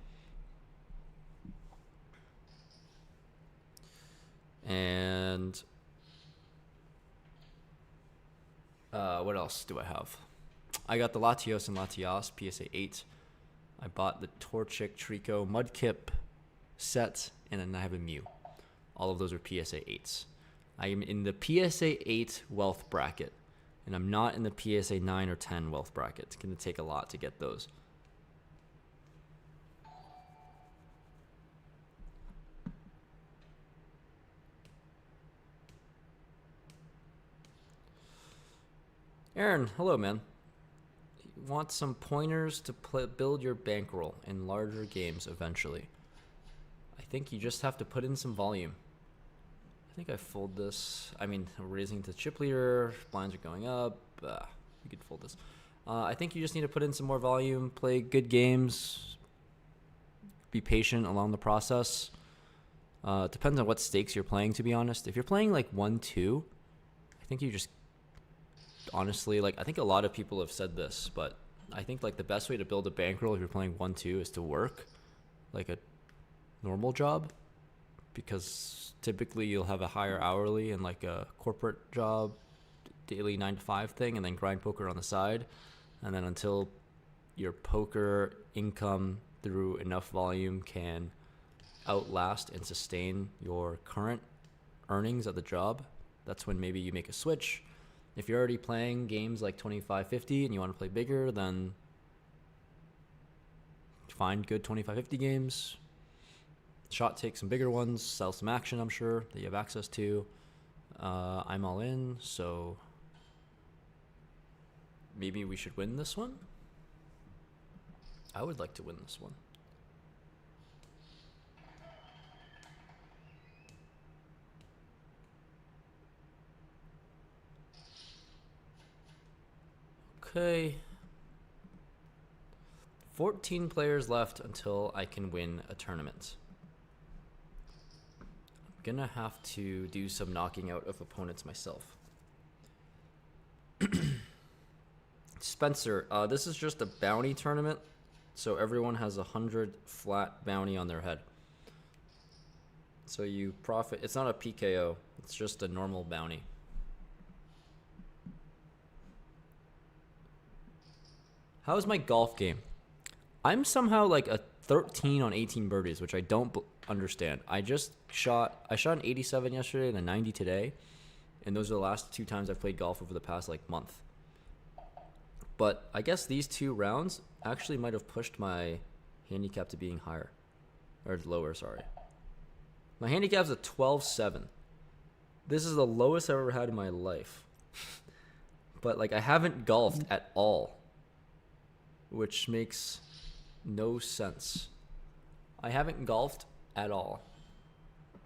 And what else do I have? I got the Latios and Latias PSA 8. I bought the Torchic, Trico, Mudkip set, and then I have a Mew. All of those are PSA 8s. I am in the PSA 8 wealth bracket. And I'm not in the PSA 9 or 10 wealth bracket. It's going to take a lot to get those. Aaron, hello, man. You want some pointers to build your bankroll in larger games eventually? I think you just have to put in some volume. I think I fold this. I mean, we're raising the chip leader. Blinds are going up. We could fold this. I think you just need to put in some more volume, play good games, be patient along the process. Depends on what stakes you're playing, to be honest. If you're playing like 1-2, I think you just honestly, like, I think a lot of people have said this, but I think like the best way to build a bankroll if you're playing 1-2 is to work like a normal job, because typically you'll have a higher hourly and like a corporate job, daily 9 to 5 thing, and then grind poker on the side. And then until your poker income through enough volume can outlast and sustain your current earnings at the job, that's when maybe you make a switch. If you're already playing games like 25-50 and you want to play bigger, then find good 25-50 games. Shot take some bigger ones, sell some action, I'm sure, that you have access to. I'm all in, so maybe we should win this one. I would like to win this one. Okay. 14 players left until I can win a tournament. I'm gonna have to do some knocking out of opponents myself. Spencer, this is just a bounty tournament, so everyone has 100 flat bounty on their head. So you profit. It's not a PKO, it's just a normal bounty. How's my golf game? I'm somehow like a 13 on 18 birdies, which I don't understand. I shot an 87 yesterday and a 90 today, and those are the last 2 times I've played golf over the past like month. But I guess these 2 rounds actually might have pushed my handicap to being higher, or lower, sorry. My handicap's a 12-7. This is the lowest I've ever had in my life. But like I haven't golfed at all, which makes no sense. I haven't golfed at all,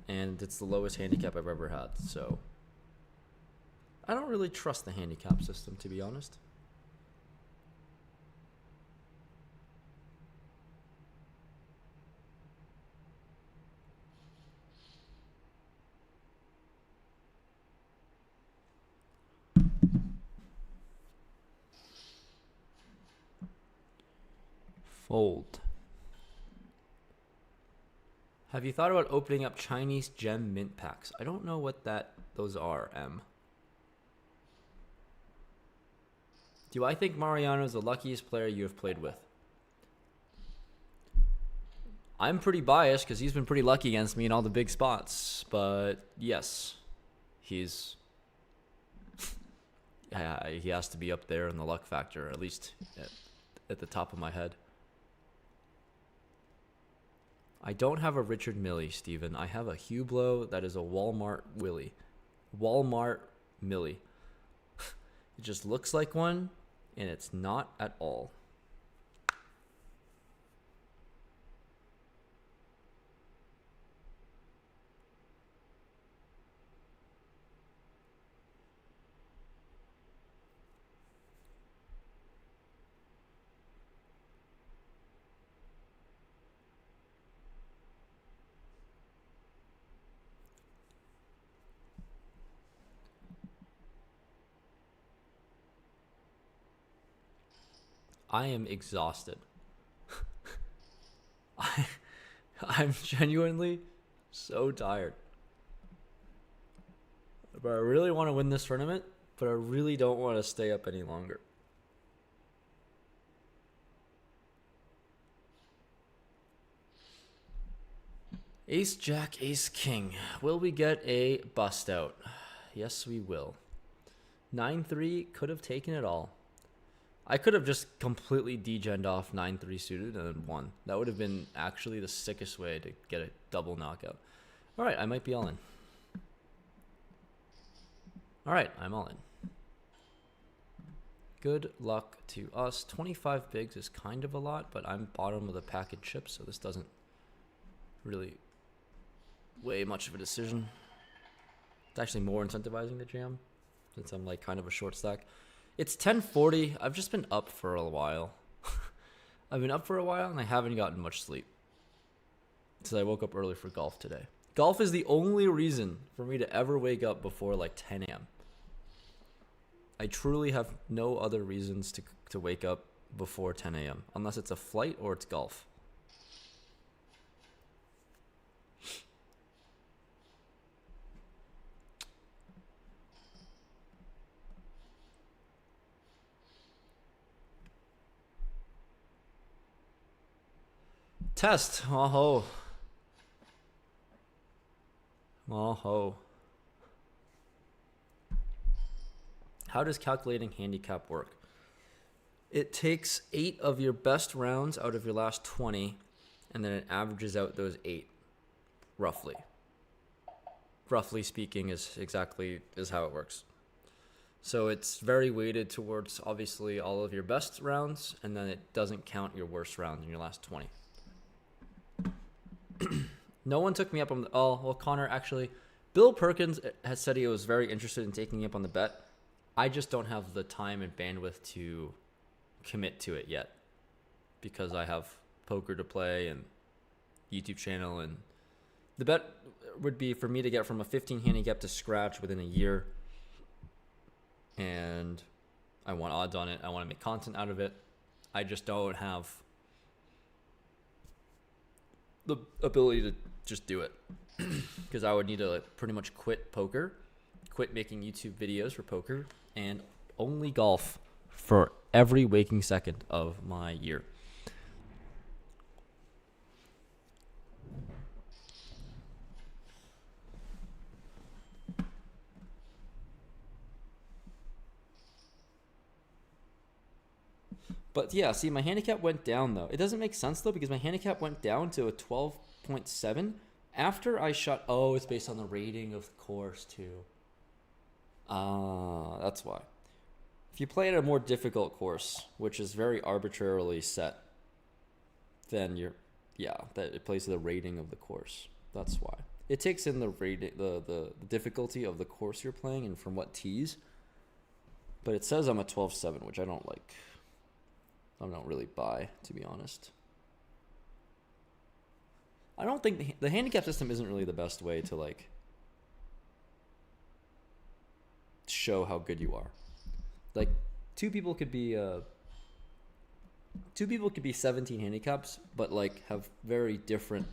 and it's the lowest handicap I've ever had, so I don't really trust the handicap system, to be honest. Fold. Have you thought about opening up Chinese gem mint packs? I don't know what those are, M. Do I think Mariano is the luckiest player you have played with? I'm pretty biased because he's been pretty lucky against me in all the big spots. But yes, he's... he has to be up there in the luck factor, at least at the top of my head. I don't have a Richard Millie, Steven. I have a Hublot that is a Walmart Willie. Walmart Millie. It just looks like one, and it's not at all. I am exhausted. I'm genuinely so tired. But I really want to win this tournament, but I really don't want to stay up any longer. Ace, Jack, Ace, King. Will we get a bust out? Yes, we will. 9-3 could have taken it all. I could have just completely degened off 9-3 suited and then won. That would have been actually the sickest way to get a double knockout. All right, I might be all in. All right, I'm all in. Good luck to us. 25 bigs is kind of a lot, but I'm bottom of the pack in chips, so this doesn't really weigh much of a decision. It's actually more incentivizing the jam since I'm like kind of a short stack. It's 10:40. I've just been up for a while. I've been up for a while and I haven't gotten much sleep. So I woke up early for golf today. Golf is the only reason for me to ever wake up before like 10 a.m. I truly have no other reasons to wake up before 10 a.m. unless it's a flight or it's golf. Test. Oh ho. How does calculating handicap work? It takes 8 of your best rounds out of your last 20, and then it averages out those 8, roughly. Roughly speaking is how it works. So it's very weighted towards obviously all of your best rounds, and then it doesn't count your worst rounds in your last 20. No one took me up on the... Oh, well, Connor, actually, Bill Perkins has said he was very interested in taking me up on the bet. I just don't have the time and bandwidth to commit to it yet because I have poker to play and YouTube channel, and the bet would be for me to get from a 15 handicap to scratch within a year, and I want odds on it. I want to make content out of it. I just don't have the ability to just do it because I would need to like pretty much quit poker, quit making YouTube videos for poker, and only golf for every waking second of my year. But yeah, see, my handicap went down though. It doesn't make sense though because my handicap went down to a 12.7 after I shot. Oh, it's based on the rating of the course too. That's why. If you play at a more difficult course, which is very arbitrarily set, then that it plays the rating of the course. That's why. It takes in the rating, the difficulty of the course you're playing and from what tees. But it says I'm a 12.7, which I don't like. I don't really buy, to be honest. I don't think the handicap system isn't really the best way to like show how good you are. Like two people could be 17 handicaps, but like have very different.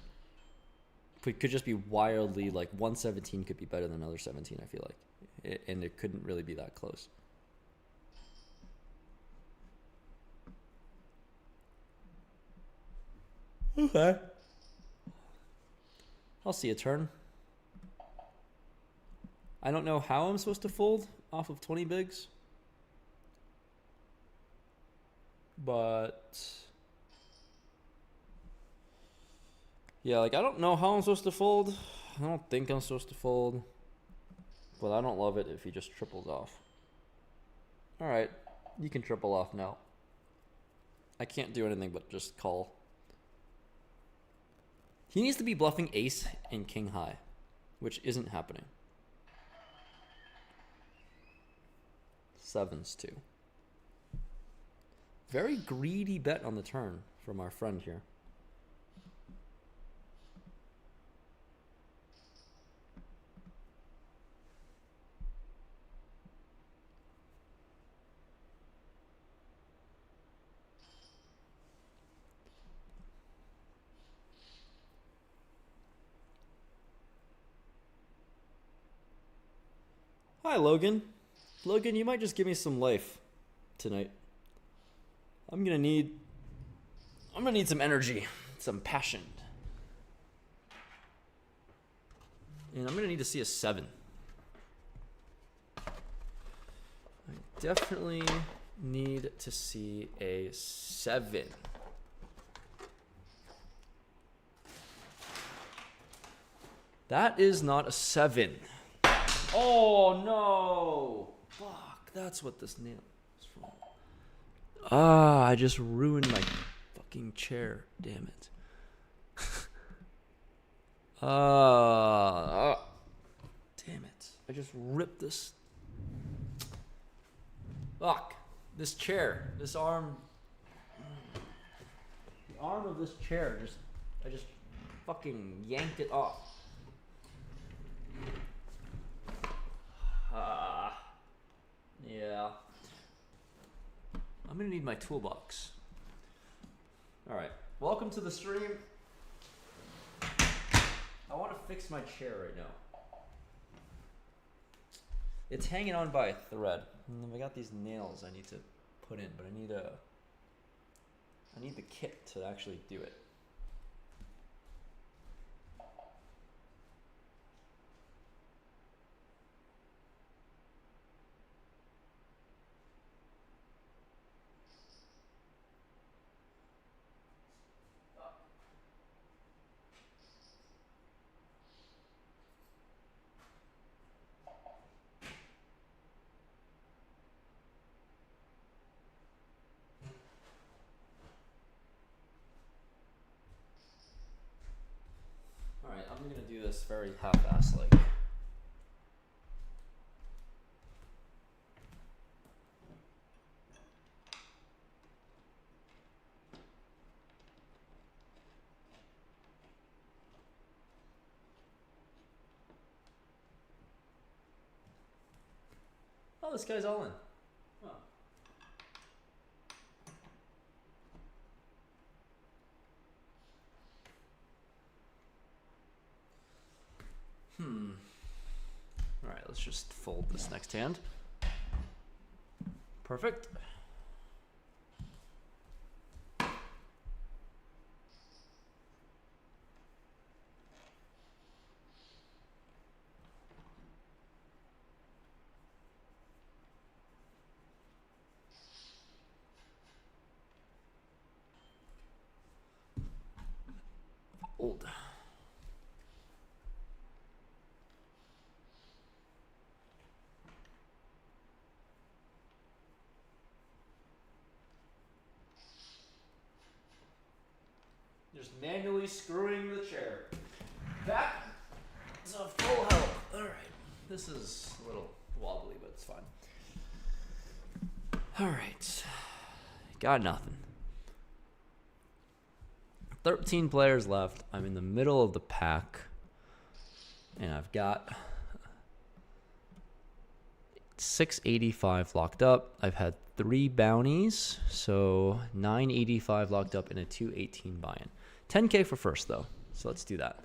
Could just be wildly like 117 could be better than another 17. I feel like, and it couldn't really be that close. Okay. I'll see a turn. I don't know how I'm supposed to fold off of 20 bigs. But yeah, like I don't know how I'm supposed to fold. I don't think I'm supposed to fold. But I don't love it if he just triples off. Alright, you can triple off now. I can't do anything but just call. He needs to be bluffing ace and king high, which isn't happening. Sevens too. Very greedy bet on the turn from our friend here. Hi, Logan. Logan, you might just give me some life tonight. I'm gonna need some energy, some passion. And I'm gonna need to see a 7. definitely need to see a 7. That is not a 7. Oh no! Fuck, that's what this nail is from. Ah, I just ruined my fucking chair. Damn it. Damn it. I just ripped this. Fuck. This chair. This arm. The arm of this chair I just fucking yanked it off. Yeah. I'm gonna need my toolbox. Alright. Welcome to the stream. I want to fix my chair right now. It's hanging on by a thread. And I got these nails I need to put in, but I need the kit to actually do it. Alright, I'm gonna do this very half-ass like. Oh, this guy's all in. Oh. Alright, let's just fold this next hand. Perfect. Old. Just manually screwing the chair. Back to full health. Alright. This is a little wobbly, but it's fine. Alright. Got nothing. 13 players left. I'm in the middle of the pack. And I've got 685 locked up. I've had 3 bounties. So 985 locked up and a 218 buy-in. 10K for first, though. So let's do that.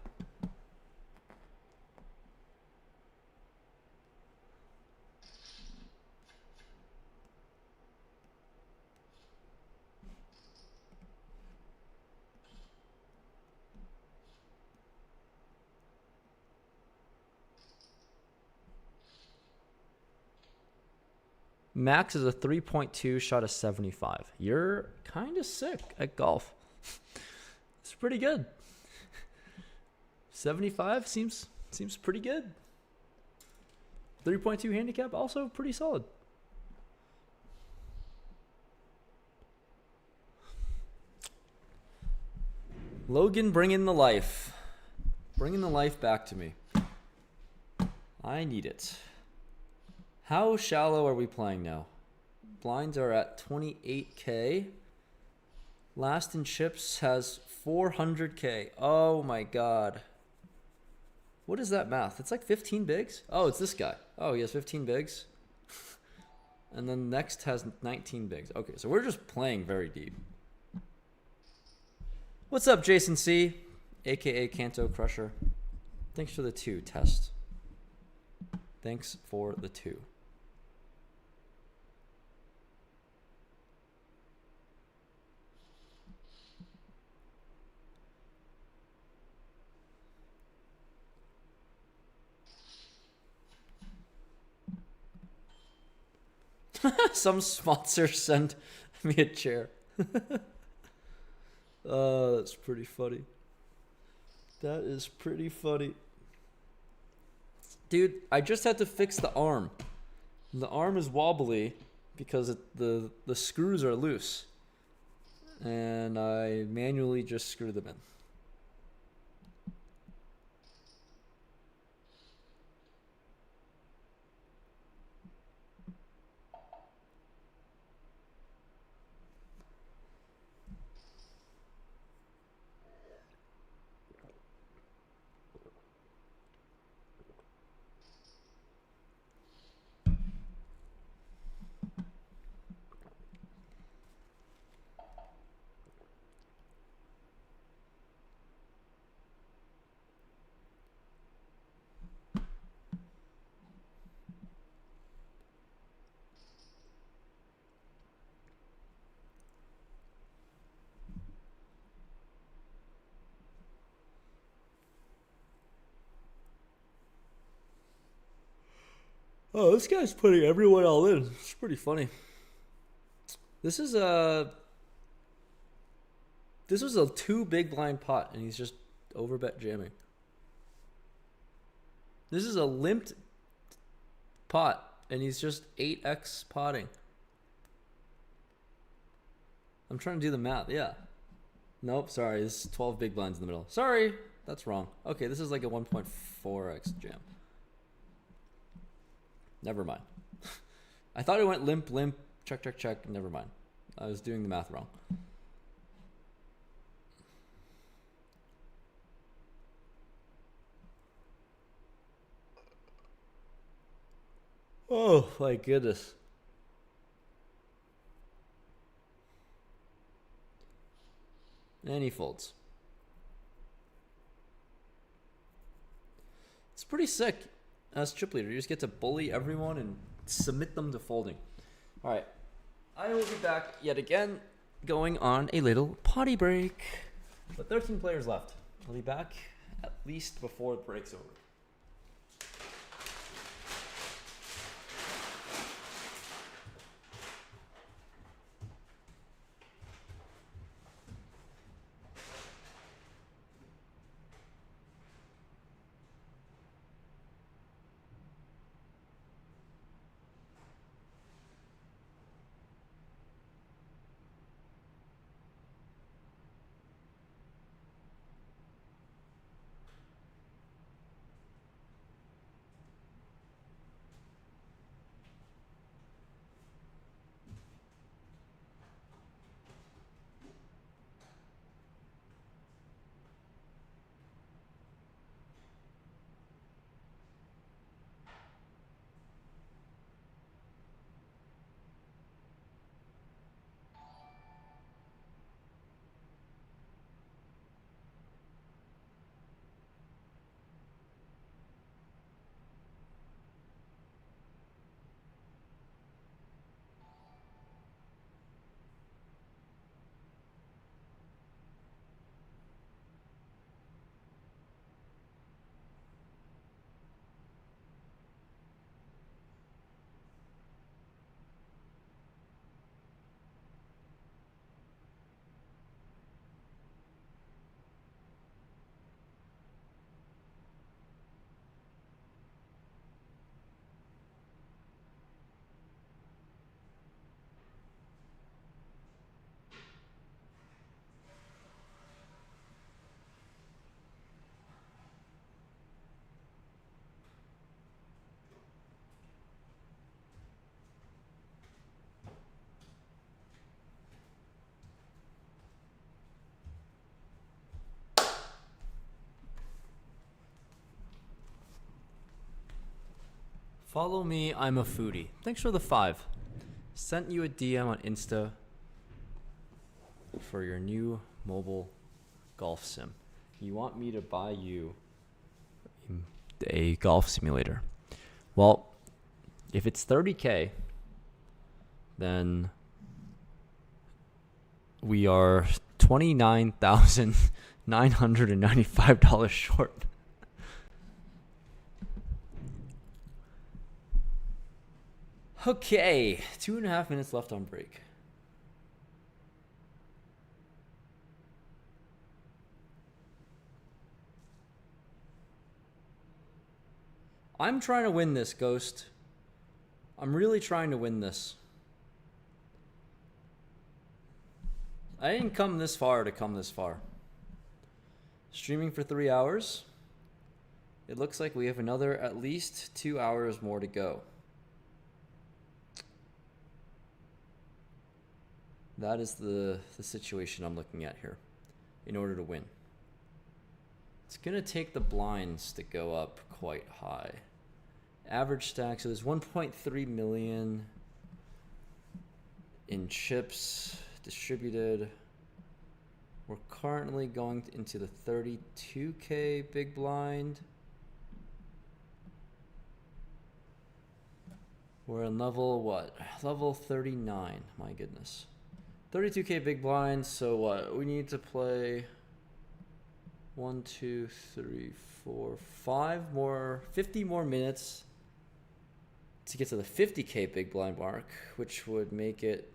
Max is a 3.2, shot of 75. You're kind of sick at golf. It's pretty good. 75 seems pretty good. 3.2 handicap, also pretty solid. Logan, bring in the life. Bringing the life back to me. I need it. How shallow are we playing now? Blinds are at 28K. Last in chips has 400K. Oh my god. What is that math? It's like 15 bigs? Oh, it's this guy. Oh, he has 15 bigs. And then next has 19 bigs. Okay, so we're just playing very deep. What's up, Jason C? AKA Kanto Crusher. Thanks for the 2 test. Thanks for the 2. Some sponsor sent me a chair. That's pretty funny. That is pretty funny. Dude, I just had to fix the arm. The arm is wobbly because the screws are loose. And I manually just screwed them in. Oh, this guy's putting everyone all in. It's pretty funny. This was a 2 big blind pot, and he's just overbet jamming. This is a limped pot, and he's just 8x potting. I'm trying to do the math. Yeah. Nope, sorry. This is 12 big blinds in the middle. Sorry, that's wrong. Okay, this is like a 1.4x jam. Never mind. I thought it went limp, limp, check, check, check. Never mind. I was doing the math wrong. Oh, my goodness. And he folds. It's pretty sick. As chip leader, you just get to bully everyone and submit them to folding. All right, I will be back yet again, going on a little potty break. But 13 players left. I'll be back at least before the break's over. Follow me, I'm a foodie. Thanks for the 5. Sent you a DM on Insta for your new mobile golf sim. You want me to buy you a golf simulator. Well, if it's 30K, then we are $29,995 short. Okay, 2.5 minutes left on break. I'm trying to win this, Ghost. I'm really trying to win this. I didn't come this far to come this far. Streaming for 3 hours. It looks like we have another at least 2 hours more to go. That is the situation I'm looking at here in order to win. It's going to take the blinds to go up quite high. Average stack, so there's 1.3 million in chips distributed. We're currently going into the 32K big blind. We're on level what? Level 39, my goodness. 32K big blind, so what? We need to play 1, 2, 3, 4, 5 more, 50 more minutes to get to the 50K big blind mark, which would make it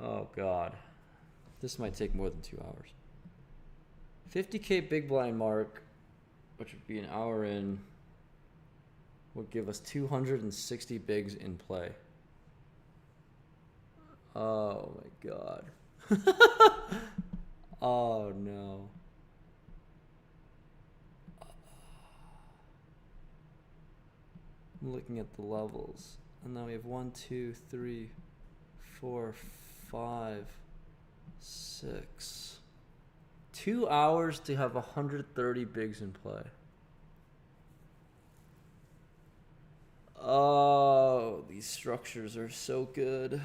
oh god. This might take more than 2 hours. 50K big blind mark, which would be an hour in, would give us 260 bigs in play. Oh my god. Oh no. I'm looking at the levels. And now we have 1, 2, 3, 4, 5, 6. 2 hours to have 130 bigs in play. Oh, these structures are so good.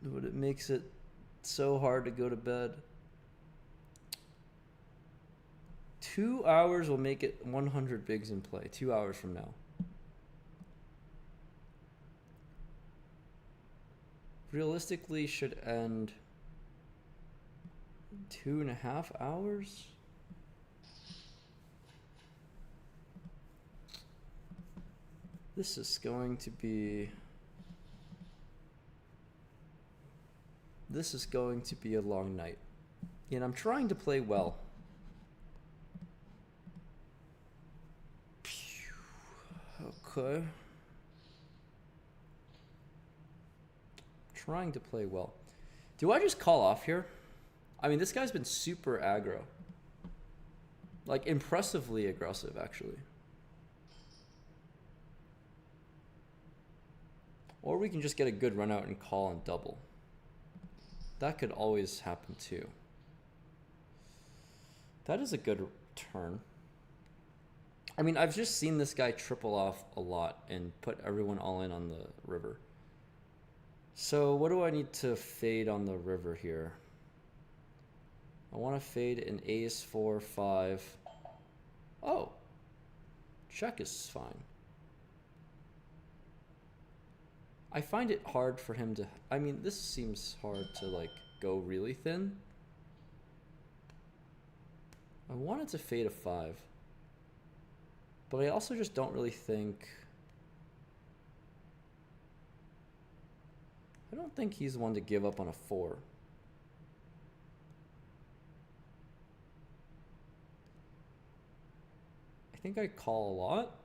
But it makes it so hard to go to bed. 2 hours will make it 100 bigs in play. 2 hours from now. Realistically should end 2.5 hours. This is going to be a long night. And I'm trying to play well. Okay. Trying to play well. Do I just call off here? I mean, this guy's been super aggro. Like, impressively aggressive, actually. Or we can just get a good run out and call and double. That could always happen too. That is a good turn. I mean, I've just seen this guy triple off a lot and put everyone all in on the river. So what do I need to fade on the river here? I want to fade an ace, 4, 5. Oh, check is fine. I find it hard for him to, I mean, this seems hard to like go really thin. I wanted to fade a 5. But I also just don't really think, I don't think he's one to give up on a 4. I think I call a lot.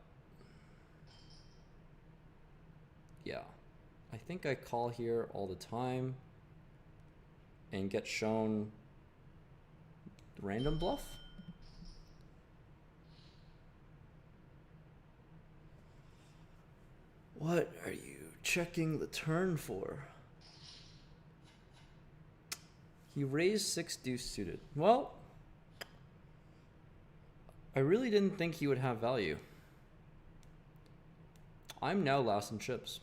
Yeah. I think I call here all the time and get shown random bluff. What are you checking the turn for? He raised 6 deuce suited. Well, I really didn't think he would have value. I'm now last in chips.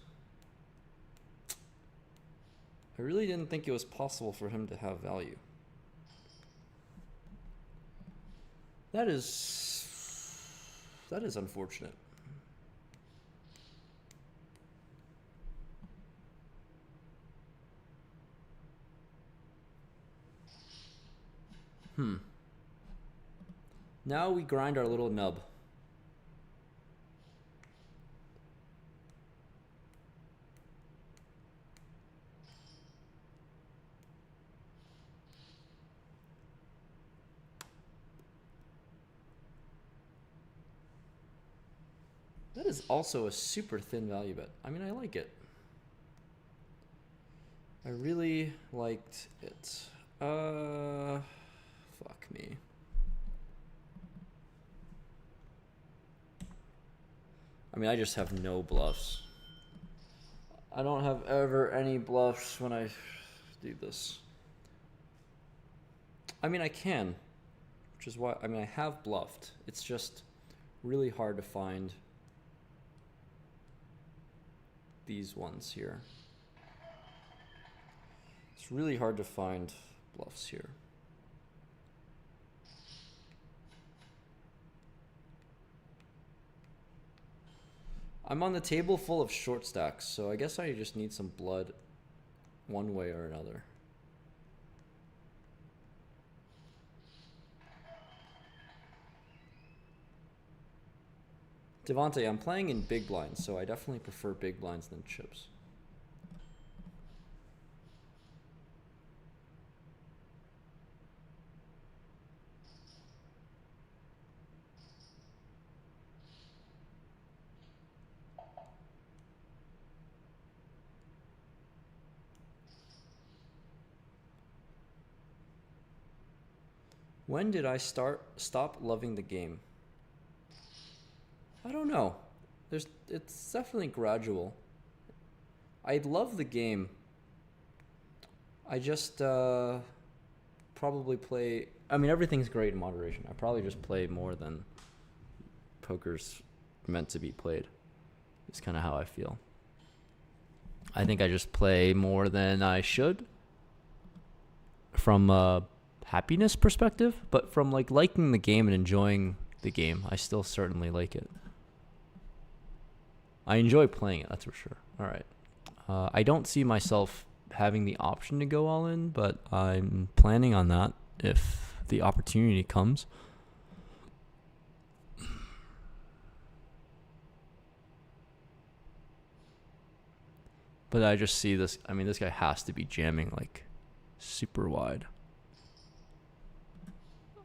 I really didn't think it was possible for him to have value. That is unfortunate. Now we grind our little nub. That is also a super thin value bet. I mean, I like it. I really liked it. Fuck me. I mean, I just have no bluffs. I don't have ever any bluffs when I do this. I mean, I can, which is why, I mean, I have bluffed. It's just really hard to find these ones here. It's really hard to find bluffs here. I'm on the table full of short stacks, so I guess I just need some blood one way or another. Devontae, I'm playing in big blinds, so I definitely prefer big blinds than chips. When did I stop loving the game? I don't know. It's definitely gradual. I love the game. I just probably play. I mean, everything's great in moderation. I probably just play more than poker's meant to be played. It's kind of how I feel. I think I just play more than I should from a happiness perspective, but from like liking the game and enjoying the game, I still certainly like it. I enjoy playing it, that's for sure. All right. I don't see myself having the option to go all in, but I'm planning on that if the opportunity comes. But I just see this. I mean, this guy has to be jamming like super wide.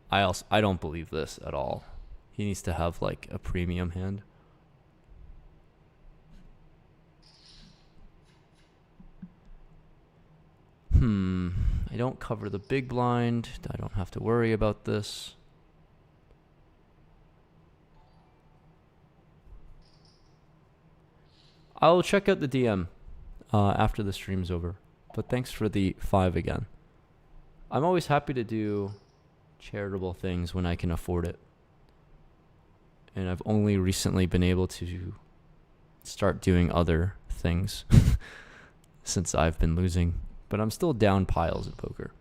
I don't believe this at all. He needs to have like a premium hand. I don't cover the big blind. I don't have to worry about this. I'll check out the DM after the stream's over. But thanks for the 5 again. I'm always happy to do charitable things when I can afford it. And I've only recently been able to start doing other things since I've been losing. But I'm still down piles in poker.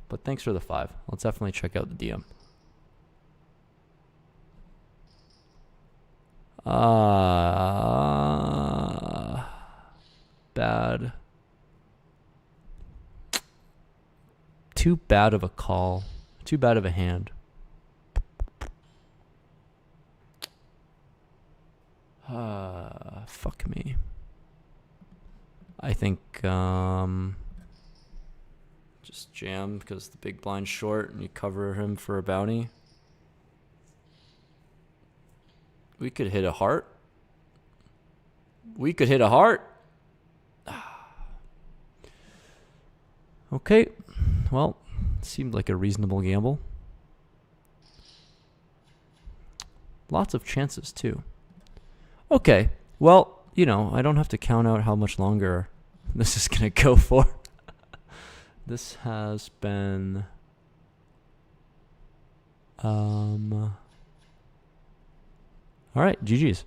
But thanks for the 5. I'll definitely check out the DM. Bad. Too bad of a call. Too bad of a hand. Fuck me. I think just jam because the big blind's short and you cover him for a bounty. We could hit a heart. We could hit a heart. Okay. Well, seemed like a reasonable gamble. Lots of chances too. Okay. Well, you know, I don't have to count out how much longer this is going to go for. This has been all right, GG's.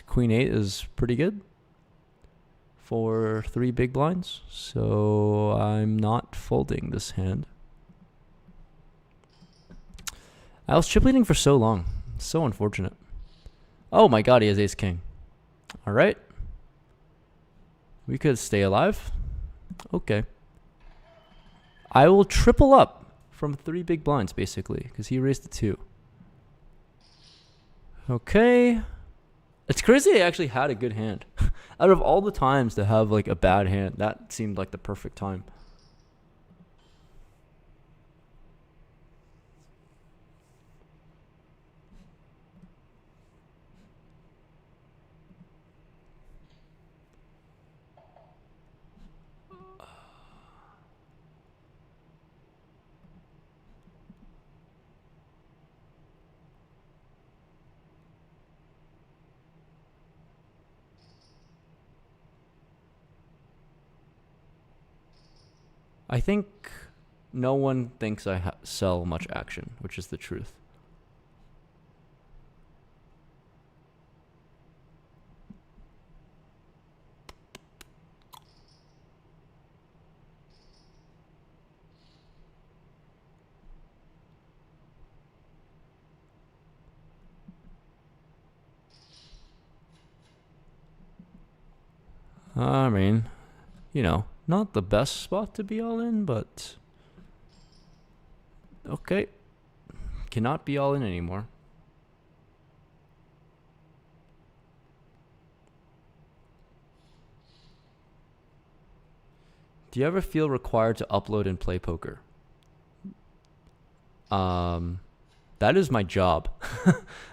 Queen 8 is pretty good for 3 big blinds, so I'm not folding this hand. I was chip leading for so long. So unfortunate. Oh my god, he has ace king. All right. We could stay alive. Okay. I will triple up from 3 big blinds, basically, because he raised to 2. Okay. It's crazy I actually had a good hand. Out of all the times to have like a bad hand, that seemed like the perfect time. I think no one thinks I sell much action, which is the truth. I mean, you know, not the best spot to be all in, but okay. Cannot be all in anymore. Do you ever feel required to upload and play poker? That is my job.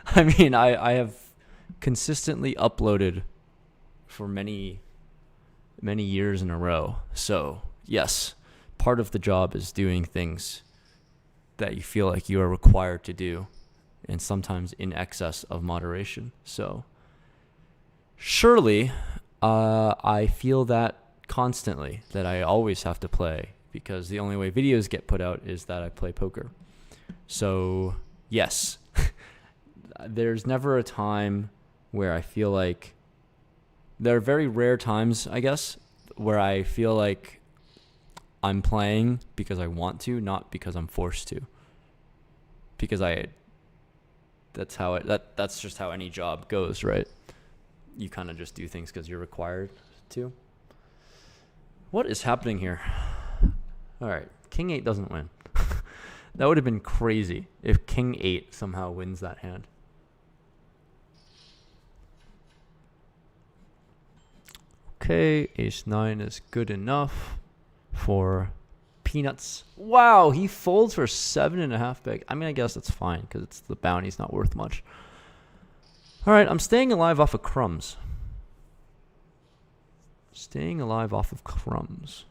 I mean, I have consistently uploaded for many years in a row. So, yes, part of the job is doing things that you feel like you are required to do, and sometimes in excess of moderation. So, surely, I feel that constantly, that I always have to play, because the only way videos get put out is that I play poker. So, yes, there's never a time where I feel like, there are very rare times, I guess, where I feel like I'm playing because I want to, not because I'm forced to. Because that's just how any job goes, right? You kind of just do things because you're required to. What is happening here? All right, King 8 doesn't win. That would have been crazy if King 8 somehow wins that hand. Okay, Ace 9 is good enough for peanuts. Wow, he folds for 7.5 big. I mean, I guess that's fine because it's the bounty's not worth much. All right, I'm staying alive off of crumbs. Staying alive off of crumbs.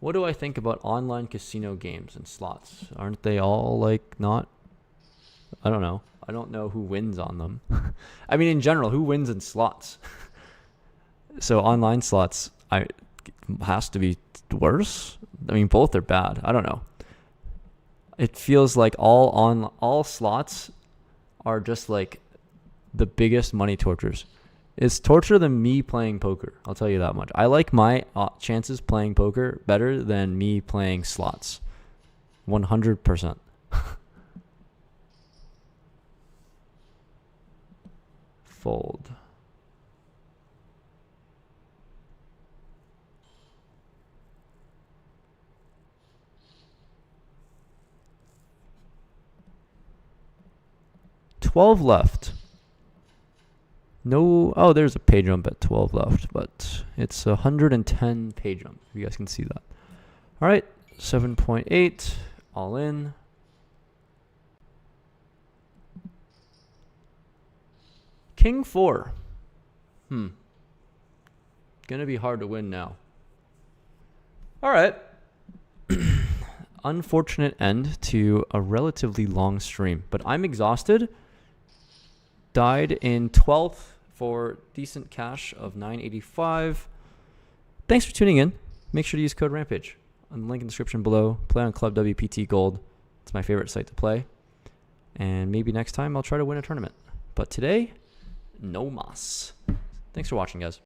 What do I think about online casino games and slots? Aren't they all like not? I don't know. I don't know who wins on them. I mean, in general, who wins in slots? So online slots, has to be worse. I mean, both are bad. I don't know. It feels like all slots are just like the biggest money tortures. It's torture than me playing poker. I'll tell you that much. I like my chances playing poker better than me playing slots. 100%. Fold. $12 left. No, oh, there's a pay jump at 12 left, but it's 110 pay jump. You guys can see that. All right, 7.8, all in. King 4. Gonna be hard to win now. All right. Unfortunate end to a relatively long stream, but I'm exhausted. Died in 12th for decent cash of 985. Thanks for tuning in. Make sure to use code Rampage on the link in the description below. Play on Club WPT Gold. It's my favorite site to play. And maybe next time I'll try to win a tournament. But today, no mas. Thanks for watching, guys.